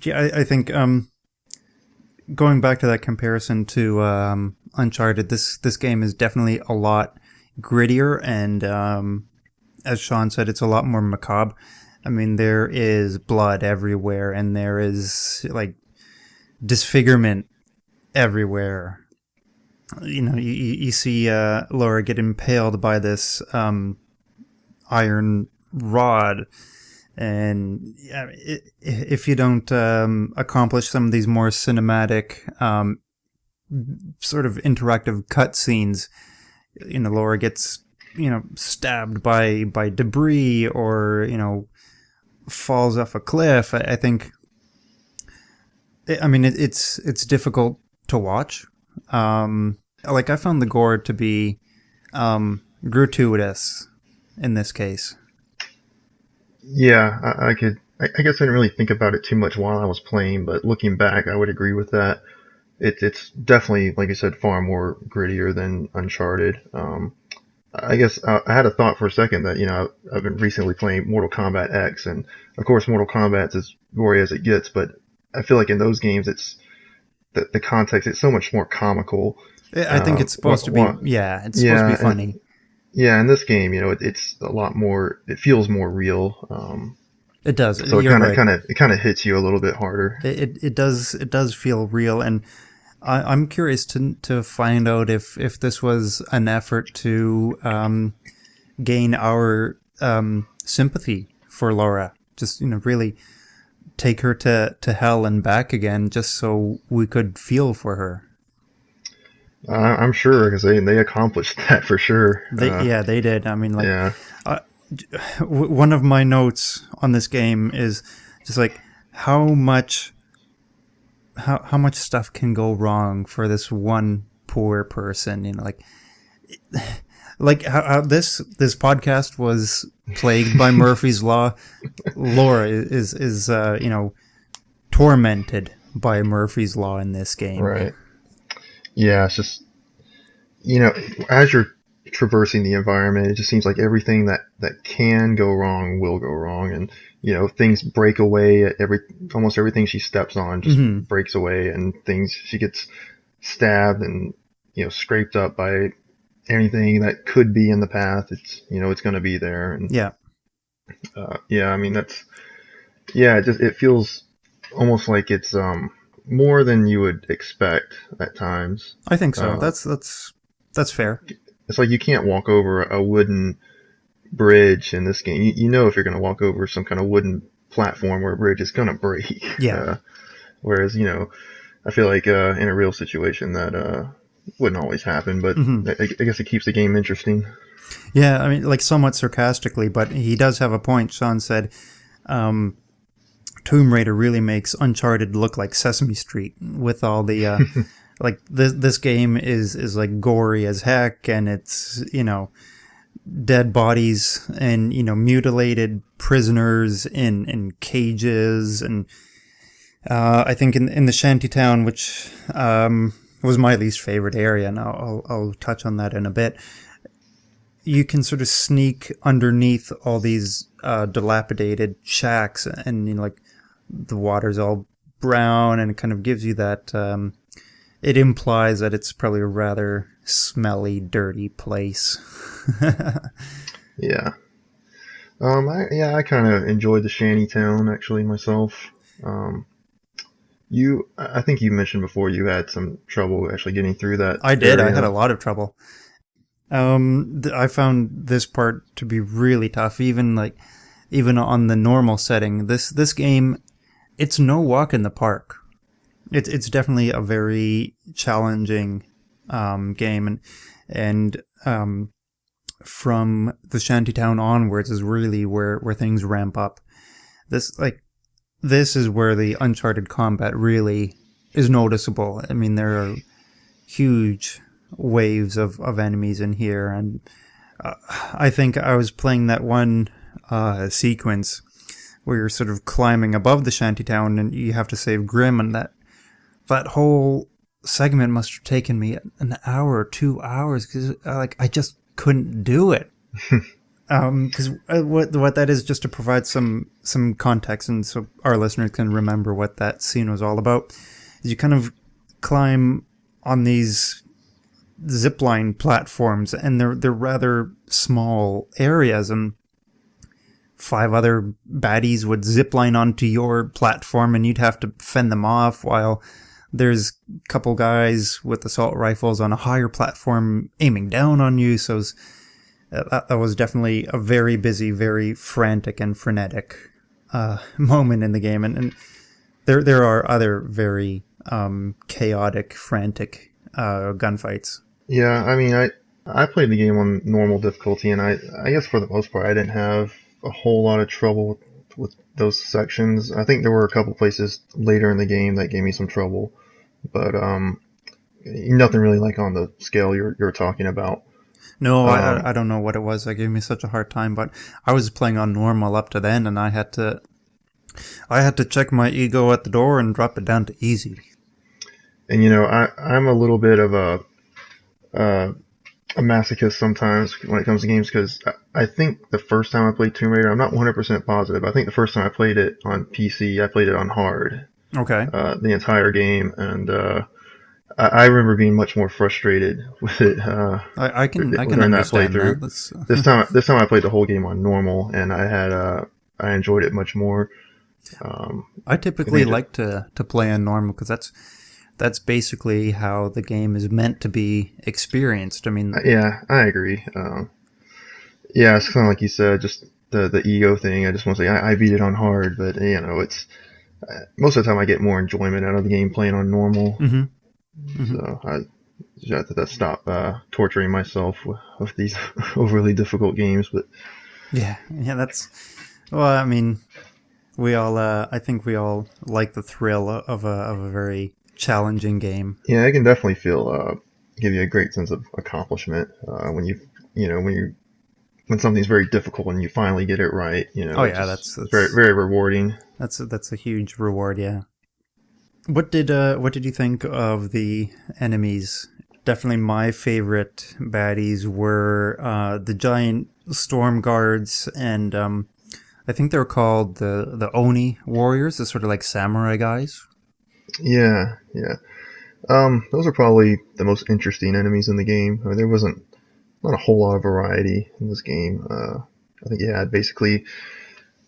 yeah, I think going back to that comparison to Uncharted, this game is definitely a lot grittier, and as Sean said, it's a lot more macabre. I mean, there is blood everywhere, and there is like disfigurement everywhere. You know, you see Laura get impaled by this iron rod, and if you don't accomplish some of these more cinematic sort of interactive cutscenes, you know, Laura gets, you know, stabbed by debris, or, you know, falls off a cliff. I think, I mean, it's difficult to watch. Like, I found the gore to be gratuitous in this case. Yeah, I guess I didn't really think about it too much while I was playing, but looking back, I would agree with that. It's definitely, like I said, far more grittier than Uncharted. I guess I had a thought for a second that, you know, I've been recently playing Mortal Kombat X, and of course Mortal Kombat's as gory as it gets, but I feel like in those games it's the context, it's so much more comical. I think it's supposed to be, it's supposed to be funny. In this game, you know, it's a lot more, it feels more real. It does. So it kind of hits you a little bit harder. It does feel real, and I'm curious to find out if this was an effort to gain our sympathy for Laura. Just, you know, really take her to hell and back again, just so we could feel for her. I'm sure, because they accomplished that for sure. They did. I mean, like, one of my notes on this game is just like how much stuff can go wrong for this one poor person. You know, like how this podcast was plagued by Murphy's Law. Laura is you know, tormented by Murphy's Law in this game. Right. Yeah, it's just, you know, as you're traversing the environment, it just seems like everything that can go wrong will go wrong, and, you know, things break away. Almost everything she steps on just breaks away, and she gets stabbed and, you know, scraped up by anything that could be in the path. It's, you know, it's going to be there. And I mean, it feels almost like it's more than you would expect at times. I think so. That's fair. It's like you can't walk over a wooden bridge in this game. You know, if you're going to walk over some kind of wooden platform or a bridge, it's going to break. Yeah. Whereas, you know, I feel like in a real situation that wouldn't always happen, but I guess it keeps the game interesting. Yeah, I mean, like, somewhat sarcastically, but he does have a point. Sean said, Tomb Raider really makes Uncharted look like Sesame Street with all the like this game is like gory as heck, and it's, you know, dead bodies and, you know, mutilated prisoners in cages, and I think in the shantytown, which was my least favorite area, and I'll touch on that in a bit. You can sort of sneak underneath all these dilapidated shacks, and, you know, like, the water's all brown, and it kind of gives you that, it implies that it's probably a rather smelly, dirty place. Yeah. I kind of enjoyed the shantytown, actually, myself. I think you mentioned before you had some trouble actually getting through that. I did. area. I had a lot of trouble. I found this part to be really tough, even on the normal setting. This game, it's no walk in the park. It's definitely a very challenging game, and from the shantytown onwards is really where things ramp up. This is where the Uncharted combat really is noticeable. I mean, there are huge waves of enemies in here, and I think I was playing that one sequence where you're sort of climbing above the shantytown and you have to save Grim, and that whole segment must have taken me an hour or 2 hours, because I just couldn't do it. Because what that is, just to provide some context, and so our listeners can remember what that scene was all about, is you kind of climb on these zipline platforms, and they're rather small areas, and 5 other baddies would zipline onto your platform and you'd have to fend them off while there's a couple guys with assault rifles on a higher platform aiming down on you. So that was definitely a very busy, very frantic and frenetic moment in the game. And there are other very chaotic, frantic gunfights. Yeah, I mean, I played the game on normal difficulty, and I guess for the most part I didn't have a whole lot of trouble with those sections. I think there were a couple places later in the game that gave me some trouble, but nothing really like on the scale you're talking about. No, I don't know what it was that gave me such a hard time, but I was playing on normal up to then, and I had to check my ego at the door and drop it down to easy. And I'm a little bit of a masochist sometimes when it comes to games, because I think the first time I played Tomb Raider, I'm not 100% positive, I think the first time I played it on PC, I played it on hard. Okay. The entire game, and I remember being much more frustrated with it. I can during understand that playthrough. That. This time I played the whole game on normal, and I enjoyed it much more. I typically like to play on normal because that's basically how the game is meant to be experienced. I mean, yeah, I agree. Yeah, it's kind of like you said, just the ego thing. I just want to say I beat it on hard, but it's most of the time I get more enjoyment out of the game playing on normal. Mm-hmm. Mm-hmm. So I have to stop torturing myself with these overly difficult games. But yeah, that's. Well, I mean, we all. I think we all like the thrill of a very challenging game. Yeah, it can definitely give you a great sense of accomplishment when something's very difficult and you finally get it right. Oh yeah, that's very, very rewarding. That's a huge reward. Yeah. What did you think of the enemies? Definitely my favorite baddies were the giant storm guards, and I think they were called the Oni warriors, the sort of like samurai guys. Yeah. Those are probably the most interesting enemies in the game. I mean, there wasn't not a whole lot of variety in this game. I think you had basically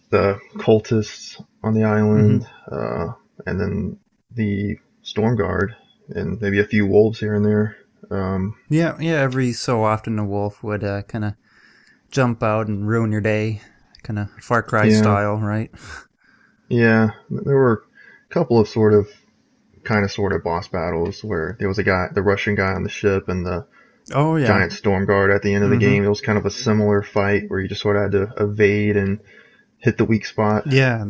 the cultists on the island, and then the storm guard, and maybe a few wolves here and there. Yeah. Every so often a wolf would kind of jump out and ruin your day, kind of Far Cry style, right? Yeah, there were a couple of sort of boss battles where there was the Russian guy on the ship, and the giant storm guard at the end of the game. It was kind of a similar fight where you just sort of had to evade and hit the weak spot. Yeah,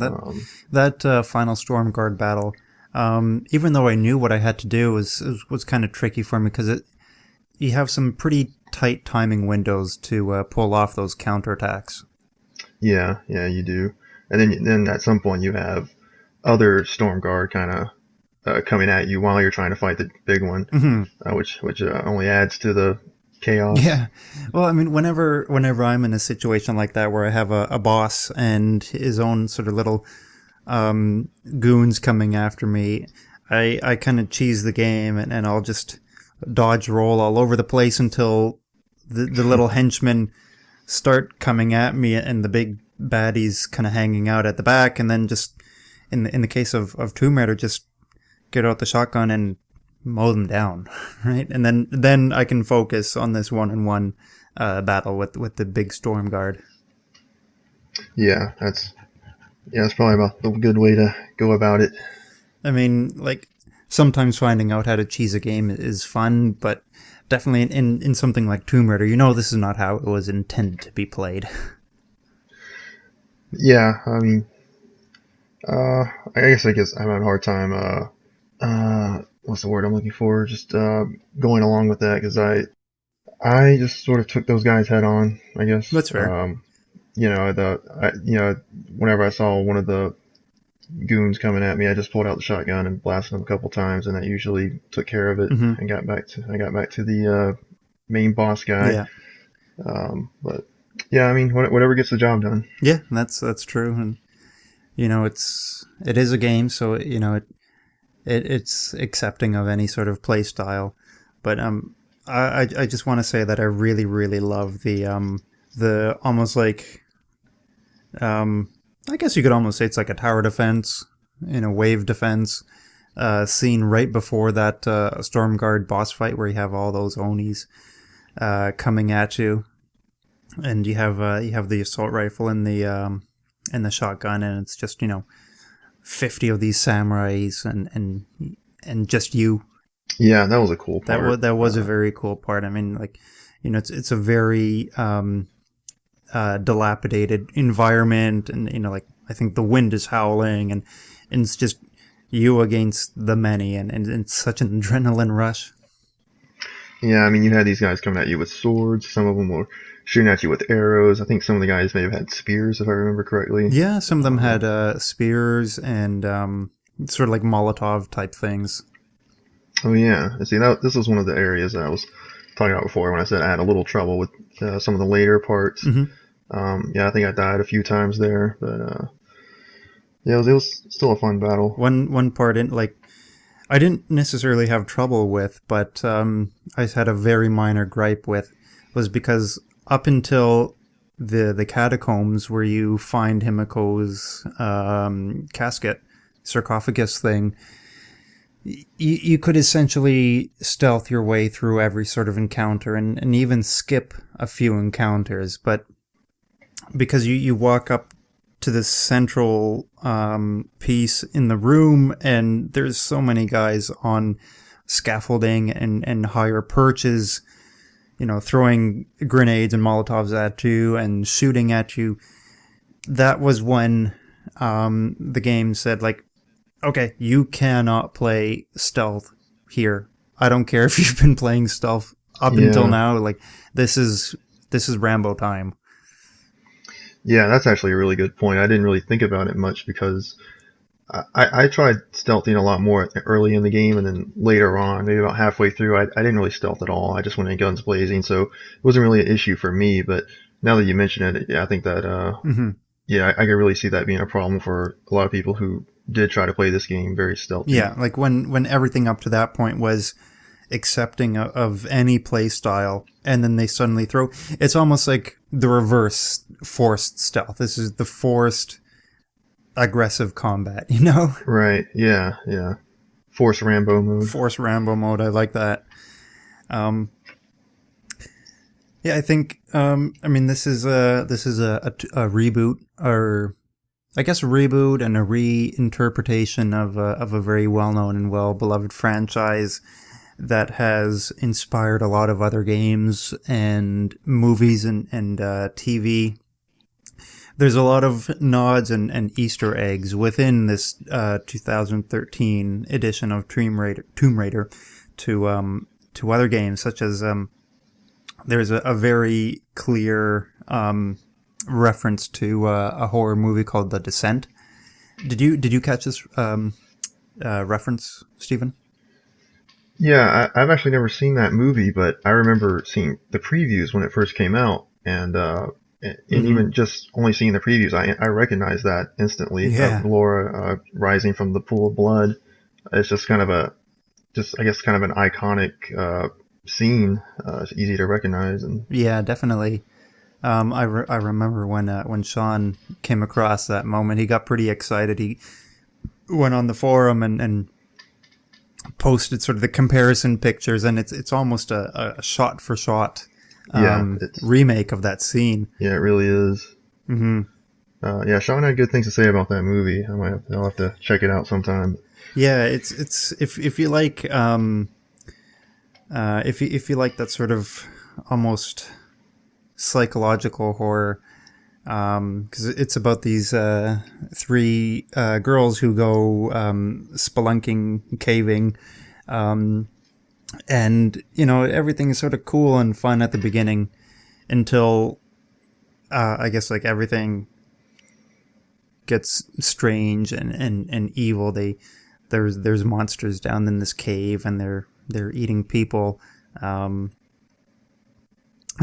that final storm guard battle. Even though I knew what I had to do, was kind of tricky for me because you have some pretty tight timing windows to pull off those counterattacks. Yeah, you do. And then at some point you have other storm guard kind of coming at you while you're trying to fight the big one, which only adds to the chaos. Yeah. Well, I mean, whenever I'm in a situation like that where I have a boss and his own sort of little goons coming after me, I kind of cheese the game and I'll just dodge roll all over the place until the little henchmen start coming at me and the big baddies kind of hanging out at the back, and then just in the case of Tomb Raider, just get out the shotgun and mow them down, right? And then I can focus on this one-on-one battle with the big storm guard. Yeah, that's probably about the good way to go about it. I mean, like, sometimes finding out how to cheese a game is fun, but definitely in something like Tomb Raider, this is not how it was intended to be played. Yeah, I mean, I guess I'm having a hard time, what's the word I'm looking for? Just going along with that, because I just sort of took those guys head on, I guess. That's fair. Whenever I saw one of the goons coming at me, I just pulled out the shotgun and blasted them a couple times, and that usually took care of it. And got back to the main boss guy. Yeah. But yeah, I mean, whatever gets the job done. Yeah, that's true, and it is a game, so it's accepting of any sort of play style. But I just want to say that I really, really love the almost like I guess you could almost say it's like a tower defense, wave defense, scene right before that Stormguard boss fight where you have all those Onis coming at you, and you have the assault rifle and the shotgun, and it's just 50 of these samurais and just you. Yeah, that was a cool part. That was a very cool part. I mean, like, it's a very dilapidated environment, and like I think the wind is howling, and it's just you against the many, and it's such an adrenaline rush. Yeah, I mean, you had these guys coming at you with swords. Some of them were shooting at you with arrows. I think some of the guys may have had spears, if I remember correctly. Yeah, some of them had spears and sort of like Molotov type things. Oh yeah, and see, this was one of the areas that I was talking about before when I said I had a little trouble with some of the later parts. Mm-hmm. Yeah, I think I died a few times there, but yeah, it was still a fun battle. One part I didn't necessarily have trouble with, but I had a very minor gripe with, was because up until the catacombs where you find Himiko's casket, sarcophagus thing, you could essentially stealth your way through every sort of encounter and even skip a few encounters, but because you walk up to this central piece in the room, and there's so many guys on scaffolding and higher perches, throwing grenades and Molotovs at you and shooting at you. That was when the game said, like, okay, you cannot play stealth here. I don't care if you've been playing stealth up until now. Like, this is Rambo time. Yeah, that's actually a really good point. I didn't really think about it much because I tried stealthing a lot more early in the game, and then later on, maybe about halfway through, I didn't really stealth at all. I just went in guns blazing, so it wasn't really an issue for me. But now that you mention it, yeah, I think that yeah, I can really see that being a problem for a lot of people who did try to play this game very stealthy. Yeah, like when everything up to that point was accepting of any play style, and then they suddenly throw, it's almost like the reverse forced stealth. This is the forced aggressive combat, Right, yeah. Force Rambo mode. I like that. Yeah, I think I mean this is a reboot, or I guess a reboot and a reinterpretation of a very well-known and well-beloved franchise that has inspired a lot of other games and movies and TV. There's a lot of nods and Easter eggs within this 2013 edition of Tomb Raider to other games, such as there's a very clear reference to a horror movie called The Descent. Did you catch this reference, Stephen? Yeah, I've actually never seen that movie, but I remember seeing the previews when it first came out, and even just only seeing the previews, I recognized that instantly. Yeah. Laura rising from the pool of blood. It's just kind of an iconic scene. It's easy to recognize, and yeah, definitely. I remember when Sean came across that moment, he got pretty excited. He went on the forum and posted sort of the comparison pictures, and it's almost a shot for shot remake of that scene. Yeah, it really is. Mm-hmm. Yeah, Sean had good things to say about that movie. I'll have to check it out sometime. Yeah, it's if you like if you like that sort of almost psychological horror, because it's about these three girls who go spelunking, caving, and everything is sort of cool and fun at the beginning until I guess like everything gets strange and evil. There's monsters down in this cave, and they're eating people.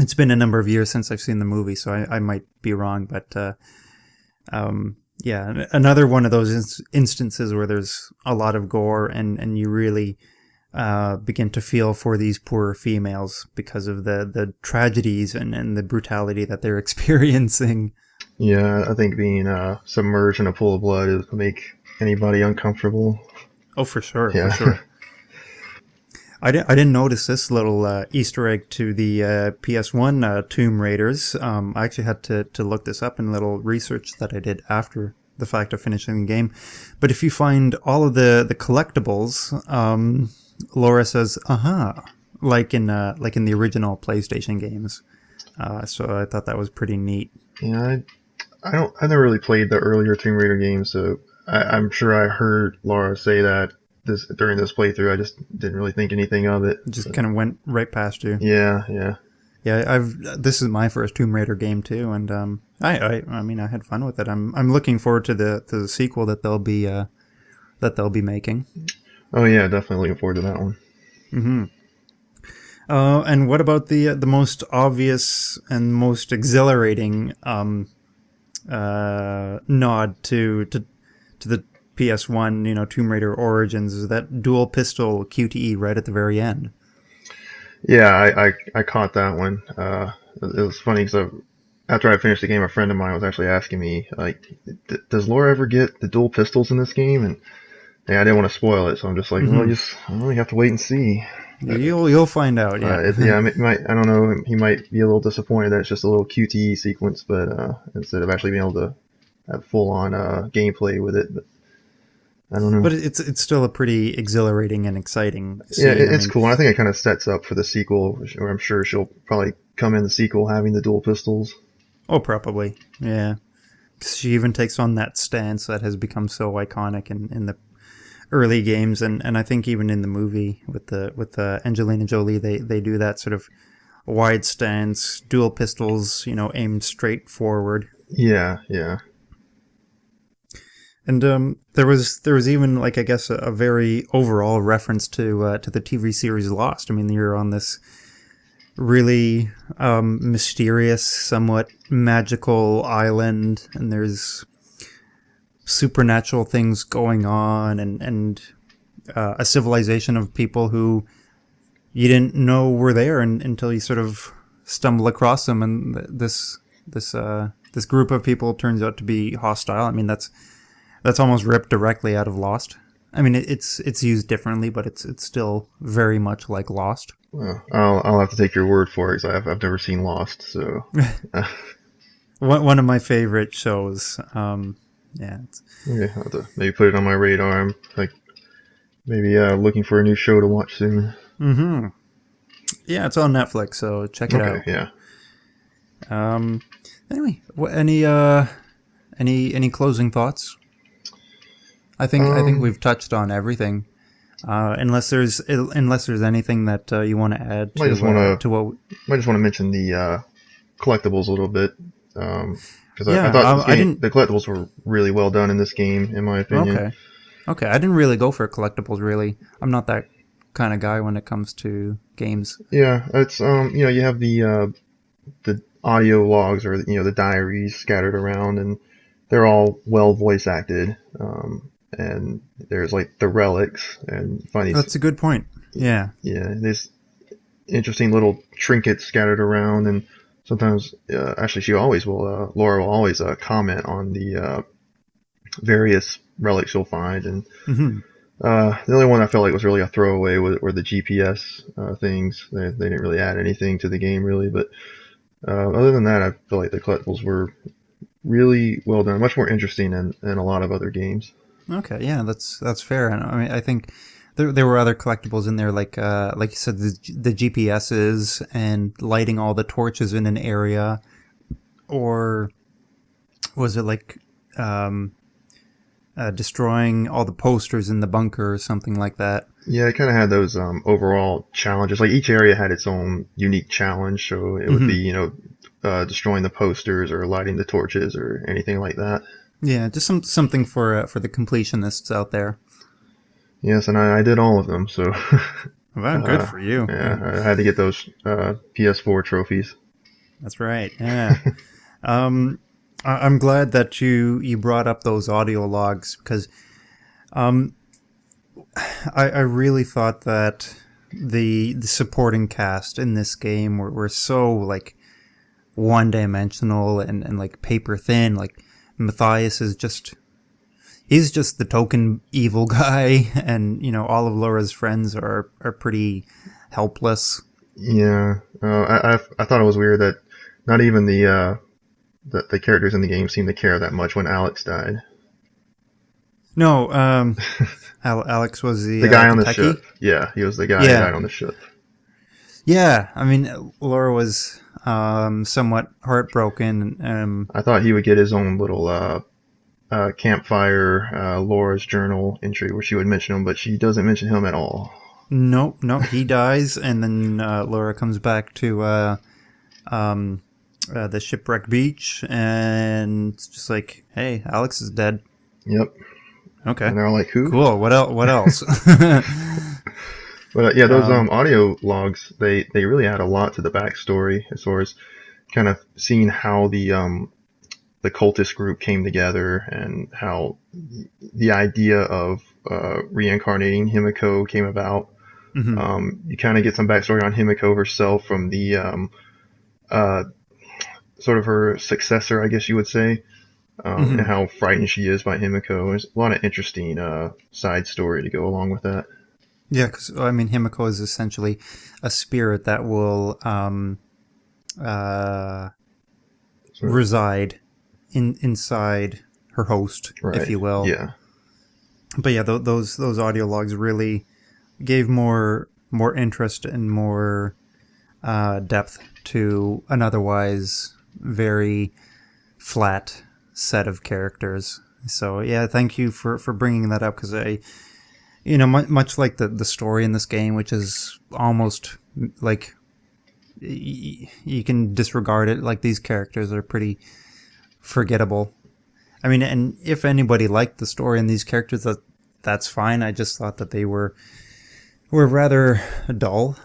It's been a number of years since I've seen the movie, so I might be wrong, but yeah, another one of those instances where there's a lot of gore and you really begin to feel for these poor females because of the tragedies and the brutality that they're experiencing. Yeah, I think being submerged in a pool of blood is make anybody uncomfortable. Oh, for sure, for Yeah. sure. I didn't notice this little Easter egg to the PS1 Tomb Raiders. I actually had to look this up in a little research that I did after the fact of finishing the game. But if you find all of the collectibles, Laura says, "Aha," like in the original PlayStation games. So I thought that was pretty neat. Yeah, I never really played the earlier Tomb Raider games, so I'm sure I heard Laura say that during this playthrough. I just didn't really think anything of it. It just kind of went right past you. Yeah. Yeah, this is my first Tomb Raider game too, and I mean I had fun with it. I'm looking forward to the sequel that they'll be making. Oh yeah, definitely looking forward to that one. Mm-hmm. And what about the most obvious and most exhilarating nod to the PS1, Tomb Raider Origins, is that dual pistol QTE right at the very end? Yeah, I caught that one. It was funny because after I finished the game, a friend of mine was actually asking me, like, does Laura ever get the dual pistols in this game? And yeah, I didn't want to spoil it, so I'm just like, well, I really have to wait and see. You'll find out. Yeah. I don't know. He might be a little disappointed that it's just a little QTE sequence, but instead of actually being able to have full on gameplay with it. But I don't know. But it's still a pretty exhilarating and exciting scene. Yeah, it's cool. And I think it kind of sets up for the sequel, where I'm sure she'll probably come in the sequel having the dual pistols. Oh, probably. Yeah. 'Cause she even takes on that stance that has become so iconic in the early games, and I think even in the movie with Angelina Jolie, they do that sort of wide stance, dual pistols, aimed straight forward. Yeah. And there was even, like, I guess a very overall reference to the TV series Lost. I mean, you're on this really mysterious, somewhat magical island, and there's supernatural things going on, and a civilization of people who you didn't know were there until you sort of stumble across them, and this group of people turns out to be hostile. I mean, that's almost ripped directly out of Lost. I mean, it's used differently, but it's still very much like Lost. Well, I'll have to take your word for it, because I've never seen Lost, so. One of my favorite shows. Yeah. Okay, I'll have to maybe put it on my radar. I'm like maybe looking for a new show to watch soon. Mm-hmm. Yeah, it's on Netflix, so check it out. Yeah. Anyway, any closing thoughts? I think we've touched on everything. Unless there's anything that you want to add to what. I just want to mention the collectibles a little bit. Because I thought the collectibles were really well done in this game, in my opinion. Okay. I didn't really go for collectibles, really. I'm not that kind of guy when it comes to games. Yeah, it's you have the audio logs, or the diaries scattered around, and they're all well voice acted. And there's like the relics and funny. That's a good point. Yeah. Yeah, there's interesting little trinkets scattered around, and sometimes, actually, Laura will always comment on the various relics you'll find. And the only one I felt like was really a throwaway were the GPS things. They didn't really add anything to the game, really. But other than that, I feel like the collectibles were really well done, much more interesting than a lot of other games. Okay, yeah, that's fair. And I mean, I think there were other collectibles in there, like you said, the GPSs and lighting all the torches in an area, or was it like destroying all the posters in the bunker or something like that? Yeah, it kind of had those overall challenges. Like each area had its own unique challenge, so it would be destroying the posters or lighting the torches or anything like that. Yeah, just something for the completionists out there. Yes, and I did all of them, so. Well, good for you. Yeah, I had to get those PS4 trophies. That's right. Yeah. I'm glad that you brought up those audio logs, because I really thought that the supporting cast in this game were so like one-dimensional and like paper thin. Like Matthias is he's just the token evil guy, and all of Laura's friends are pretty helpless. Yeah, I thought it was weird that not even the characters in the game seemed to care that much when Alex died. No, Alex was the guy on the techie? ship. Yeah, he was the guy who died on the ship. Yeah, I mean, Laura was somewhat heartbroken. I thought he would get his own little campfire Laura's journal entry where she would mention him, but she doesn't mention him at all. No, he dies, and then Laura comes back to the shipwreck beach, and it's just like, hey, Alex is dead. Yep. Okay. And they're all like, who? Cool. What else? But yeah, those audio logs, they really add a lot to the backstory as far as kind of seeing how the cultist group came together and how the idea of reincarnating Himiko came about. Mm-hmm. You kind of get some backstory on Himiko herself from the sort of her successor, I guess you would say, and how frightened she is by Himiko. There's a lot of interesting side story to go along with that. Yeah, because I mean, Himiko is essentially a spirit that will reside inside her host, right, if you will. Yeah. But yeah, those audio logs really gave more interest and more depth to an otherwise very flat set of characters. So yeah, thank you for bringing that up, because much like the story in this game, which is almost like you can disregard it. Like, these characters are pretty forgettable. I mean, and if anybody liked the story and these characters, that's fine. I just thought that they were rather dull.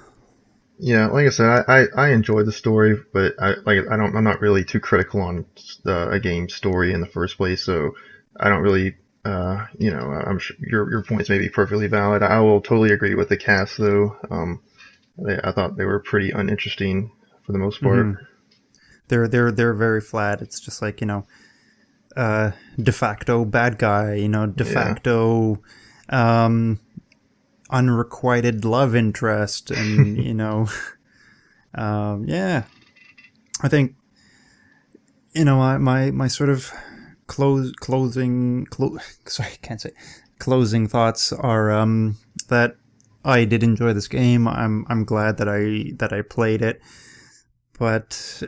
Yeah, like I said, I enjoyed the story, but I'm not really too critical on a game story in the first place, so I don't really, I'm sure your points may be perfectly valid. I will totally agree with the cast, though. I thought they were pretty uninteresting for the most part. Mm-hmm. They're very flat. It's just like, de facto bad guy, de facto unrequited love interest, and yeah, I think my sort of closing thoughts are that I did enjoy this game. I'm glad that I played it, but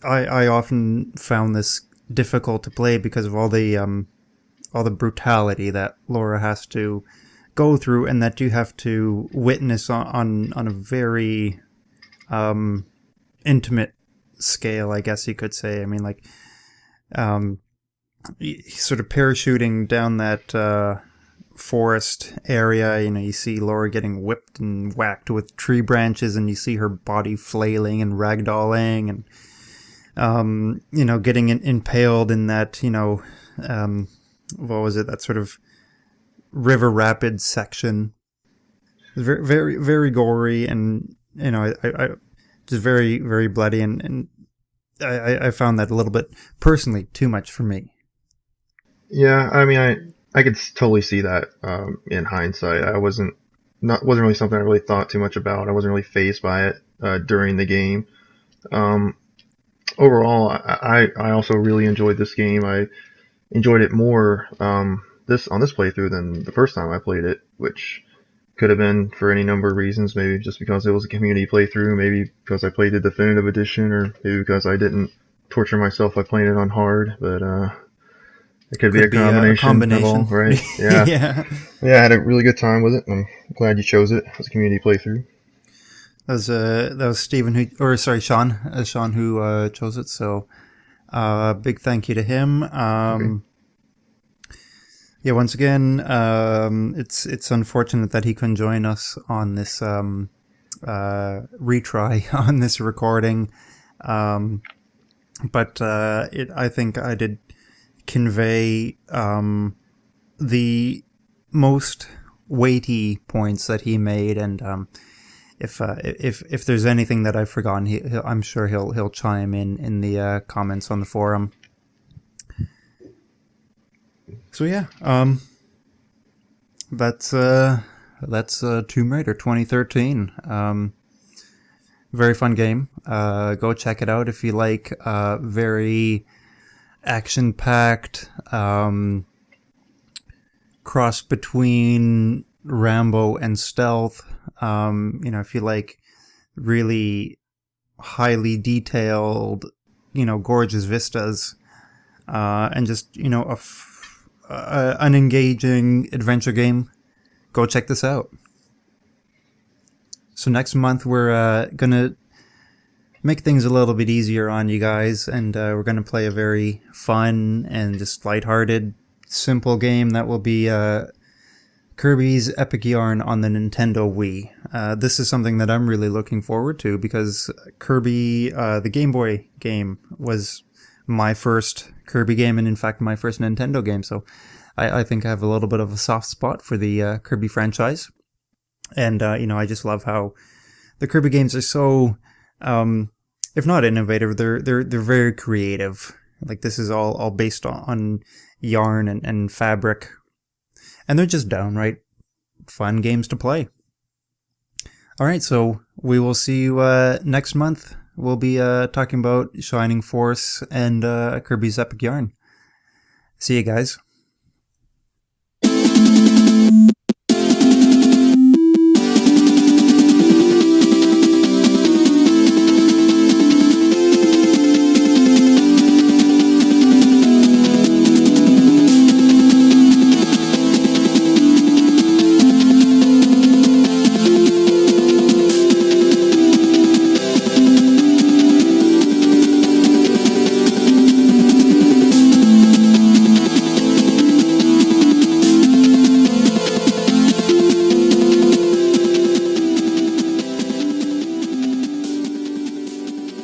I often found this difficult to play because of all the brutality that Laura has to go through, and that you have to witness on a very intimate scale, I guess you could say. I mean, like, sort of parachuting down that forest area, you see Laura getting whipped and whacked with tree branches, and you see her body flailing and ragdolling, and getting impaled in that, what was it, that sort of river rapids section. Very, very, very gory, and I just very, very bloody, and I found that a little bit personally too much for me. Yeah, I mean, I could totally see that in hindsight. Wasn't really something I really thought too much about. I wasn't really fazed by it during the game. Overall, I also really enjoyed this game. I enjoyed it more on this playthrough than the first time I played it, which could have been for any number of reasons. Maybe just because it was a community playthrough, maybe because I played the definitive edition, or maybe because I didn't torture myself by playing it on hard. But it could be a combination of all, right? Yeah. Yeah, I had a really good time with it. I'm glad you chose it as a community playthrough. That was Steven Sean who chose it. So big thank you to him. Okay. Yeah, once again, it's unfortunate that he couldn't join us on this retry on this recording, but I think I did convey the most weighty points that he made, and if there's anything that I've forgotten, I'm sure he'll chime in the comments on the forum. So yeah, that's Tomb Raider 2013. Very fun game. Go check it out if you like very action-packed, cross between Rambo and stealth. If you like really highly detailed, gorgeous vistas, and just, an engaging adventure game, go check this out. So next month we're going to make things a little bit easier on you guys, and we're going to play a very fun and just lighthearted, simple game that will be Kirby's Epic Yarn on the Nintendo Wii. This is something that I'm really looking forward to because Kirby, the Game Boy game, was my first Kirby game, and in fact my first Nintendo game, so I think I have a little bit of a soft spot for the Kirby franchise. And, I just love how the Kirby games are so, if not innovative, they're very creative. Like, this is all based on yarn and fabric. And they're just downright fun games to play. All right, so we will see you next month. We'll be talking about Shining Force and Kirby's Epic Yarn. See you guys.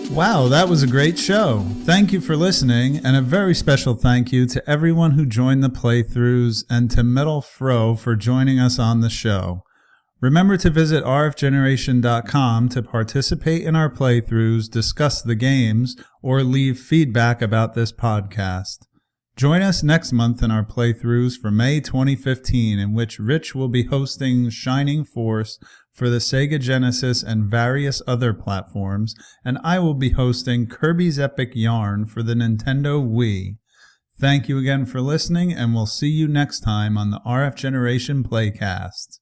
Wow, that was a great show. Thank you for listening, and a very special thank you to everyone who joined the playthroughs and to MetalFRO for joining us on the show. Remember to visit rfgeneration.com to participate in our playthroughs, discuss the games, or leave feedback about this podcast. Join us next month in our playthroughs for May 2015, in which Rich will be hosting Shining Force for the Sega Genesis and various other platforms, and I will be hosting Kirby's Epic Yarn for the Nintendo Wii. Thank you again for listening, and we'll see you next time on the RF Generation PlayCast.